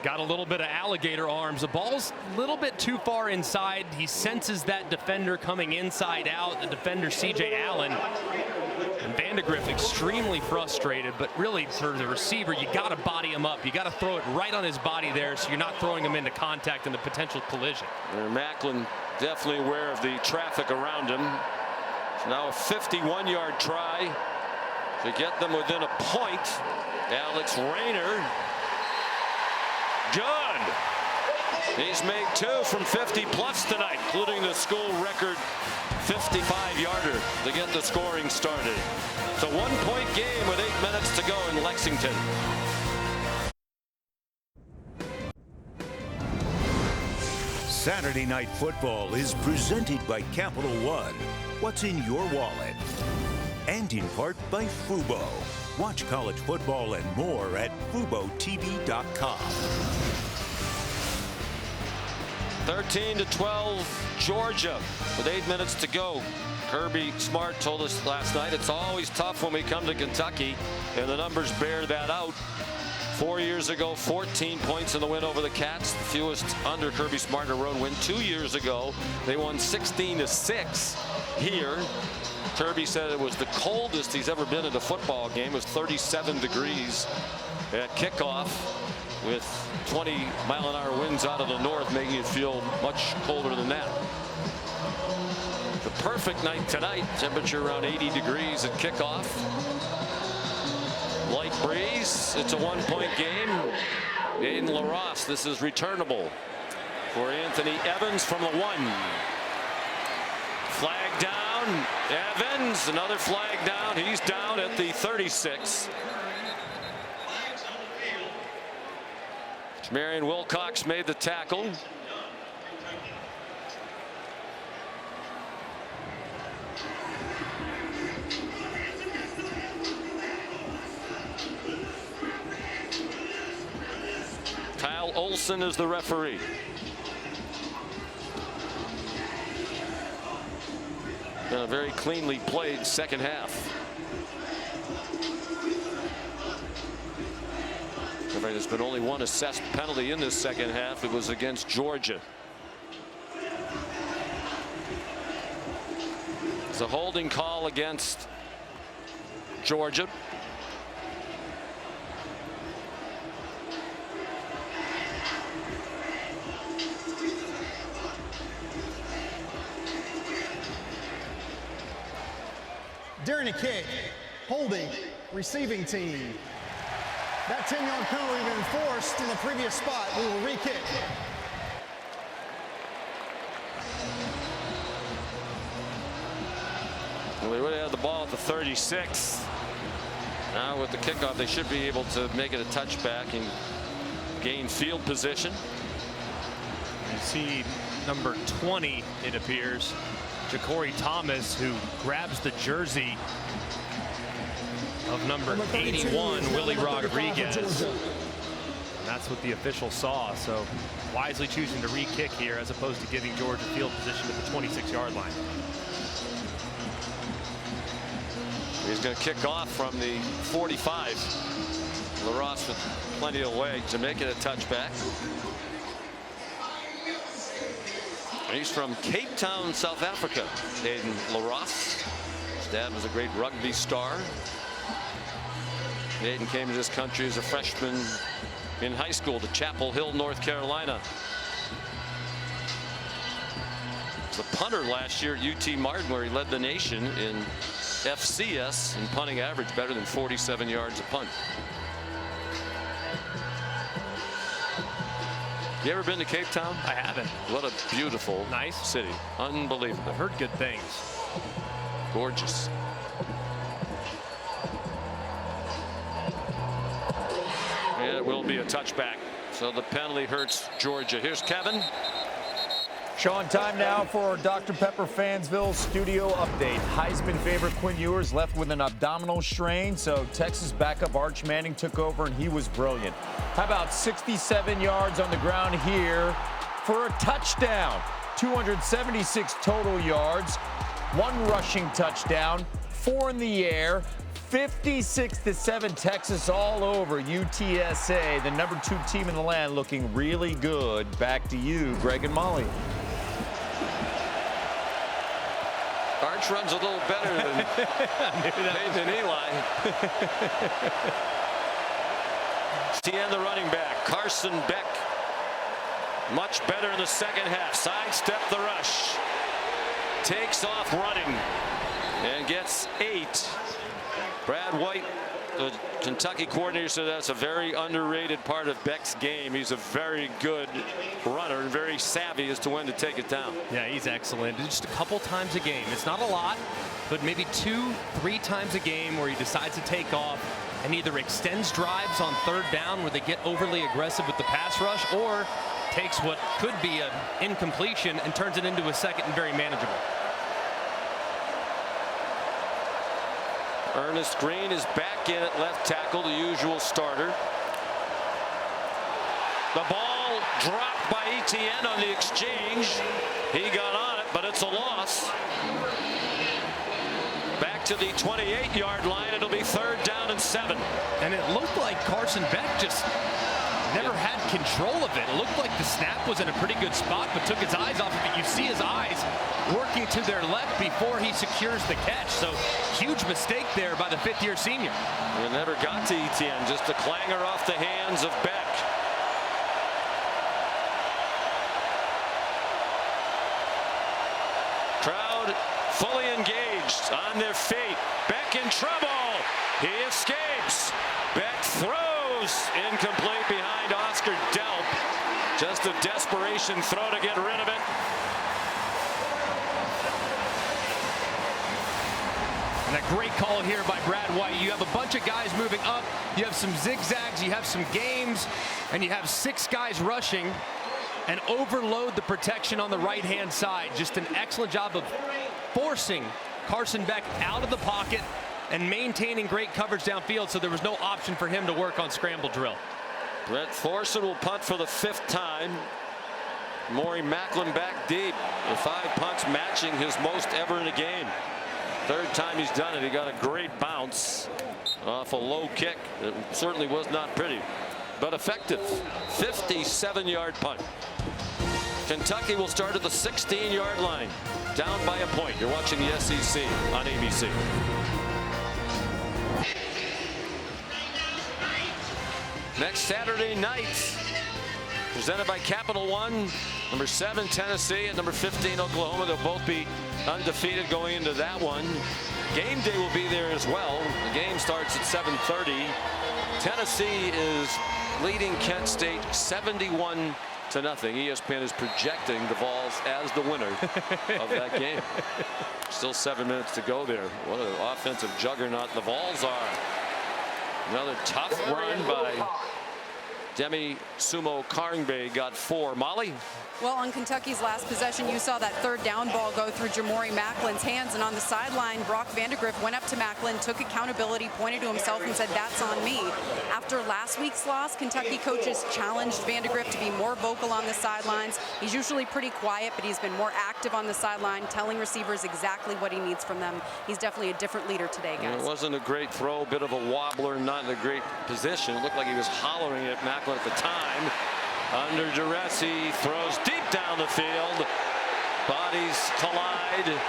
got a little bit of alligator arms. The ball's a little bit too far inside. He senses that defender coming inside out, the defender C.J. Allen. And Vandegrift extremely frustrated, but really for the receiver, you got to body him up. You got to throw it right on his body there so you're not throwing him into contact and the potential collision. Macklin definitely aware of the traffic around him. It's now a 51-yard try to get them within a point. Alex Rayner. Good. He's made 2 from 50+ tonight, including the school record 55-yarder to get the scoring started. It's a 1-point game with 8 minutes to go in Lexington. Saturday Night Football is presented by Capital One. What's in your wallet? And in part by Fubo. Watch college football and more at FuboTV.com. 13-12, Georgia with 8 minutes to go. Kirby Smart told us last night it's always tough when we come to Kentucky, and the numbers bear that out. 4 years ago, 14 points in the win over the Cats, the fewest under Kirby Smart in a road win. 2 years ago, they won 16-6 here. Kirby said it was the coldest he's ever been in a football game. It was 37 degrees at kickoff, with 20-mile-an-hour winds out of the north, making it feel much colder than that. The perfect night tonight, temperature around 80 degrees at kickoff. Light breeze. It's a 1-point game. Aiden LaRosse, this is returnable for Anthony Evans from the 1. Flag down. Evans, another flag down. He's down at the 36. Jamarian Wilcox made the tackle. Kyle Olson is the referee. Been a very cleanly played second half. There's been only one assessed penalty in this second half. It was against Georgia. It's a holding call against Georgia. During a kick, holding, receiving team. That 10-yard penalty been enforced in the previous spot. We will re-kick. Well, they would have had the ball at the 36. Now with the kickoff, they should be able to make it a touchback and gain field position. You see number 20, it appears, Ja'Cory Thomas, who grabs the jersey of number 81, Willie Rodriguez. that's what the official saw. So wisely choosing to re-kick here as opposed to giving Georgia field position at the 26-yard line. He's going to kick off from the 45. LaRosse with plenty of leg to make it a touchback. He's from Cape Town, South Africa. Hayden LaRosse. His dad was a great rugby star. Hayden came to this country as a freshman in high school to Chapel Hill, North Carolina. He was a punter last year at UT Martin, where he led the nation in FCS in punting average, better than 47 yards a punt. You ever been to Cape Town? I haven't. What a beautiful city. Unbelievable. I've heard good things. Gorgeous. It will be a touchback. So the penalty hurts Georgia. Here's Kevin. Sean, time now for Dr. Pepper Fansville studio update. Heisman favorite Quinn Ewers left with an abdominal strain, so Texas backup Arch Manning took over, and he was brilliant. How about 67 yards on the ground here for a touchdown? 276 total yards, 1 rushing touchdown, 4 in the air. 56-7 Texas all over UTSA, the #2 team in the land, looking really good. Back to you, Greg and Molly. Arch runs a little better than Nathan Eli. Etienne, the running back. Carson Beck, much better in the second half. Sidestep the rush. Takes off running and gets 8. Brad White, the Kentucky coordinator, said that's a very underrated part of Beck's game. He's a very good runner and very savvy as to when to take it down. Yeah, he's excellent. Just a couple times a game. It's not a lot, but maybe 2-3 times a game where he decides to take off and either extends drives on 3rd down where they get overly aggressive with the pass rush, or takes what could be an incompletion and turns it into a second and very manageable. Ernest Green is back in at left tackle, the usual starter. The ball dropped by Etienne on the exchange. He got on it, but it's a loss. Back to the 28-yard line. It'll be 3rd down and 7. And it looked like Carson Beck just never had control of it. It looked like the snap was in a pretty good spot, but took his eyes off of it. You see his eyes working to their left before he secures the catch. So huge mistake there by the 5th-year senior. It never got to Etienne, just a clanger off the hands of Beck. Crowd fully engaged, on their feet. Beck in trouble. He escapes. Beck throws incomplete behind Oscar Delp. Just a desperation throw to get rid of it. And a great call here by Brad White. You have a bunch of guys moving up. You have some zigzags. You have some games. And you have 6 guys rushing and overload the protection on the right-hand side. Just an excellent job of forcing Carson Beck out of the pocket and maintaining great coverage downfield, so there was no option for him to work on scramble drill. Brett Thorson will punt for the 5th time. Maury Macklin back deep with 5 punts, matching his most ever in a game. 3rd time he's done it. He got a great bounce off a low kick. It certainly was not pretty, but effective. 57-yard punt. Kentucky will start at the 16-yard line, down by a point. You're watching the SEC on ABC. Next Saturday night, presented by Capital One, number 7 Tennessee and number 15 Oklahoma. They'll both be undefeated going into that one. Game day will be there as well. The game starts at 7:30. Tennessee is leading Kent State 71-0. ESPN is projecting the Vols as the winner of that game. Still 7 minutes to go there. What an offensive juggernaut the Vols are. Another tough run by Demi Sumo Karngbe got 4. Molly? Well, on Kentucky's last possession, you saw that third down ball go through Jamori Macklin's hands, and on the sideline, Brock Vandegrift went up to Macklin, took accountability, pointed to himself, and said, "That's on me." After last week's loss, Kentucky coaches challenged Vandegrift to be more vocal on the sidelines. He's usually pretty quiet, but he's been more active on the sideline, telling receivers exactly what he needs from them. He's definitely a different leader today, guys. It wasn't a great throw, bit of a wobbler, not in a great position. It looked like he was hollering at Macklin at the time. Under duress, he throws deep down the field. Bodies collide.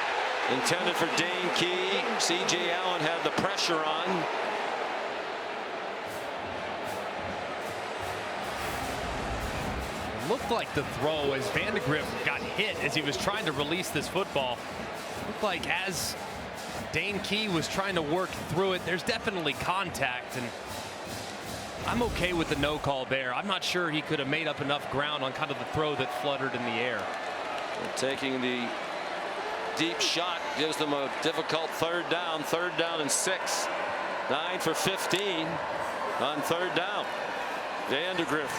Intended for Dane Key. C.J. Allen had the pressure on. It looked like the throw as Vandegrift got hit as he was trying to release this football. Looked like as Dane Key was trying to work through it, there's definitely contact, and I'm okay with the no call there. I'm not sure he could have made up enough ground on kind of the throw that fluttered in the air. Taking the deep shot gives them a difficult third down and 6. 9 for 15 on third down. Vandegrift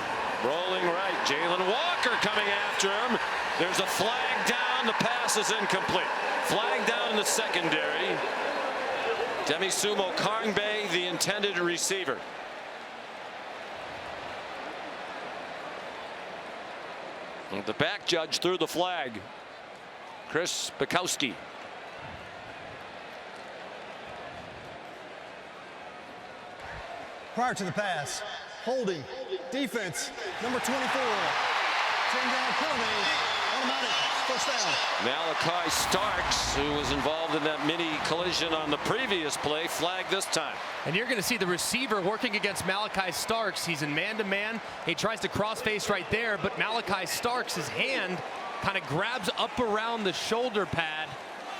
rolling right. Jalen Walker coming after him. There's a flag down. The pass is incomplete. Flag down in the secondary. Demi Sumo Karngbe, the intended receiver. The back judge threw the flag. Chris Bukowski. Prior to the pass, holding, defense, number 24. 10-down penalty, automatic, first down. Malachi Starks, who was involved in that mini collision on the previous play, flagged this time. And you're going to see the receiver working against Malachi Starks. He's in man-to-man. He tries to cross-face right there, but Malachi Starks, his hand kind of grabs up around the shoulder pad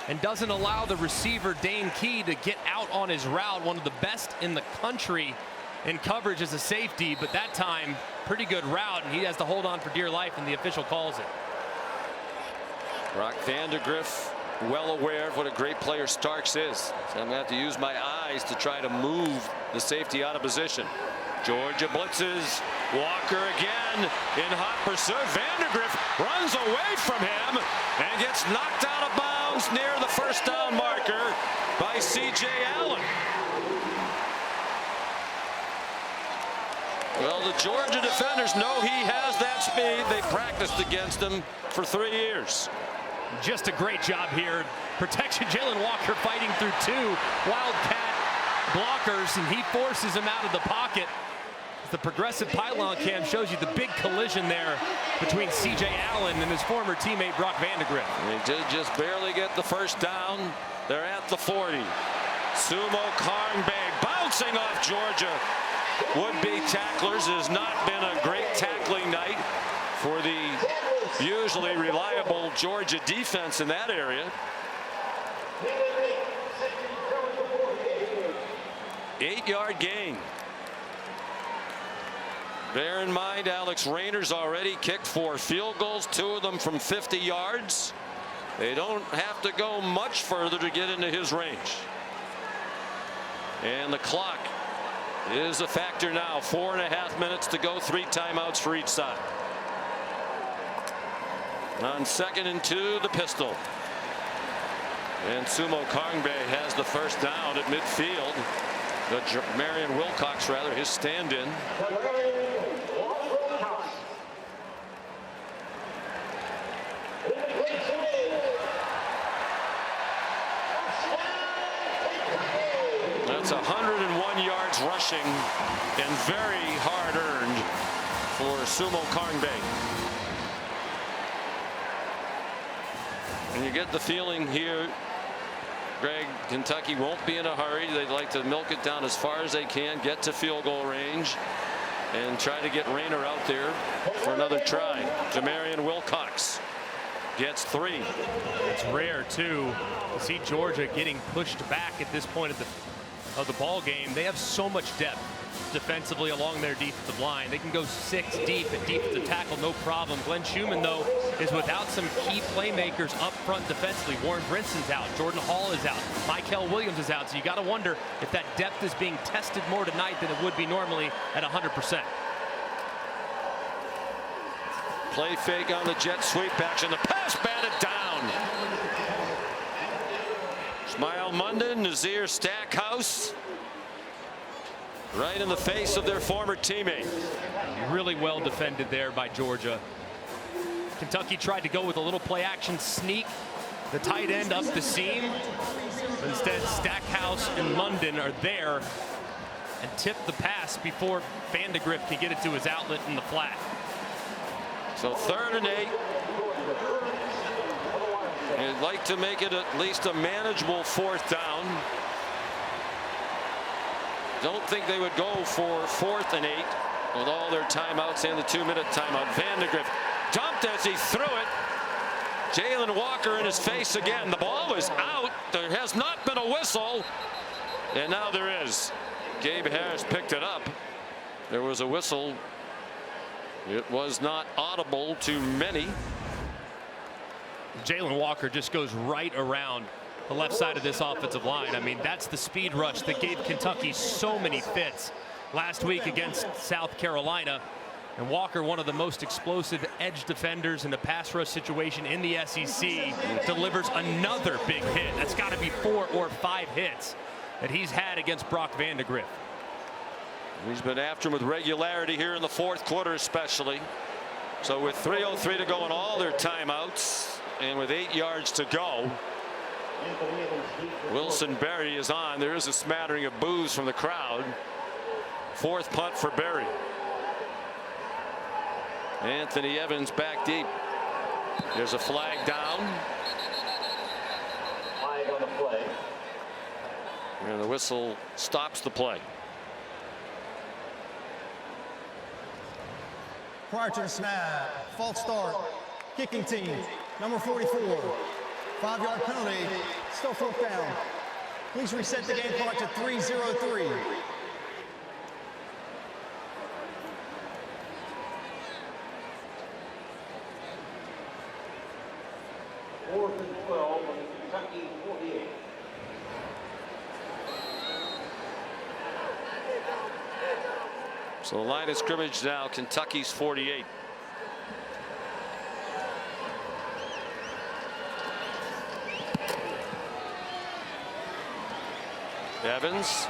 and doesn't allow the receiver, Dane Key, to get out on his route. One of the best in the country in coverage as a safety, but that time, pretty good route, and he has to hold on for dear life, and the official calls it. Brock Vandegrift, well aware of what a great player Starks is. So I'm going to have to use my eyes to try to move the safety out of position. Georgia blitzes. Walker again in hot pursuit. Vandegrift runs away from him and gets knocked out of bounds near the first down marker by C.J. Allen. Well, the Georgia defenders know he has that speed. They practiced against him for 3 years. Just a great job here. Protection, Jalen Walker fighting through 2 Wildcat blockers, and he forces him out of the pocket. The progressive pylon cam shows you the big collision there between C.J. Allen and his former teammate Brock Vandegrift. They did just barely get the first down. They're at the 40. Sumo Karngbe bouncing off Georgia. Would-be tacklers. Has not been a great tackling night for the usually reliable Georgia defense in that area. 8-yard gain. Bear in mind, Alex Rayner's already kicked 4 field goals, 2 of them from 50 yards. They don't have to go much further to get into his range. And the clock is a factor now. 4.5 minutes to go. 3 timeouts for each side. On 2nd and 2, the pistol. And Sumo Karngbe has the first down at midfield. Marion Wilcox, rather, his stand-in. That's 101 yards rushing and very hard earned for Sumo Karngbe. And you get the feeling here, Greg, Kentucky won't be in a hurry. They'd like to milk it down as far as they can, get to field goal range, and try to get Rayner out there for another try. Jamarian Wilcox gets 3. It's rare, too, to see Georgia getting pushed back at this point of the ball game. They have so much depth defensively along their defensive line. They can go 6 deep and deep to tackle, no problem. Glenn Schumann, though, is without some key playmakers up front defensively. Warren Brinson's out. Jordan Hall is out. Michael Williams is out. So you got to wonder if that depth is being tested more tonight than it would be normally at 100%. Play fake on the jet sweep action. The pass batted down. Smile Munden, Nazir Stackhouse. Right in the face of their former teammate. Really well defended there by Georgia. Kentucky tried to go with a little play action sneak. The tight end up the seam. But instead, Stackhouse and Munden are there and tip the pass before Vandegrift can get it to his outlet in the flat. So 3rd and 8. They'd like to make it at least a manageable 4th down. Don't think they would go for 4th and 8 with all their timeouts and the 2-minute timeout. Vandegrift dumped as he threw it. Jalen Walker in his face again. The ball is out. There has not been a whistle. And now there is. Gabe Harris picked it up. There was a whistle. It was not audible to many. Jalen Walker just goes right around the left side of this offensive line. I mean, that's the speed rush that gave Kentucky so many fits last week against South Carolina. And Walker, one of the most explosive edge defenders in a pass rush situation in the SEC, delivers another big hit. That's got to be 4 or 5 hits that he's had against Brock Vandegrift. He's been after him with regularity here in the 4th quarter especially. So with 3:03 to go in all their timeouts and with 8 yards to go, Wilson Berry is on. There is a smattering of boos from the crowd. 4th punt for Berry. Anthony Evans back deep. There's a flag down. Flag on the play. And the whistle stops the play. Prior to the snap, false start, kicking team, number 44. 5-yard penalty, still 4th down. Please reset the game clock to 3:03. Fourth and 12 on the Kentucky 48. So the line of scrimmage now, Kentucky's 48. Evans,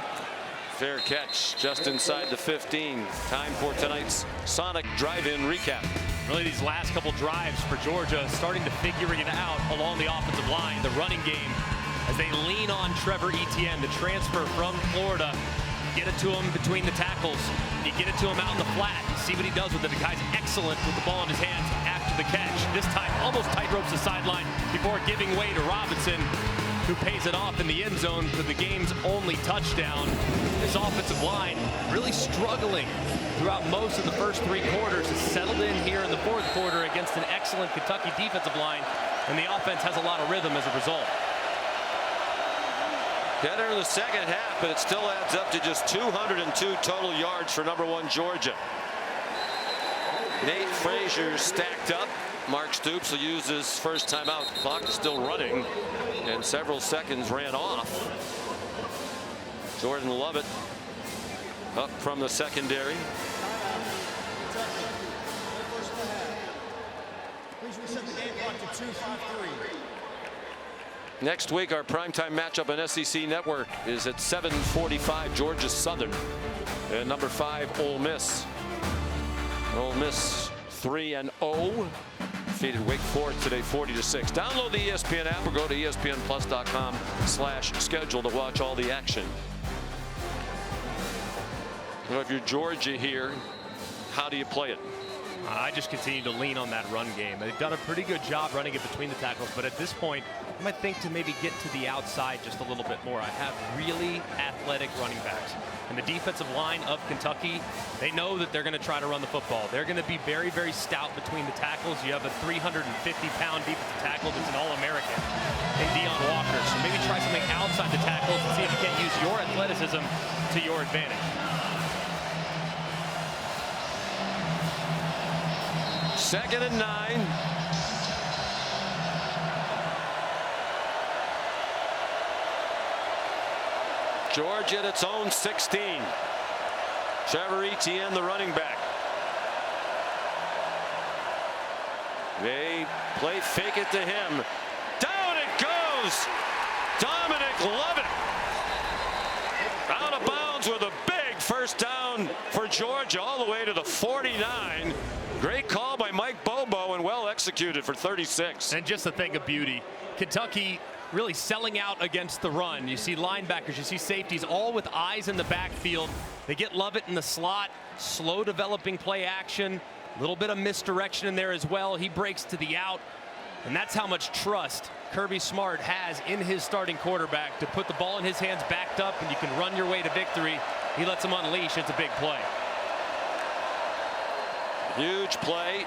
fair catch just inside the 15. Time for tonight's Sonic Drive-In recap. Really, these last couple drives for Georgia starting to figure it out along the offensive line, the running game, as they lean on Trevor Etienne, the transfer from Florida. Get it to him between the tackles. You get it to him out in the flat. See what he does with it. The guy's excellent with the ball in his hands after the catch. This time almost tight ropes the sideline before giving way to Robinson, who pays it off in the end zone for the game's only touchdown. This offensive line really struggling throughout most of the first 3 quarters. Has settled in here in the 4th quarter against an excellent Kentucky defensive line, and the offense has a lot of rhythm as a result. Better in the 2nd half, but it still adds up to just 202 total yards for number 1 Georgia. Nate Frazier stacked up. Mark Stoops will use his first timeout. The clock is still running, and several seconds ran off. Jordan Lovett up from the secondary. Please reset the game clock to 2:53. Next week, our primetime matchup on SEC Network is at 7:45, Georgia Southern and number 5 Ole Miss. Ole Miss 3-0. Defeated Wake Forest today 40-6. Download the ESPN app or go to ESPNplus.com/schedule to watch all the action. You know, if you're Georgia here, how do you play it? I just continue to lean on that run game. They've done a pretty good job running it between the tackles, but at this point, I might think to maybe get to the outside just a little bit more. I have really athletic running backs. And the defensive line of Kentucky, they know that they're going to try to run the football. They're going to be very, very stout between the tackles. You have a 350-pound defensive tackle that's an All-American in Deion Walker. So maybe try something outside the tackles and see if you can't use your athleticism to your advantage. Second and 9. Georgia at its own 16. Trevor Etienne, the running back. They play fake it to him. Down it goes. Dominic Lovett out of bounds with a big first down for Georgia, all the way to the 49. Great call by Mike Bobo and well executed for 36. And just a thing of beauty, Kentucky really selling out against the run. You see linebackers, you see safeties, all with eyes in the backfield. They get Lovett in the slot, slow developing play action, a little bit of misdirection in there as well. He breaks to the out, and that's how much trust Kirby Smart has in his starting quarterback to put the ball in his hands backed up, and you can run your way to victory. He lets him unleash. It's a big play. Huge play.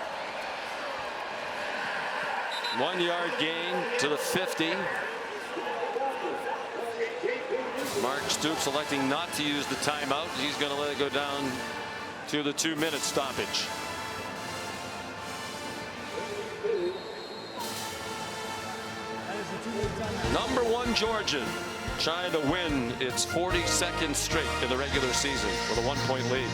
1 yard gain to the 50. Mark Stoops electing not to use the timeout. He's going to let it go down to the 2-minute stoppage. Number 1 Georgia trying to win its 42nd straight in the regular season with a 1-point lead.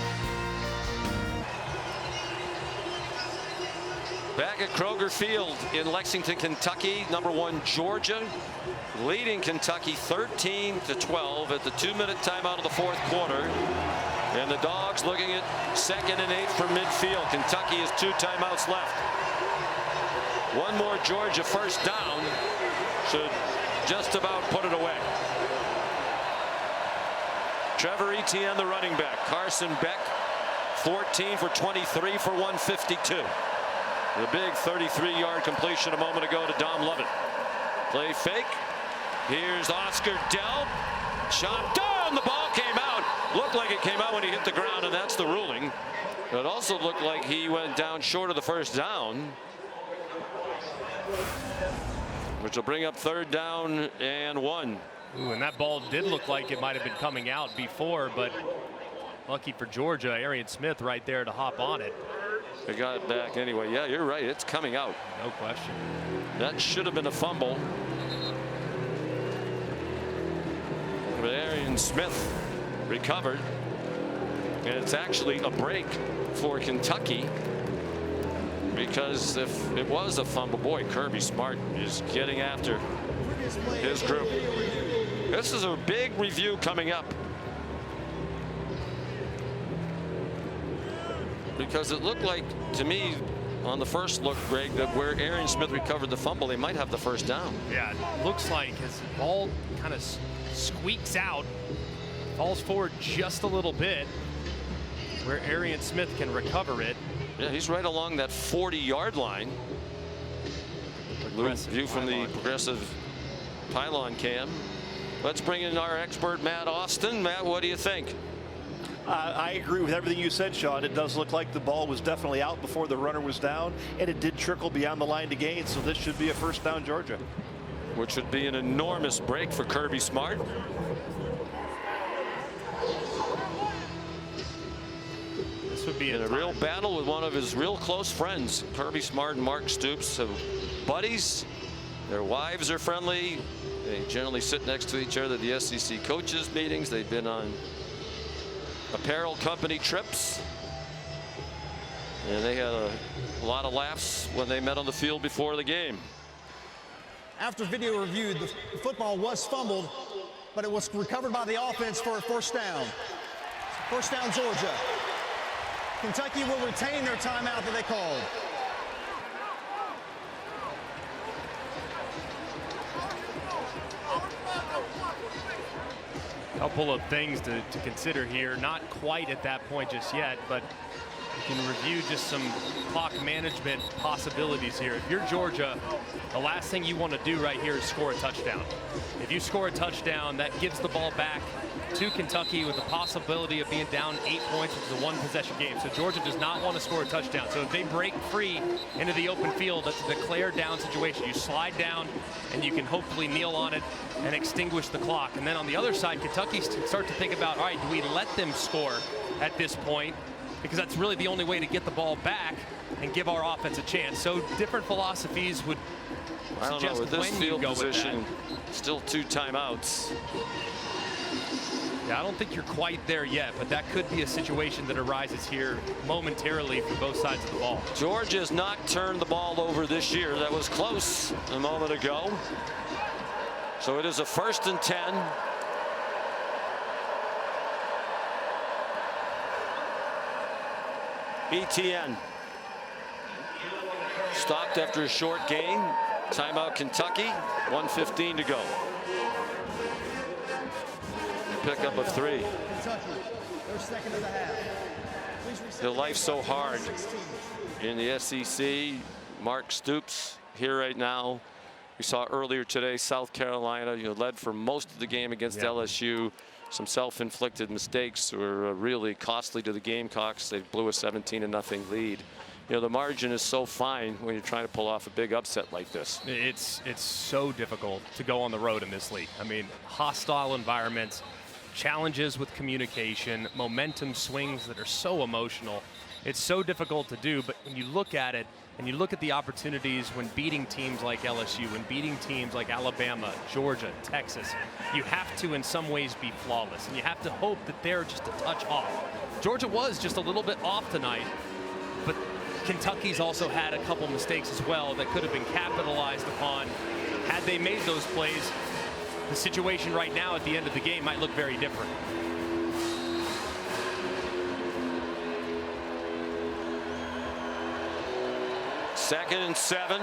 Back at Kroger Field in Lexington, Kentucky, number 1 Georgia leading Kentucky 13-12 at the 2-minute timeout of the 4th quarter. And the Dogs looking at 2nd and 8 from midfield. Kentucky has 2 timeouts left. One more Georgia first down should just about put it away. Trevor Etienne, the running back. Carson Beck, 14 for 23 for 152. The big 33-yard completion a moment ago to Dom Lovett. Play fake. Here's Oscar Dell. Shot down. The ball came out. Looked like it came out when he hit the ground, and that's the ruling. It also looked like he went down short of the first down, which will bring up 3rd down and 1. Ooh, and that ball did look like it might have been coming out before, but lucky for Georgia, Arian Smith right there to hop on it. They got it back anyway. Yeah, you're right. It's coming out. No question. That should have been a fumble. But Arian Smith recovered. And it's actually a break for Kentucky, because if it was a fumble, boy, Kirby Smart is getting after his group. This is a big review coming up, because it looked like to me on the first look, Greg, that where Arian Smith recovered the fumble, they might have the first down. Yeah, it looks like his ball kind of squeaks out, falls forward just a little bit, where Arian Smith can recover it. Yeah, he's right along that 40-yard line. View from the progressive pylon cam. Let's bring in our expert, Matt Austin. Matt, what do you think? I agree with everything you said, Sean. It does look like the ball was definitely out before the runner was down, and it did trickle beyond the line to gain, so this should be a first down Georgia. Which would be an enormous break for Kirby Smart. This would be in a real battle with one of his real close friends. Kirby Smart and Mark Stoops are buddies. Their wives are friendly. They generally sit next to each other at the SEC coaches meetings. They've been on apparel company trips, and they had a lot of laughs when they met on the field before the game. After video review, the football was fumbled, but it was recovered by the offense for a first down. First down, Georgia. Kentucky will retain their timeout that they called. A couple of things to consider here. Not quite at that point just yet, but you can review just some clock management possibilities here. If you're Georgia, the last thing you want to do right here is score a touchdown. If you score a touchdown, that gives the ball back to Kentucky with the possibility of being down 8 points, which is a 1-possession game. So Georgia does not want to score a touchdown. So if they break free into the open field, that's a declared down situation. You slide down and you can hopefully kneel on it and extinguish the clock. And then on the other side, Kentucky start to think about, all right, do we let them score at this point? Because that's really the only way to get the ball back and give our offense a chance. So different philosophies would suggest with this when field you go position, with that. still 2 timeouts. Yeah, I don't think you're quite there yet, but that could be a situation that arises here momentarily for both sides of the ball. Georgia has not turned the ball over this year. That was close a moment ago. So it is a 1st and 10. ETN stopped after a short gain. Timeout Kentucky. 1:15 to go. Pickup of 3. The life's so hard in the SEC. Mark Stoops here right now. We saw earlier today South Carolina, led for most of the game against LSU. Some self-inflicted mistakes were really costly to the Gamecocks. They blew a 17-0 lead. The margin is so fine when you're trying to pull off a big upset like this. It's so difficult to go on the road in this league. I mean, hostile environments, challenges with communication, momentum swings that are so emotional. It's so difficult to do, but when you look at it and you look at the opportunities when beating teams like LSU, when beating teams like Alabama, Georgia, Texas, you have to in some ways be flawless, and you have to hope that they're just a touch off. Georgia was just a little bit off tonight, but Kentucky's also had a couple mistakes as well that could have been capitalized upon. Had they made those plays, the situation right now at the end of the game might look very different. Second and 7.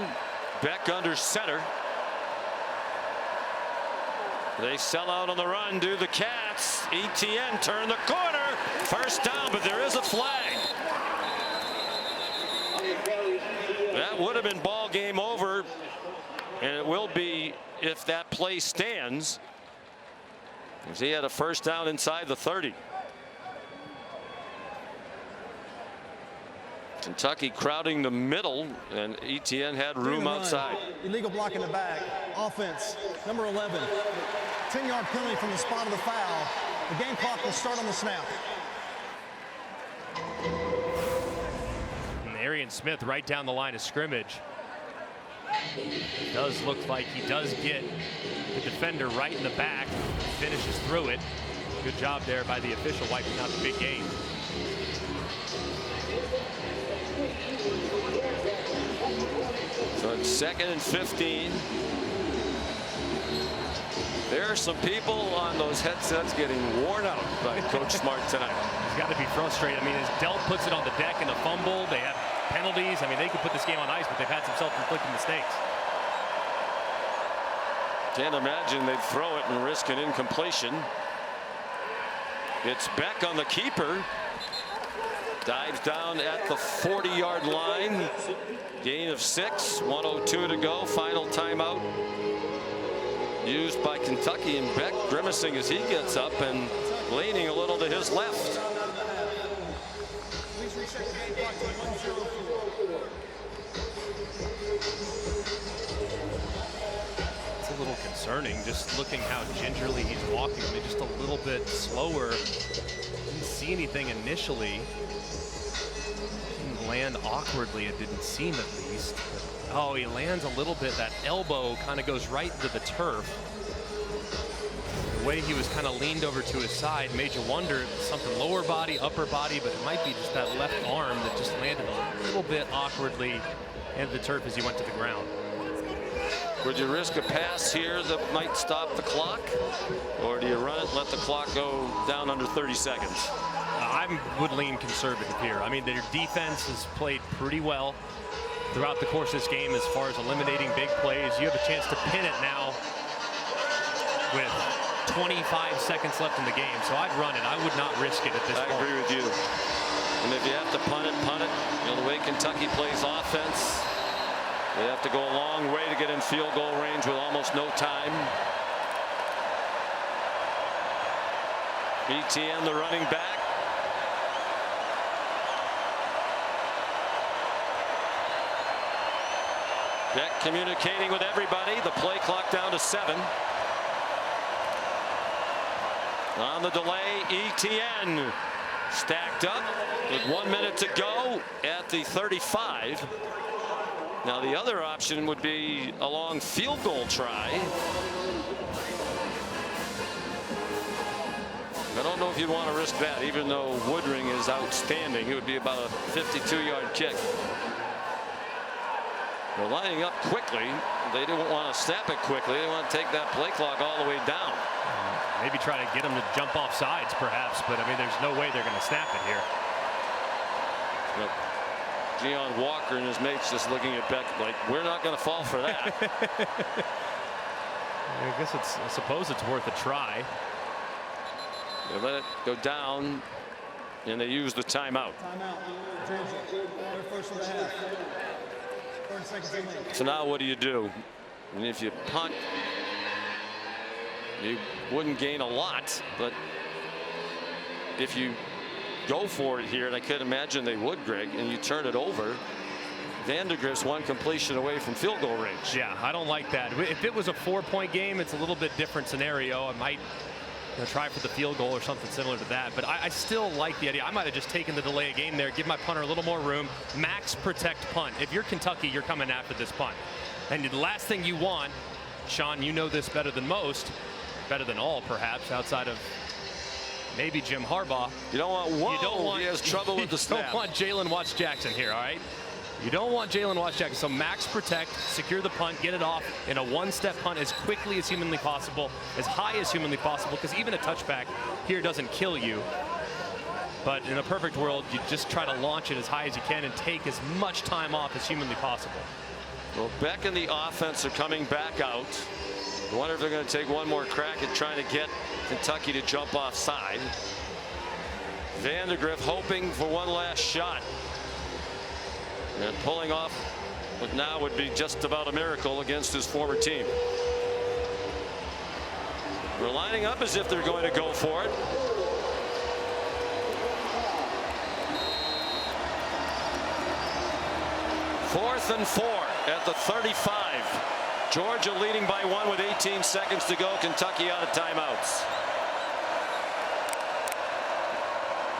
Beck under center. They sell out on the run, do the Cats. ETN turn the corner. First down, but there is a flag. That would have been ball game over, and it will be if that play stands, as he had a first down inside the 30. Kentucky crowding the middle, and ETN had room outside. Illegal block in the back. Offense, number 11. 10-yard penalty from the spot of the foul. The game clock will start on the snap. And Arian Smith right down the line of scrimmage. It does look like he does get the defender right in the back. Finishes through it. Good job there by the official wiping out the big gain. So it's 2nd and 15. There are some people on those headsets getting worn out by Coach Smart tonight. He's got to be frustrated. I mean, as Delt puts it on the deck in a fumble, they have penalties. I mean, they could put this game on ice, but they've had some self-inflicted mistakes. Can't imagine they'd throw it and risk an incompletion. It's Beck on the keeper. Dives down at the 40-yard line. Gain of 6. 1:02 to go. Final timeout used by Kentucky, and Beck grimacing as he gets up and leaning a little to his left. It's a little concerning, just looking how gingerly he's walking. I mean, just a little bit slower. Didn't see anything initially. Didn't land awkwardly, it didn't seem at least. Oh, he lands a little bit. That elbow kind of goes right into the turf. The way he was kind of leaned over to his side made you wonder if it's something lower body, upper body, but it might be just that left arm that just landed a little bit awkwardly into the turf as he went to the ground. Would you risk a pass here that might stop the clock? Or do you run it and let the clock go down under 30 seconds? I would lean conservative here. I mean, their defense has played pretty well throughout the course of this game as far as eliminating big plays. You have a chance to pin it now with 25 seconds left in the game. So I'd run it. I would not risk it at this point. I agree with you. And if you have to punt it, punt it. The way Kentucky plays offense, they have to go a long way to get in field goal range with almost no time. ETN, the running back. Beck communicating with everybody. The play clock down to 7. On the delay, ETN stacked up with 1 minute to go at the 35. Now the other option would be a long field goal try. I don't know if you'd want to risk that, even though Woodring is outstanding. It would be about a 52-yard kick. They're lining up quickly. They didn't want to snap it quickly. They want to take that play clock all the way down. Maybe try to get them to jump off sides, perhaps, but I mean, there's no way they're going to snap it here. But Deion Walker and his mates just looking at Beck like, we're not going to fall for that. I guess I suppose it's worth a try. They let it go down, and they use the timeout. Timeout. Georgia. Their first of the half. 30 seconds remaining. So now what do you do? And if you punt, you wouldn't gain a lot, but if you go for it here, and I could imagine they would, Greg, and you turn it over, Vandegrift's one completion away from field goal range. Yeah, I don't like that. If it was a 4-point game, it's a little bit different scenario. I might try for the field goal or something similar to that, but I still like the idea. I might have just taken the delay of game there, give my punter a little more room, max protect punt. If you're Kentucky, you're coming after this punt. And the last thing you want, Sean, you know this better than most, better than all perhaps, outside of maybe Jim Harbaugh. You don't want, whoa, you don't want, he has trouble with the snap. You don't want Jalen Watts-Jackson here, all right? You don't want Jalen Watts-Jackson. So max protect, secure the punt, get it off in a one-step punt as quickly as humanly possible, as high as humanly possible, because even a touchback here doesn't kill you. But in a perfect world, you just try to launch it as high as you can and take as much time off as humanly possible. Well, Beck and the offense are coming back out. I wonder if they're going to take one more crack at trying to get Kentucky to jump offside. Vandegrift hoping for one last shot. And pulling off what now would be just about a miracle against his former team. They're lining up as if they're going to go for it. Fourth and 4 at the 35. Georgia leading by 1 with 18 seconds to go. Kentucky out of timeouts.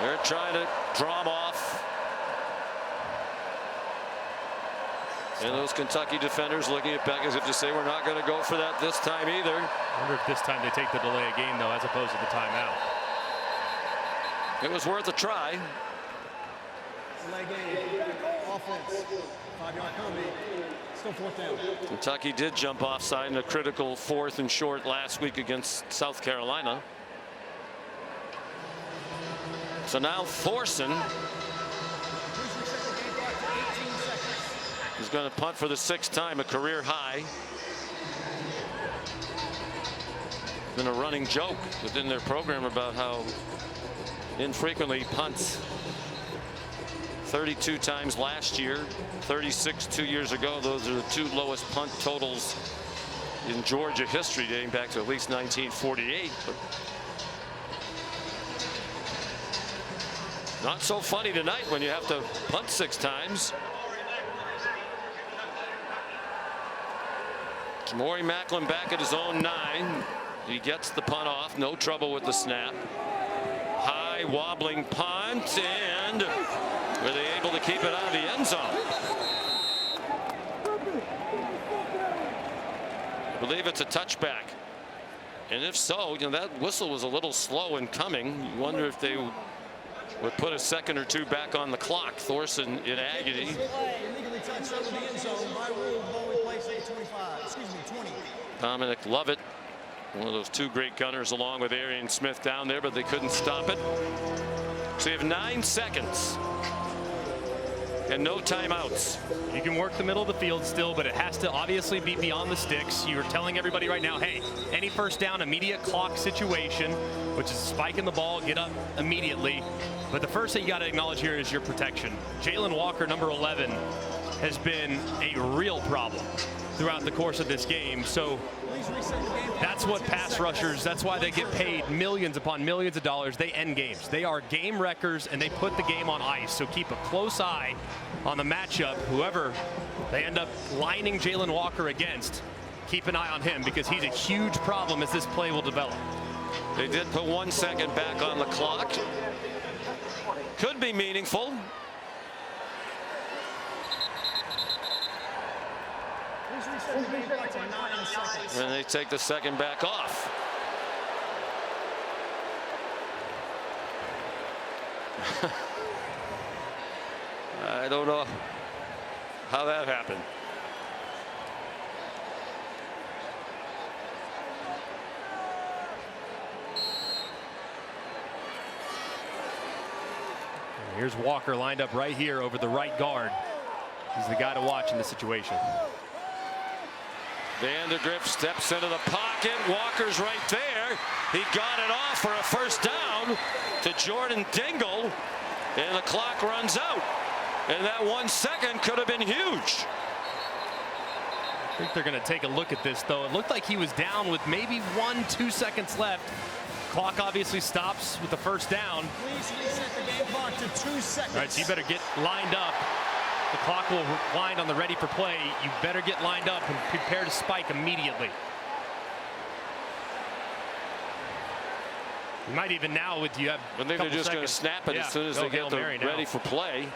They're trying to draw them off. And those Kentucky defenders looking at Beck as if to say, we're not going to go for that this time either. I wonder if this time they take the delay of game, though, as opposed to the timeout. It was worth a try. Delay game. Offense. 5-yard penalty. Still fourth down. Kentucky did jump offside in a critical 4th and short last week against South Carolina. So now Thorson is going to punt for the 6th time, a career high. Been a running joke within their program about how infrequently punts. 32 times last year, 36 2 years ago. Those are the 2 lowest punt totals in Georgia history, dating back to at least 1948. But not so funny tonight when you have to punt 6 times. Maury Macklin back at his own 9. He gets the punt off. No trouble with the snap. High wobbling punt, and were they able to keep it out of the end zone? I believe it's a touchback. And if so, you know, that whistle was a little slow in coming. You wonder if they would put a second or 2 back on the clock. Thorson in agony. Illegally touched over the end zone. By rule, ball replaced at 25. Excuse me, 20. Dominic Lovett, one of those 2 great gunners, along with Arian Smith down there, but they couldn't stop it. So you have 9 seconds and no timeouts. You can work the middle of the field still, but it has to obviously be beyond the sticks. You're telling everybody right now, hey, any first down, immediate clock situation, which is spiking the ball, get up immediately. But the first thing you got to acknowledge here is your protection. Jalen Walker, number 11, has been a real problem throughout the course of this game. So that's what pass rushers, that's why they get paid millions upon millions of dollars. They end games. They are game wreckers, and they put the game on ice. So keep a close eye on the matchup. Whoever they end up lining Jalen Walker against, keep an eye on him, because he's a huge problem as this play will develop. They did put 1 second back on the clock. Could be meaningful. And they take the second back off. I don't know how that happened. Here's Walker lined up right here over the right guard. He's the guy to watch in this situation. Vandegrift steps into the pocket. Walker's right there. He got it off for a first down to Jordan Dingle, and the clock runs out. And that 1 second could have been huge. I think they're going to take a look at this, though. It looked like he was down with maybe 1-2 seconds left. Clock obviously stops with the first down. Please reset the game clock to 2 seconds. All right, so you better get lined up. The clock will wind on the ready for play. You better get lined up and prepare to spike immediately. You might even now, with you have I think they're just going to snap it as soon as they get them ready for play.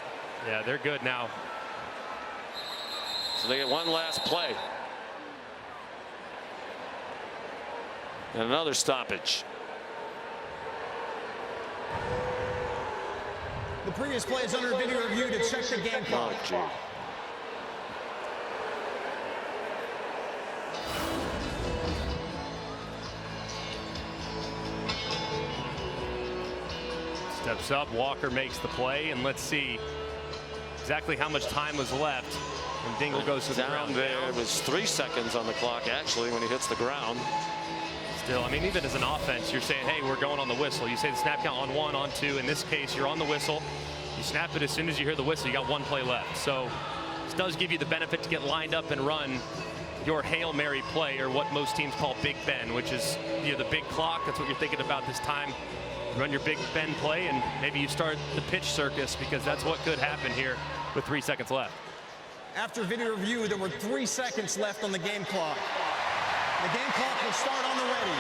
Yeah, they're good now. So they get one last play. And another stoppage. The previous play is under video review to check the game clock. Oh, gee. Steps up, Walker makes the play, and let's see exactly how much time was left. And Dingle goes to the ground. There was 3 seconds on the clock, actually, when he hits the ground. Still, I mean, even as an offense, you're saying, hey, we're going on the whistle. You say the snap count on 1, on 2. In this case, you're on the whistle. You snap it as soon as you hear the whistle. You got 1 play left. So this does give you the benefit to get lined up and run your Hail Mary play, or what most teams call Big Ben, which is the big clock. That's what you're thinking about this time. Run your Big Ben play, and maybe you start the pitch circus, because that's what could happen here with 3 seconds left. After video review, there were 3 seconds left on the game clock. The game clock will start on the ready.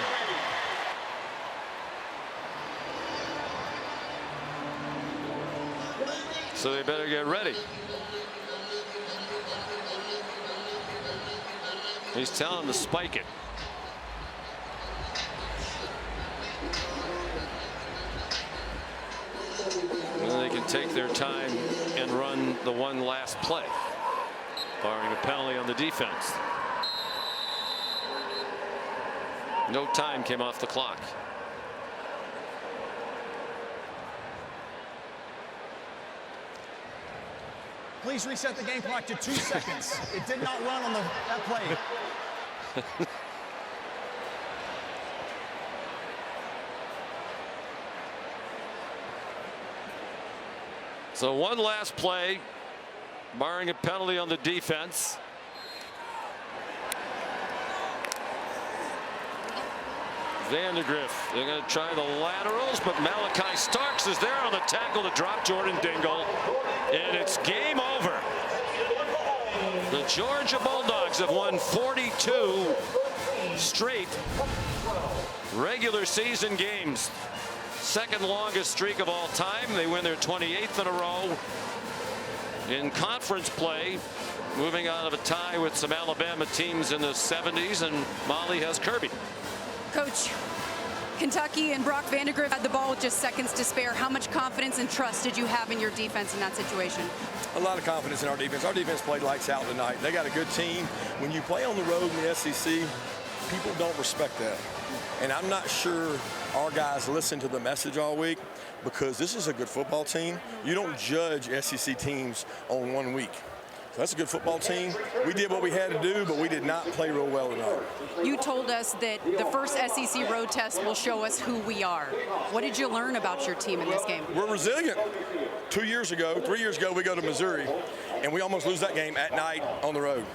So they better get ready. He's telling them to spike it. And they can take their time and run the one last play, barring a penalty on the defense. No time came off the clock. Please reset the game clock to 2 seconds. It did not run on that play. So one last play, barring a penalty on the defense. Vandegrift, they're going to try the laterals, but Malachi Starks is there on the tackle to drop Jordan Dingle, and it's game over. The Georgia Bulldogs have won 42 straight regular season games. Second longest streak of all time. They win their 28th in a row in conference play, moving out of a tie with some Alabama teams in the 70s, and Molly has Kirby. Coach, Kentucky and Brock Vandegrift had the ball with just seconds to spare. How much confidence and trust did you have in your defense in that situation? A lot of confidence in our defense. Our defense played lights out tonight. They got a good team. When you play on the road in the SEC, people don't respect that. And I'm not sure our guys listen to the message all week, because this is a good football team. You don't judge SEC teams on 1 week. So that's a good football team. We did what we had to do, but we did not play real well tonight. You told us that the first SEC road test will show us who we are. What did you learn about your team in this game? We're resilient. 3 years ago, we go to Missouri, and we almost lose that game at night on the road.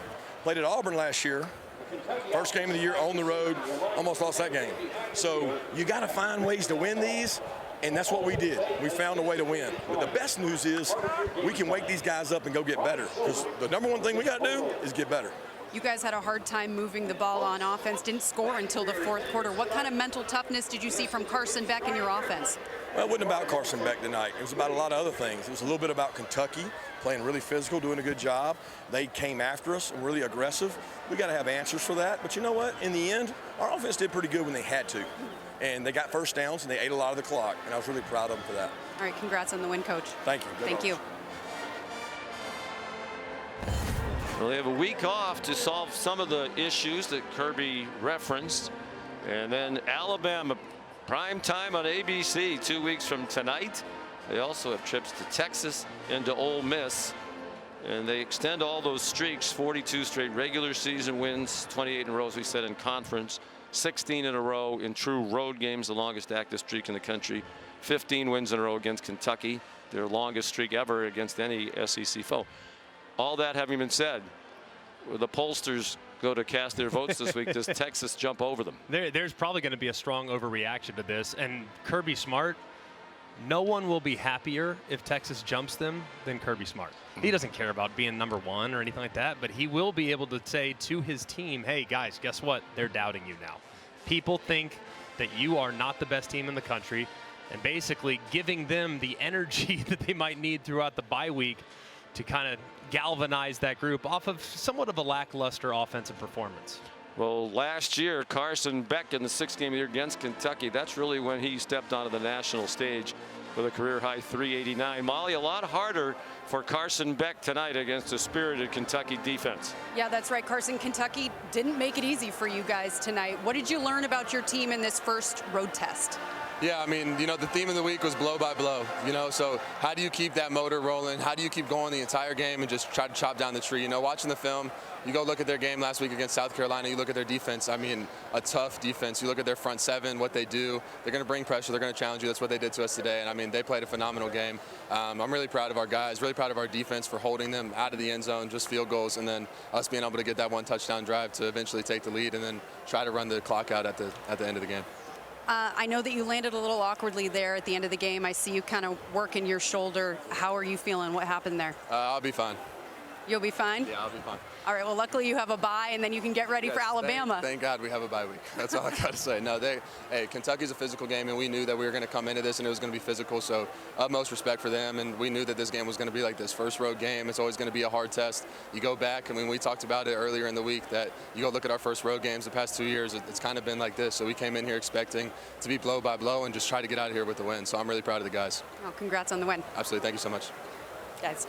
Played at Auburn last year. First game of the year on the road, almost lost that game. So you got to find ways to win these, and that's what we did. We found a way to win. But the best news is we can wake these guys up and go get better, because the number one thing we got to do is get better. You guys had a hard time moving the ball on offense, didn't score until the fourth quarter. What kind of mental toughness did you see from Carson Beck in your offense? Well, it wasn't about Carson Beck tonight. It was about a lot of other things. It was a little bit about Kentucky, playing really physical, doing a good job. They came after us and really aggressive. We got to have answers for that. But you know what? In the end, our offense did pretty good when they had to. And they got first downs, and they ate a lot of the clock. And I was really proud of them for that. All right, congrats on the win, Coach. Thank you. Good Thank you. Well, they have a week off to solve some of the issues that Kirby referenced. And then Alabama, prime time on ABC 2 weeks from tonight. They also have trips to Texas and to Ole Miss. And they extend all those streaks, 42 straight regular season wins, 28 in a row, as we said, in conference, 16 in a row in true road games, the longest active streak in the country, 15 wins in a row against Kentucky, their longest streak ever against any SEC foe. All that having been said, the pollsters go to cast their votes this week. Does Texas jump over them? There's probably going to be a strong overreaction to this. And Kirby Smart, no one will be happier if Texas jumps them than Kirby Smart. He doesn't care about being #1 or anything like that, but he will be able to say to his team, hey, guys, guess what? They're doubting you now. People think that you are not the best team in the country, and basically giving them the energy that they might need throughout the bye week to kind of galvanize that group off of somewhat of a lackluster offensive performance. Well, last year, Carson Beck in the 6th game of the year against Kentucky, that's really when he stepped onto the national stage with a career-high 389. Molly, a lot harder for Carson Beck tonight against a spirited Kentucky defense. Yeah, that's right, Carson. Kentucky didn't make it easy for you guys tonight. What did you learn about your team in this first road test? Yeah, I mean, you know, the theme of the week was blow by blow, you know, so how do you keep that motor rolling? How do you keep going the entire game and just try to chop down the tree? You know, watching the film, you go look at their game last week against South Carolina, you look at their defense, I mean, a tough defense. You look at their front seven, what they do, they're going to bring pressure, they're going to challenge you. That's what they did to us today, and I mean, they played a phenomenal game. I'm really proud of our guys, really proud of our defense for holding them out of the end zone, just field goals, and then us being able to get that one touchdown drive to eventually take the lead and then try to run the clock out at the end of the game. I know that you landed a little awkwardly there at the end of the game. I see you kind of working your shoulder. How are you feeling? What happened there? I'll be fine. You'll be fine? Yeah, I'll be fine. All right, well, luckily you have a bye, and then you can get ready for Alabama. Thank God we have a bye week. That's all I got to say. No, hey, Kentucky's a physical game, and we knew that we were going to come into this, and it was going to be physical, so utmost respect for them, and we knew that this game was going to be like this. First road game, it's always going to be a hard test. You go back, I mean, we talked about it earlier in the week, that you go look at our first road games the past 2 years, it's kind of been like this, so we came in here expecting to be blow by blow and just try to get out of here with the win, so I'm really proud of the guys. Oh, congrats on the win. Absolutely, thank you so much. Guys.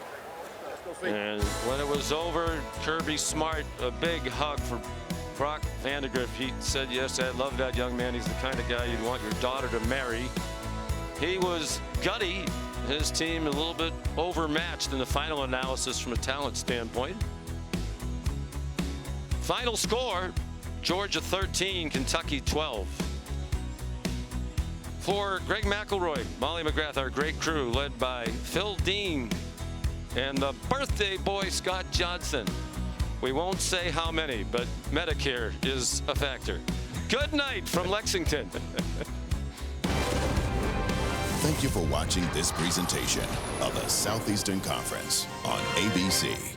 And when it was over, Kirby Smart, a big hug for Brock Vandegrift. He said, yes, I love that young man. He's the kind of guy you'd want your daughter to marry. He was gutty. His team a little bit overmatched in the final analysis from a talent standpoint. Final score, Georgia 13, Kentucky 12. For Greg McElroy, Molly McGrath, our great crew, led by Phil Dean, and the birthday boy, Scott Johnson. We won't say how many, but Medicare is a factor. Good night from Lexington. Thank you for watching this presentation of the Southeastern Conference on ABC.